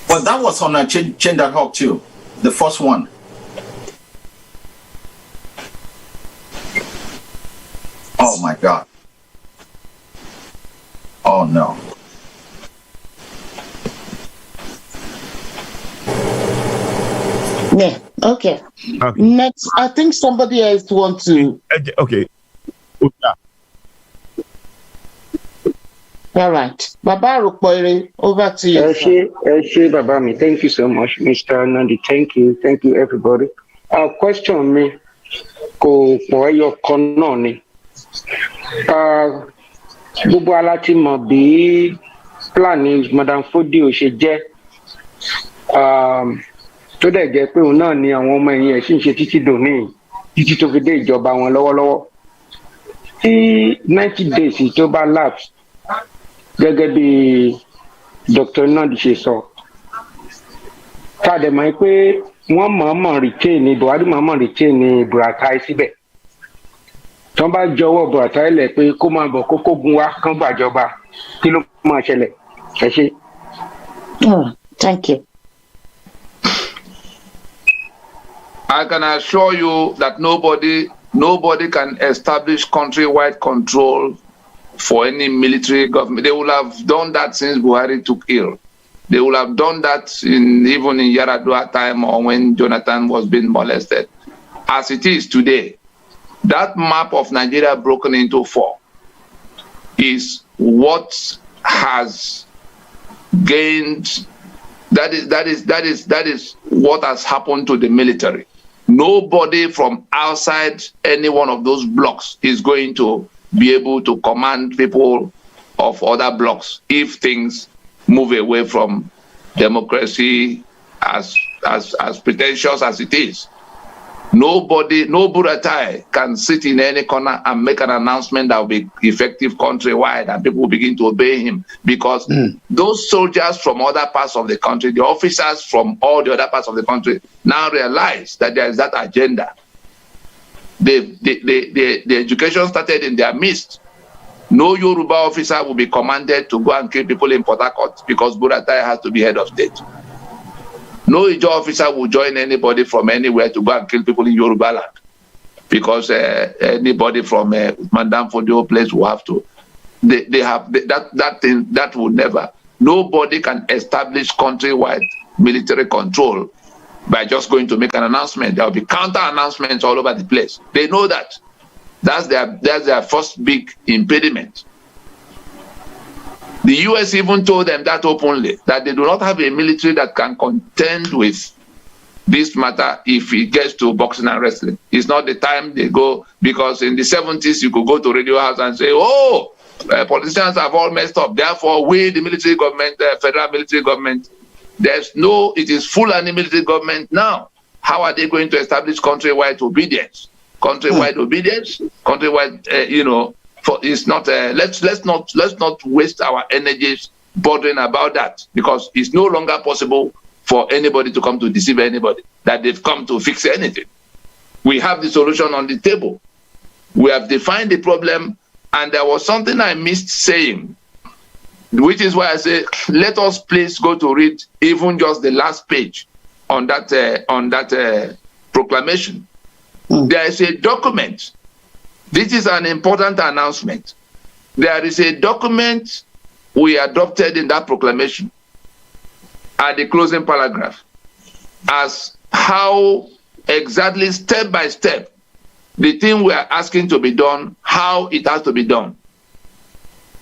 [SPEAKER 12] Well, that was on a Change.org too, the first one. Oh my God. Oh no.
[SPEAKER 2] Yeah, okay. Next, I think somebody else wants to.
[SPEAKER 10] Okay.
[SPEAKER 2] All right. Baba Rukboire, over to you.
[SPEAKER 11] Baba mi. Thank you so much, Mr. Nandi. Thank you. Thank you, everybody. Question me, ko poyo kononi. Gbogbo alati mo bí plan ni Madam Fodi ó ṣe jẹ́. Tó dẹ̀ jẹ́ pé òun náà ni àwọn ọmọ ẹ̀yìn ẹ̀ sì ń ṣe títí dòní, títí tó fi dé ìjọba wọn lọ́wọ́lọ́wọ́. Tí 90 days tó bá lapse, gẹ́gẹ́ bí Dr. Nandi ṣe sọ, káàdẹ̀ mọ̀ pé wọ́n mọ̀ọ́mọ̀ retain ní Buhari mọ̀ọ́mọ̀ retain ní Buratai síbẹ̀. Tí wọ́n bá jọwọ́ Buratai lẹ̀ pé kó máa bọ̀ kókó gun wá kán gbàjọba, kí ló máa ṣẹlẹ̀? Ẹ ṣé.
[SPEAKER 2] Thank you.
[SPEAKER 16] I can assure you that nobody can establish countrywide control for any military government. They will have done that since Buhari took ill. They will have done that even in Yaradua time or when Jonathan was being molested. As it is today, that map of Nigeria broken into 4 is what has gained. That is what has happened to the military. Nobody from outside any one of those blocks is going to be able to command people of other blocks if things move away from democracy as pretentious as it is. Nobody, no Buratai can sit in any corner and make an announcement that will be effective countrywide and people will begin to obey him, because those soldiers from other parts of the country, the officers from all the other parts of the country now realize that there is that agenda. The education started in their midst. No Yoruba officer will be commanded to go and kill people in Port Harcourt because Buratai has to be head of state. No Ijo officer will join anybody from anywhere to go and kill people in Yoruba land because anybody from Madam Fodio place will have to. They have that thing that will never. Nobody can establish countrywide military control by just going to make an announcement. There will be counter announcements all over the place. They know that. That's their first big impediment. The US even told them that openly, that they do not have a military that can contend with this matter if it gets to boxing and wrestling. It's not the time they go, because in the 70s you could go to Radio House and say, oh, politicians have all messed up. Therefore, we, the military government, the federal military government, it is full and military government now. How are they going to establish countrywide obedience? Countrywide obedience, countrywide, it's not. Let's not waste our energies bothering about that, because it's no longer possible for anybody to come to deceive anybody, that they've come to fix anything. We have the solution on the table. We have defined the problem, and there was something I missed saying, which is why I say, let us please go to read even just the last page on that proclamation. There is a document. This is an important announcement. There is a document we adopted in that proclamation at the closing paragraph as how exactly step by step the thing we are asking to be done, how it has to be done.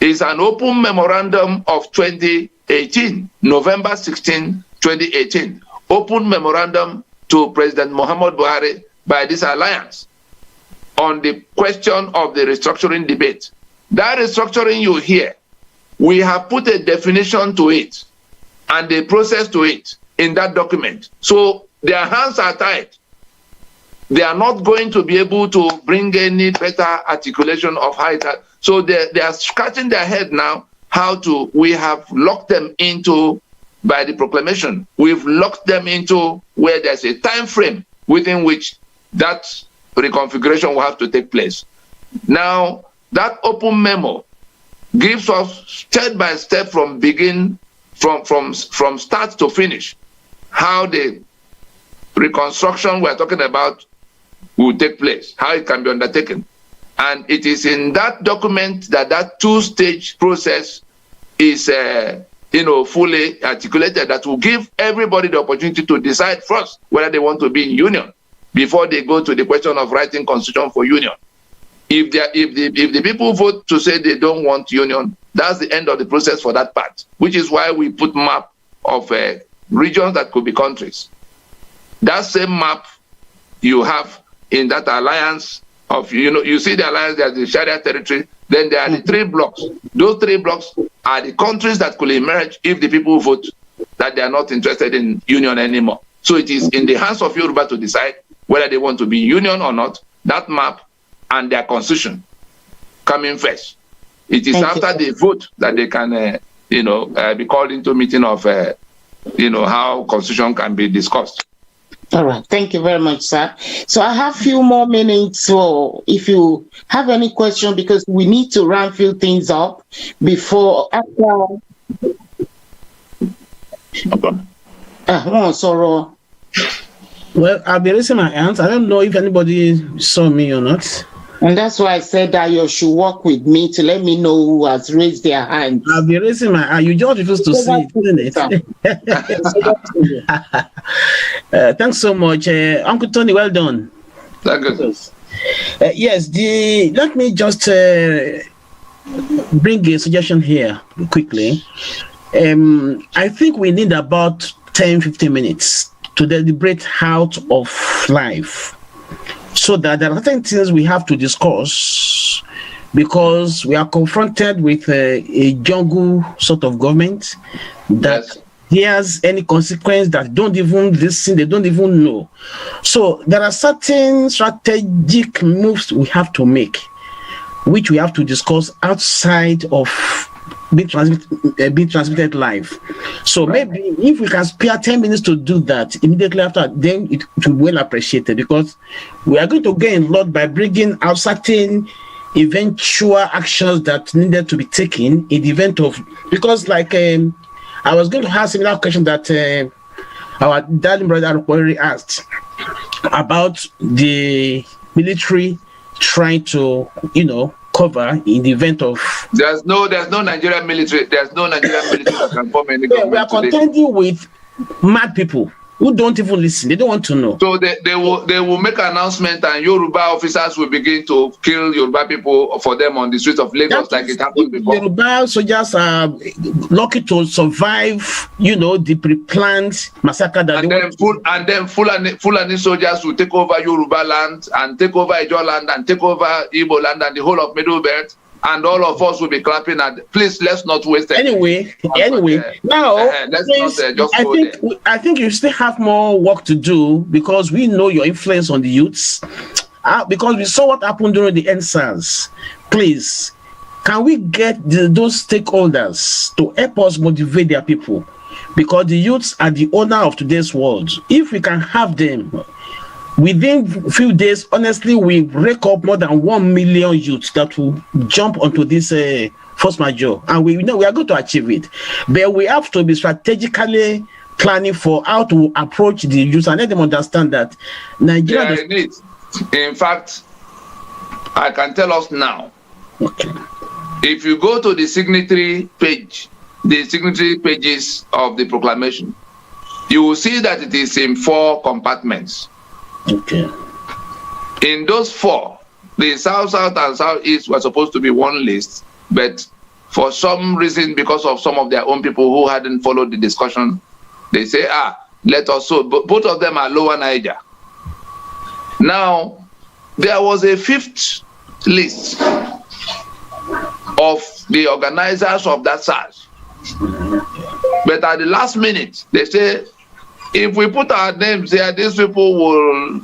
[SPEAKER 16] It's an open memorandum of 2018, November 16, 2018. Open memorandum to President Muhammad Buhari by this alliance on the question of the restructuring debate. That restructuring you hear, we have put a definition to it and a process to it in that document. So their hands are tied. They are not going to be able to bring any better articulation of how it has. So they are scratching their head now how to, we have locked them into, by the proclamation, we've locked them into where there's a time frame within which that reconfiguration will have to take place. Now, that open memo gives us step by step from start to finish how the reconstruction we're talking about will take place, how it can be undertaken. And it is in that document that that two-stage process is fully articulated, that will give everybody the opportunity to decide first whether they want to be in union before they go to the question of writing constitution for union. If the people vote to say they don't want union, that's the end of the process for that part, which is why we put map of regions that could be countries. That same map you have in that alliance of, you see the alliance, there's the Sharia territory, then there are the 3 blocks. Those 3 blocks are the countries that could emerge if the people vote that they are not interested in union anymore. So it is in the hands of Yoruba to decide whether they want to be in union or not. That map and their constitution coming first. It is after they vote that they can, be called into meeting of, how constitution can be discussed.
[SPEAKER 2] All right. Thank you very much, sir. So I have a few more minutes for if you have any question, because we need to round few things up before after.
[SPEAKER 15] Well, I'll be raising my hands. I don't know if anybody saw me or not.
[SPEAKER 2] And that's why I said that you should work with me to let me know who has raised their hand.
[SPEAKER 15] I'll be raising my hand. You just refuse to see it, isn't it? Thanks so much. Uncle Tony, well done.
[SPEAKER 16] Thank you.
[SPEAKER 15] Yes, let me just bring a suggestion here quickly. I think we need about 10-15 minutes to deliberate out of life, so that there are certain things we have to discuss, because we are confronted with a jungle sort of government that hears any consequence that don't even listen, they don't even know. So there are certain strategic moves we have to make, which we have to discuss outside of being transmitted live. So maybe if we can spare 10 minutes to do that immediately after, then it will be well appreciated, because we are going to gain a lot by bringing out certain eventual actions that needed to be taken in the event of, because like I was going to ask a similar question that our darling brother already asked about the military trying to, cover in the event of.
[SPEAKER 16] There's no Nigerian military. There's no Nigerian military that can form any government.
[SPEAKER 15] We are contending with mad people who don't even listen. They don't want to know.
[SPEAKER 16] So they will make an announcement, and Yoruba officers will begin to kill Yoruba people for them on the streets of Lagos, like it happened before.
[SPEAKER 15] Yoruba soldiers are lucky to survive, the pre-planned massacre that
[SPEAKER 16] Fulani soldiers will take over Yoruba land and take over Ijaw land and take over Igbo land and the whole of Middle Belt. And all of us will be clapping at. Please, let's not waste it.
[SPEAKER 15] Anyway, now I think you still have more work to do, because we know your influence on the youths. Because we saw what happened during the NSAS. Please can we get those stakeholders to help us motivate their people? Because the youths are the owner of today's world. If we can have them, within a few days, honestly, we rake up more than 1 million youths that will jump onto this force majeure. And we know we are going to achieve it. But we have to be strategically planning for how to approach the youth and let them understand that Nigeria...
[SPEAKER 16] In fact, I can tell us now.
[SPEAKER 15] Okay.
[SPEAKER 16] If you go to the signatory page, the signatory pages of the proclamation, you will see that it is in 4 compartments.
[SPEAKER 15] Okay.
[SPEAKER 16] In those 4, the South, South, and Southeast were supposed to be one list, but for some reason, because of some of their own people who hadn't followed the discussion, they say, let us so. But both of them are Lower Niger. Now, there was a 5th list of the organizers of that SARS. But at the last minute, they say, if we put our names here, these people will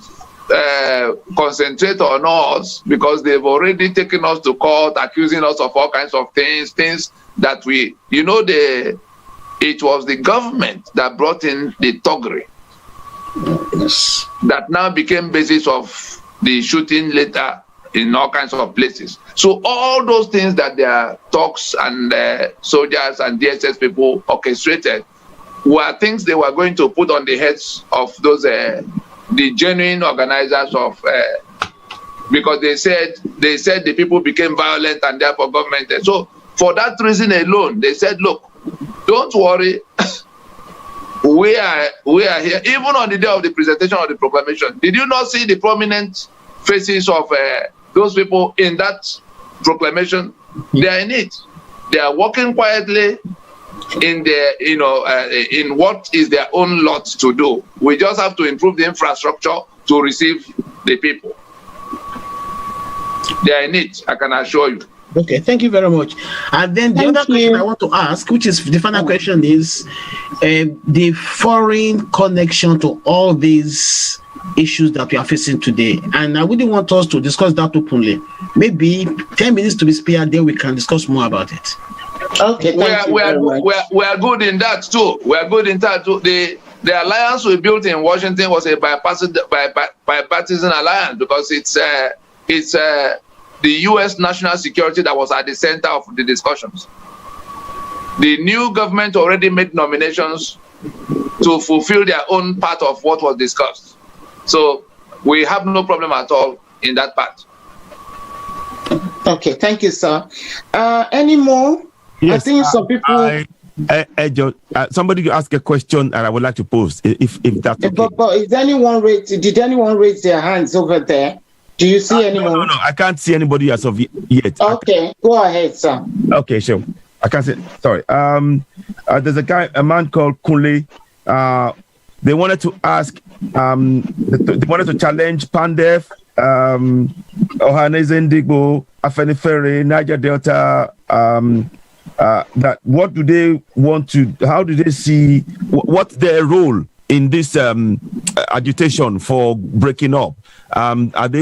[SPEAKER 16] concentrate on us because they've already taken us to court, accusing us of all kinds of things that we, it was the government that brought in the thuggery.
[SPEAKER 15] Yes.
[SPEAKER 16] That now became basis of the shooting later in all kinds of places. So all those things that their talks and soldiers and DSS people orchestrated were things they were going to put on the heads of those the genuine organizers of because they said the people became violent and therefore government. So for that reason alone, they said, look, don't worry. We are here. Even on the day of the presentation of the proclamation, did you not see the prominent faces of those people in that proclamation? They are in it. They are working quietly in their, in what is their own lot to do. We just have to improve the infrastructure to receive the people. They are in it, I can assure you.
[SPEAKER 15] Okay, thank you very much. And then the other question I want to ask, which is the final question, is the foreign connection to all these issues that we are facing today. And I wouldn't want us to discuss that openly. Maybe 10 minutes to be spared, then we can discuss more about it.
[SPEAKER 2] Okay,
[SPEAKER 16] we are good in that too. We are good in that too. The alliance we built in Washington was a bipartisan alliance because it's the U.S. national security that was at the center of the discussions. The new government already made nominations to fulfill their own part of what was discussed. So we have no problem at all in that part.
[SPEAKER 2] Okay, thank you, sir. Any more?
[SPEAKER 10] Yes,
[SPEAKER 2] I think some people...
[SPEAKER 10] somebody asked a question and I would like to pose, if that's okay.
[SPEAKER 2] But is anyone did anyone raise their hands over there? Do you see anyone?
[SPEAKER 10] No, I can't see anybody as of yet.
[SPEAKER 2] Okay, go ahead, sir.
[SPEAKER 10] Okay, sure. I can't say, sorry. There's a man called Kunle. They wanted to ask, they wanted to challenge Pandef, Ohaneze Ndigbo, Afenifere, Niger Delta, that what do they want to, how do they see, what's their role in this agitation for breaking up? Are they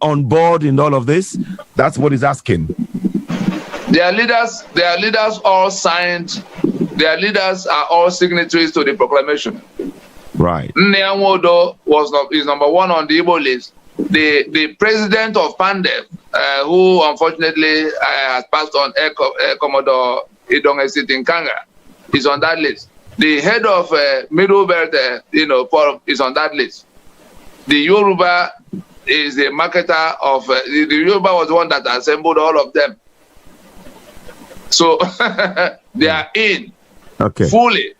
[SPEAKER 10] on board in all of this? That's what he's asking.
[SPEAKER 16] Their leaders all signed, their leaders are all signatories to the proclamation.
[SPEAKER 10] Right.
[SPEAKER 16] Nneamodo is number 1 on the Igbo list. The president of Pandef, who unfortunately has passed on, Air Commodore Idongesi Tinkanga, is on that list. The head of Middle Belt, Forum is on that list. The Yoruba is the marketer of the Yoruba was the one that assembled all of them. So they are in.
[SPEAKER 10] Okay.
[SPEAKER 16] Fully.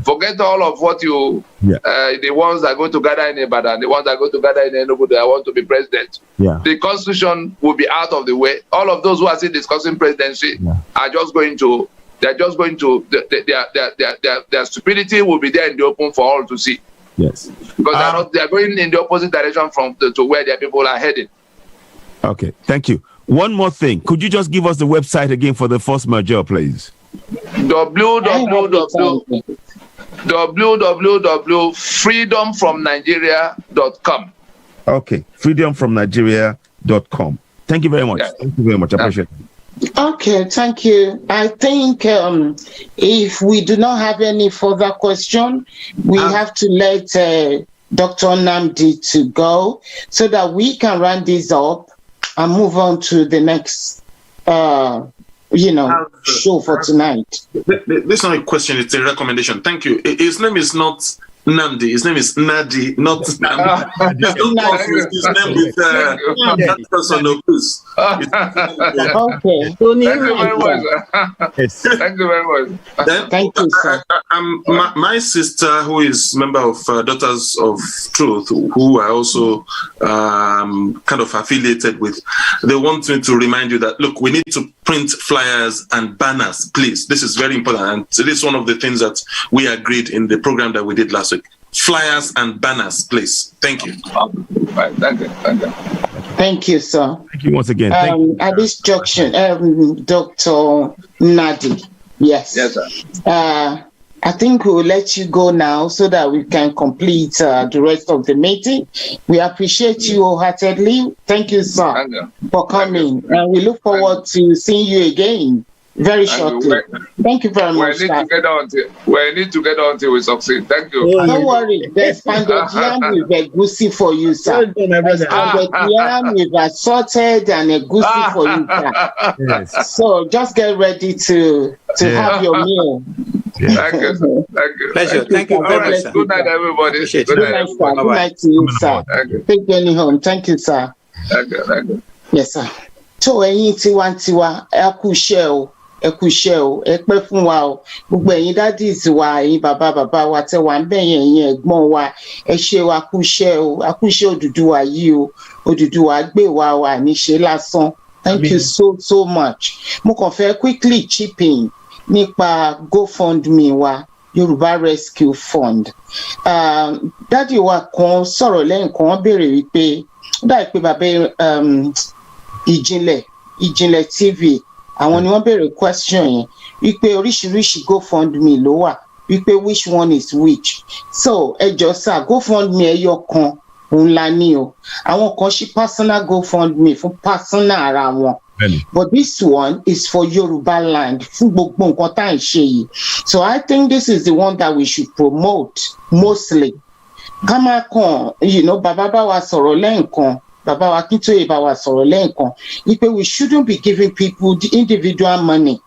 [SPEAKER 16] Forget all of what you, the ones that are going to gather in Ibadan, the ones that are going to gather in Enugu that want to be president.
[SPEAKER 10] Yeah.
[SPEAKER 16] The constitution will be out of the way. All of those who are still discussing presidency are just going to, their stupidity will be there in the open for all to see.
[SPEAKER 10] Yes.
[SPEAKER 16] Because they are going in the opposite direction to where their people are headed.
[SPEAKER 10] Okay, thank you. One more thing. Could you just give us the website again for the force majeure, please?
[SPEAKER 16] www.freedomfromnigeria.com.
[SPEAKER 10] Okay, freedomfromnigeria.com. Thank you very much.
[SPEAKER 16] Yeah.
[SPEAKER 10] Thank you very much. I appreciate it.
[SPEAKER 2] Okay, thank you. I think if we do not have any further question, we have to let Dr. Nnamdi to go so that we can round this up and move on to the next, show for tonight.
[SPEAKER 8] This is not a question, it's a recommendation. Thank you. His name is not Nnamdi, his name is Nadi, not Nnamdi. Don't confuse his name with that person, no, please.
[SPEAKER 2] Okay.
[SPEAKER 16] Thank you very much.
[SPEAKER 10] Yes.
[SPEAKER 16] Thank you very much.
[SPEAKER 8] Then,
[SPEAKER 2] thank you, sir.
[SPEAKER 8] My sister, who is member of Daughters of Truth, who I also kind of affiliated with, they want me to remind you that, look, we need to print flyers and banners, please. This is very important. And it is one of the things that we agreed in the program that we did last week. Flyers and banners, please. Thank you.
[SPEAKER 16] Right, thank you. Thank you.
[SPEAKER 2] Thank you, sir.
[SPEAKER 10] Thank you once again. Thank you.
[SPEAKER 2] At this junction, Dr. Nnamdi, yes.
[SPEAKER 16] Yes, sir.
[SPEAKER 2] I think we'll let you go now so that we can complete the rest of the meeting. We appreciate you wholeheartedly. Thank you, sir, for coming. And we look forward to seeing you again very shortly. Thank you very much.
[SPEAKER 16] We need to get on till we succeed. Thank you.
[SPEAKER 2] Don't worry, there's pounded yam with egusi for you, sir. There's pounded yam with assorted and egusi for you, sir.
[SPEAKER 10] Yes.
[SPEAKER 2] So just get ready to have your meal.
[SPEAKER 16] Thank you, sir. Thank you.
[SPEAKER 8] Pleasure. Thank you very much, sir.
[SPEAKER 16] Good night, everybody.
[SPEAKER 8] Appreciate
[SPEAKER 16] Good
[SPEAKER 2] Good
[SPEAKER 16] night,
[SPEAKER 2] night, sir.
[SPEAKER 16] everybody.
[SPEAKER 2] Good night to you, sir. Take Jenny home. Thank you, sir.
[SPEAKER 16] Thank you. Thank you.
[SPEAKER 2] Yes, sir. So ẹ̀yin tiwantiwa ẹ kú iṣẹ́ o, ẹ pẹ́ fún wa o. Gbogbo ẹ̀yin daddies wa, ẹ̀yin bàbá wa tẹ́ wà ń bẹ̀ yẹn, ẹ̀yin ẹ̀gbọ́n wa, ẹ ṣé wa kú iṣẹ́ o, a kú iṣẹ́ Odùduwà yìí o. Odùduwà gbé wa wà ní ṣe lásán. Thank you so much. Mo kàn fẹ́ quickly chip in nípa GoFundMe wa, Yorùbá Rescue Fund. Daddy wa kan sọ̀rọ̀ lẹ́yìn kan wọ́n béèrè wípé ó dà pé bàbá ìjìnlẹ̀ TV àwọn ni wọ́n béèrè question yẹn wípé oríṣiríṣi GoFundMe ló wà wípé which one is which. So ẹ jọ̀ọ́ sà, GoFundMe ẹyọ kan òun la ní o. Àwọn kan ṣí personal GoFundMe fún personal ara wọn. But this one is for Yoruba land, fún gbogbo nǹkan tá à ń ṣe yìí. So I think this is the one that we should promote mostly. Ká má kàn, bàbá bá wa sọ̀rọ̀ lẹ́ẹ̀kan, bàbá wa Kíntóyè bá wa sọ̀rọ̀ lẹ́ẹ̀kan, wípé we shouldn't be giving people the individual money.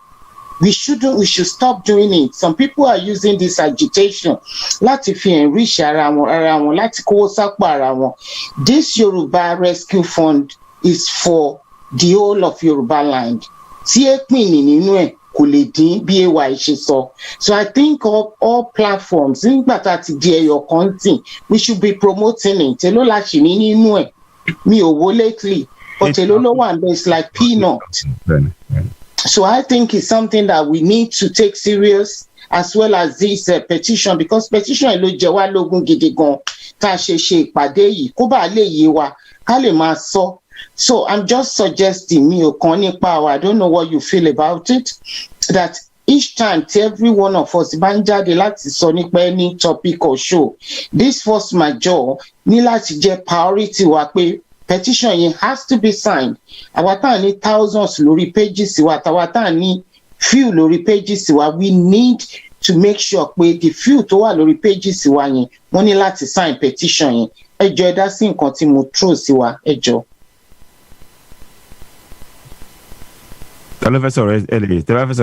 [SPEAKER 2] We should stop doing it. Some people are using this agitation láti fi enrich ara wọn, láti kówó sápò ara wọn. This Yoruba Rescue Fund is for the whole of Yoruba land. Tí èpìn nínú ẹ̀ kò lè dín bí AY ṣe sọ. So I think all platforms, nígbà tá a ti di ẹyọ kan tì, we should be promoting it. Èló la ṣì ní nínú ẹ̀? Mi ò wo lately, but èló ló wà níbẹ̀? It's like peanut. So I think it's something that we need to take serious, as well as this petition, because petition ló jẹ wá lógún gidi gan tá a ṣe ìpàdé yìí kó bàa lè yé wa ká lè máa sọ. So I'm just suggesting, mi ò kàn nípa o, I don't know what you feel about it, that each time every one of us bá ń jáde láti sọ nípa any topic or show, this force majeure ní láti jẹ́ priority wa pé petition yẹn has to be signed. Àwa tá à ní thousands lórí pages wa, àtàwa tá à ní few lórí pages wa, we need to make sure pé the few tó wà lórí pages wa yẹn wọ́n ní láti sign petition yẹn. Ẹ jọ̀ọ́ ẹ dá sí nǹkan tí mo throw sí wa, ẹ jọ̀ọ́.
[SPEAKER 10] Tẹ́lẹ̀ fẹ́ sọ̀rọ̀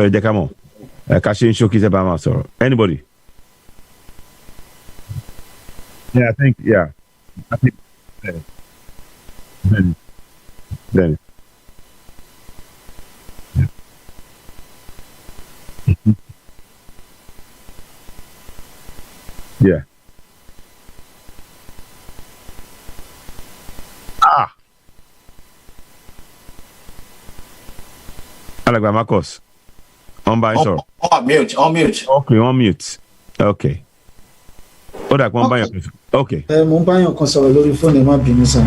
[SPEAKER 10] ẹ jẹ́ ká mọ̀. Ká ṣe ń ṣókí tẹ́ bá máa sọ̀rọ̀. Anybody? Yeah, I think. Then. Yeah. Alàgbà Marcus. On mute.
[SPEAKER 17] Okay,
[SPEAKER 10] on mute. Okay. Ó dà pé wọ́n bá yàn. Okay.
[SPEAKER 18] Mo ń bá yàn kan sọ̀rọ̀ lórí fóònù, ẹ má bínú sá.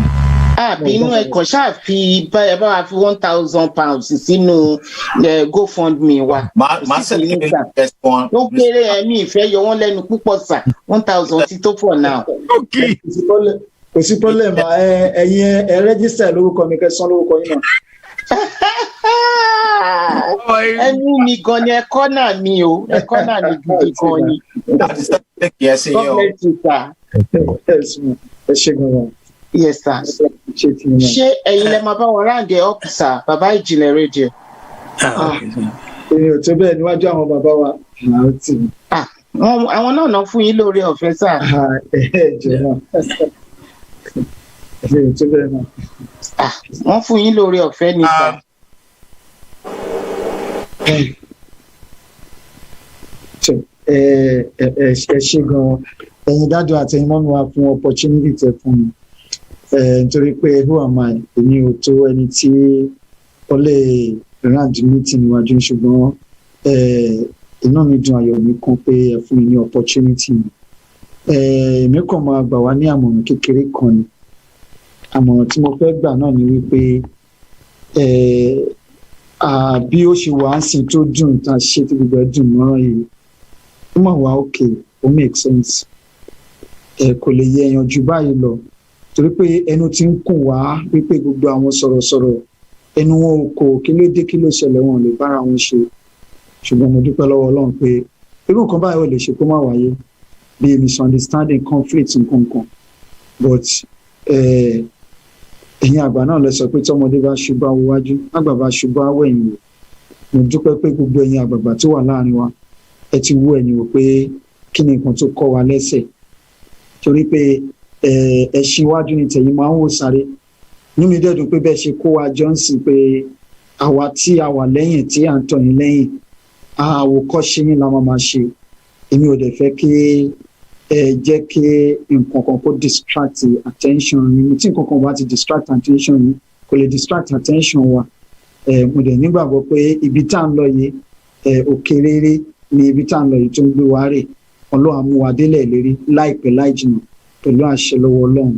[SPEAKER 2] Bínú ẹ̀kọ́ ṣáà fi bá wa fi £1,000 sínú GoFundMe wa.
[SPEAKER 12] Màá sẹ́ni kí n one.
[SPEAKER 2] Ó kéré ẹ̀mí ìfẹ́ yọ wọ́n lẹ́nu púpọ̀ sà, 1,000 ti tó for now.
[SPEAKER 10] Okay.
[SPEAKER 18] Kò sí problem, ẹ̀yin ẹ register lórúkọ mi kẹ́ san lórúkọ yín náà.
[SPEAKER 2] ẹnu mi gan ni ẹ̀kọ́ náà mi o ẹ̀kọ́ náà ni gidi gan ni.
[SPEAKER 21] Yes,
[SPEAKER 2] God bless you, sir. Yes, sir. Ṣé ẹ̀yin lẹ máa bá wọn ráǹdẹ̀ ọ́fíìsà bàbá ìjìnlẹ̀ rédíò?
[SPEAKER 18] Èmi ò tó bẹ́ẹ̀ níwájú àwọn bàbá wa.
[SPEAKER 2] Àwọn náà ná fún yín lóore ọ̀fẹ́ sà.
[SPEAKER 18] Ẹ̀jẹ̀ náà. Èmi ò tó bẹ́ẹ̀ náà.
[SPEAKER 2] Wọ́n fún yín lóore ọ̀fẹ́ ni sà.
[SPEAKER 18] Ẹ ṣe gan-an ẹ̀yin dájú àtẹ̀yìn mọ́mi wa fún opportunity tẹ fún mi nítorí pé who am I èmi ò tó ẹni tí ó lè round meeting níwájú ṣùgbọ́n inú mi dùn ayọ̀ mi kún pé ẹ fún mi ní opportunity mi èmi kàn máa gbà wá ní àmọ̀ràn kékeré kan ni àmọ̀ràn tí mo fẹ́ gbà náà ni wípé bí ó ṣe wà á sìn tó dùn tá a ṣe tí gbogbo ẹ dùn mọ́ràn yìí ó mà wá òkè ó make sense kò lè yẹ èèyàn jù báyìí lọ torí pé ẹnu ti ń kùn wá wípé gbogbo àwọn sọ̀rọ̀sọ̀rọ̀ ẹnu wọn ò kò kí ló dé kí ló ṣẹlẹ̀ wọn lè bára wọn ṣe ṣùgbọ́n mo dúpẹ́ lọ́wọ́ Ọlọ́run pé irú nǹkan báyìí ò lè ṣe kó má wáyé bí misunderstanding conflict nǹkan but ẹ̀yin àgbà náà lè sọ pé tọmọdé bá ṣubú awájú àgbà bá ṣubú awẹ̀yìn wò mo dúpẹ́ pé gbogbo ẹ̀yin àgbààgbà tó wà láàrin wa ẹ ti wú ẹ̀yìn wò pé kí ni nǹkan tó kọ́ wa lẹ́sẹ̀ torí pé ẹṣin iwájú ni tẹ̀yìn máa ń wò sáré inú mi dẹ́dùn pé bẹ́ẹ̀ ṣe kó wa jọ ń sìn pé àwa tí a wà lẹ́yìn tí à ń tọ̀ yín lẹ́yìn àwòkọ́ṣe yín la máa ṣe èmi ò dẹ̀ fẹ́ kí jẹ́ kí nǹkan kan kó distract attention yín tí nǹkan kan bá ti distract attention yín kò lè distract attention wa mo dẹ̀ nígbàgbọ́ pé ibi tá à ń lọ yìí òkè rere ni ibi tá à ń lọ yìí tó ń gbé wa rè Ọlọ́run mú wa délẹ̀ lérí láìpẹ́ láì jìnnà pẹ̀lú àṣẹ lọ́wọ́ Ọlọ́run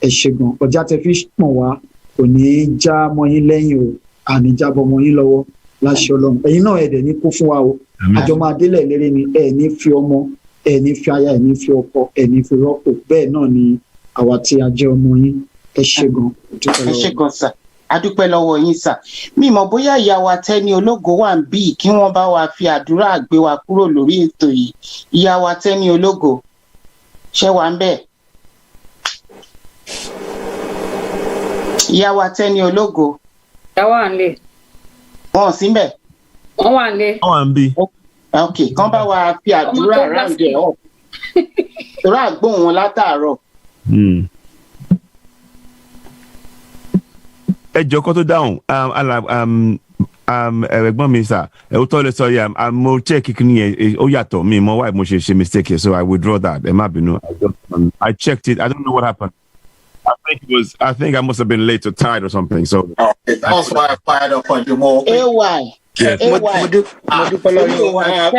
[SPEAKER 18] ẹ ṣé gan ọjà tẹ fi pọ̀n wá kò ní í já mọ́ yín lẹ́yìn o àní jábọ́ mọ́ yín lọ́wọ́ láṣẹ Ọlọ́run ẹ̀yin náà ẹ̀dẹ̀ ní kú fún wa o àjọ máa délẹ̀ lérí ni ẹ̀ ní fi ọmọ ẹ̀ ní fi aya ẹ̀ ní fi ọkọ ẹ̀ ní fi rọ́pò bẹ́ẹ̀ náà ni àwa tí a jẹ́ ọmọ yín ẹ ṣé gan.
[SPEAKER 2] ẹ ṣé gan sà adúpẹ́ lọ́wọ́ yín sà mi mọ̀ bóyá ìyá wa Tẹ́ni Ológo wà ń bí kí wọ́n bá wa fi àdúrà gbé wa kúrò lórí ètò yìí ìyá wa Tẹ́ni Ológo ṣé wà ń bẹ̀? ìyá wa Tẹ́ni Ológo.
[SPEAKER 13] ẹ wà ń lè.
[SPEAKER 2] wọn ò sí mbẹ̀.
[SPEAKER 13] wọn wà ń lè.
[SPEAKER 10] wọn wà ń bí.
[SPEAKER 2] ok kán bá wa fi àdúrà ráńdẹ̀ ọ̀ torí àgbóhùn wọn látàárọ̀.
[SPEAKER 10] ẹ jọ kó tó dáhùn ẹ̀gbọ́n mi sà ẹ tọ́ lẹ sọ yà mo check kíkíní yẹn ó yàtọ̀ mi mo why mo ṣe mistake here so I withdraw that ẹ má bínú I checked it I don't know what happened I think I must have been late or tired or something so.
[SPEAKER 21] That's why I fired up on you more.
[SPEAKER 2] AY.
[SPEAKER 21] Yes.
[SPEAKER 2] I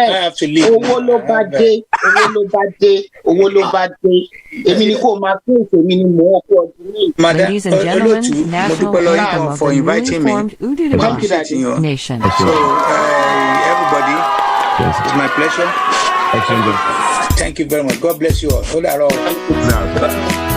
[SPEAKER 2] have to leave. Owó ló bá dé. Èmi ni kò máa kún èmi ni mò ń kó ọdún ní.
[SPEAKER 1] Ladies and gentlemen, national anthem of the newly formed Ududuwa nation.
[SPEAKER 21] So everybody, it's my pleasure.
[SPEAKER 10] Excellent.
[SPEAKER 21] Thank you very much. God bless you all. Hold that all.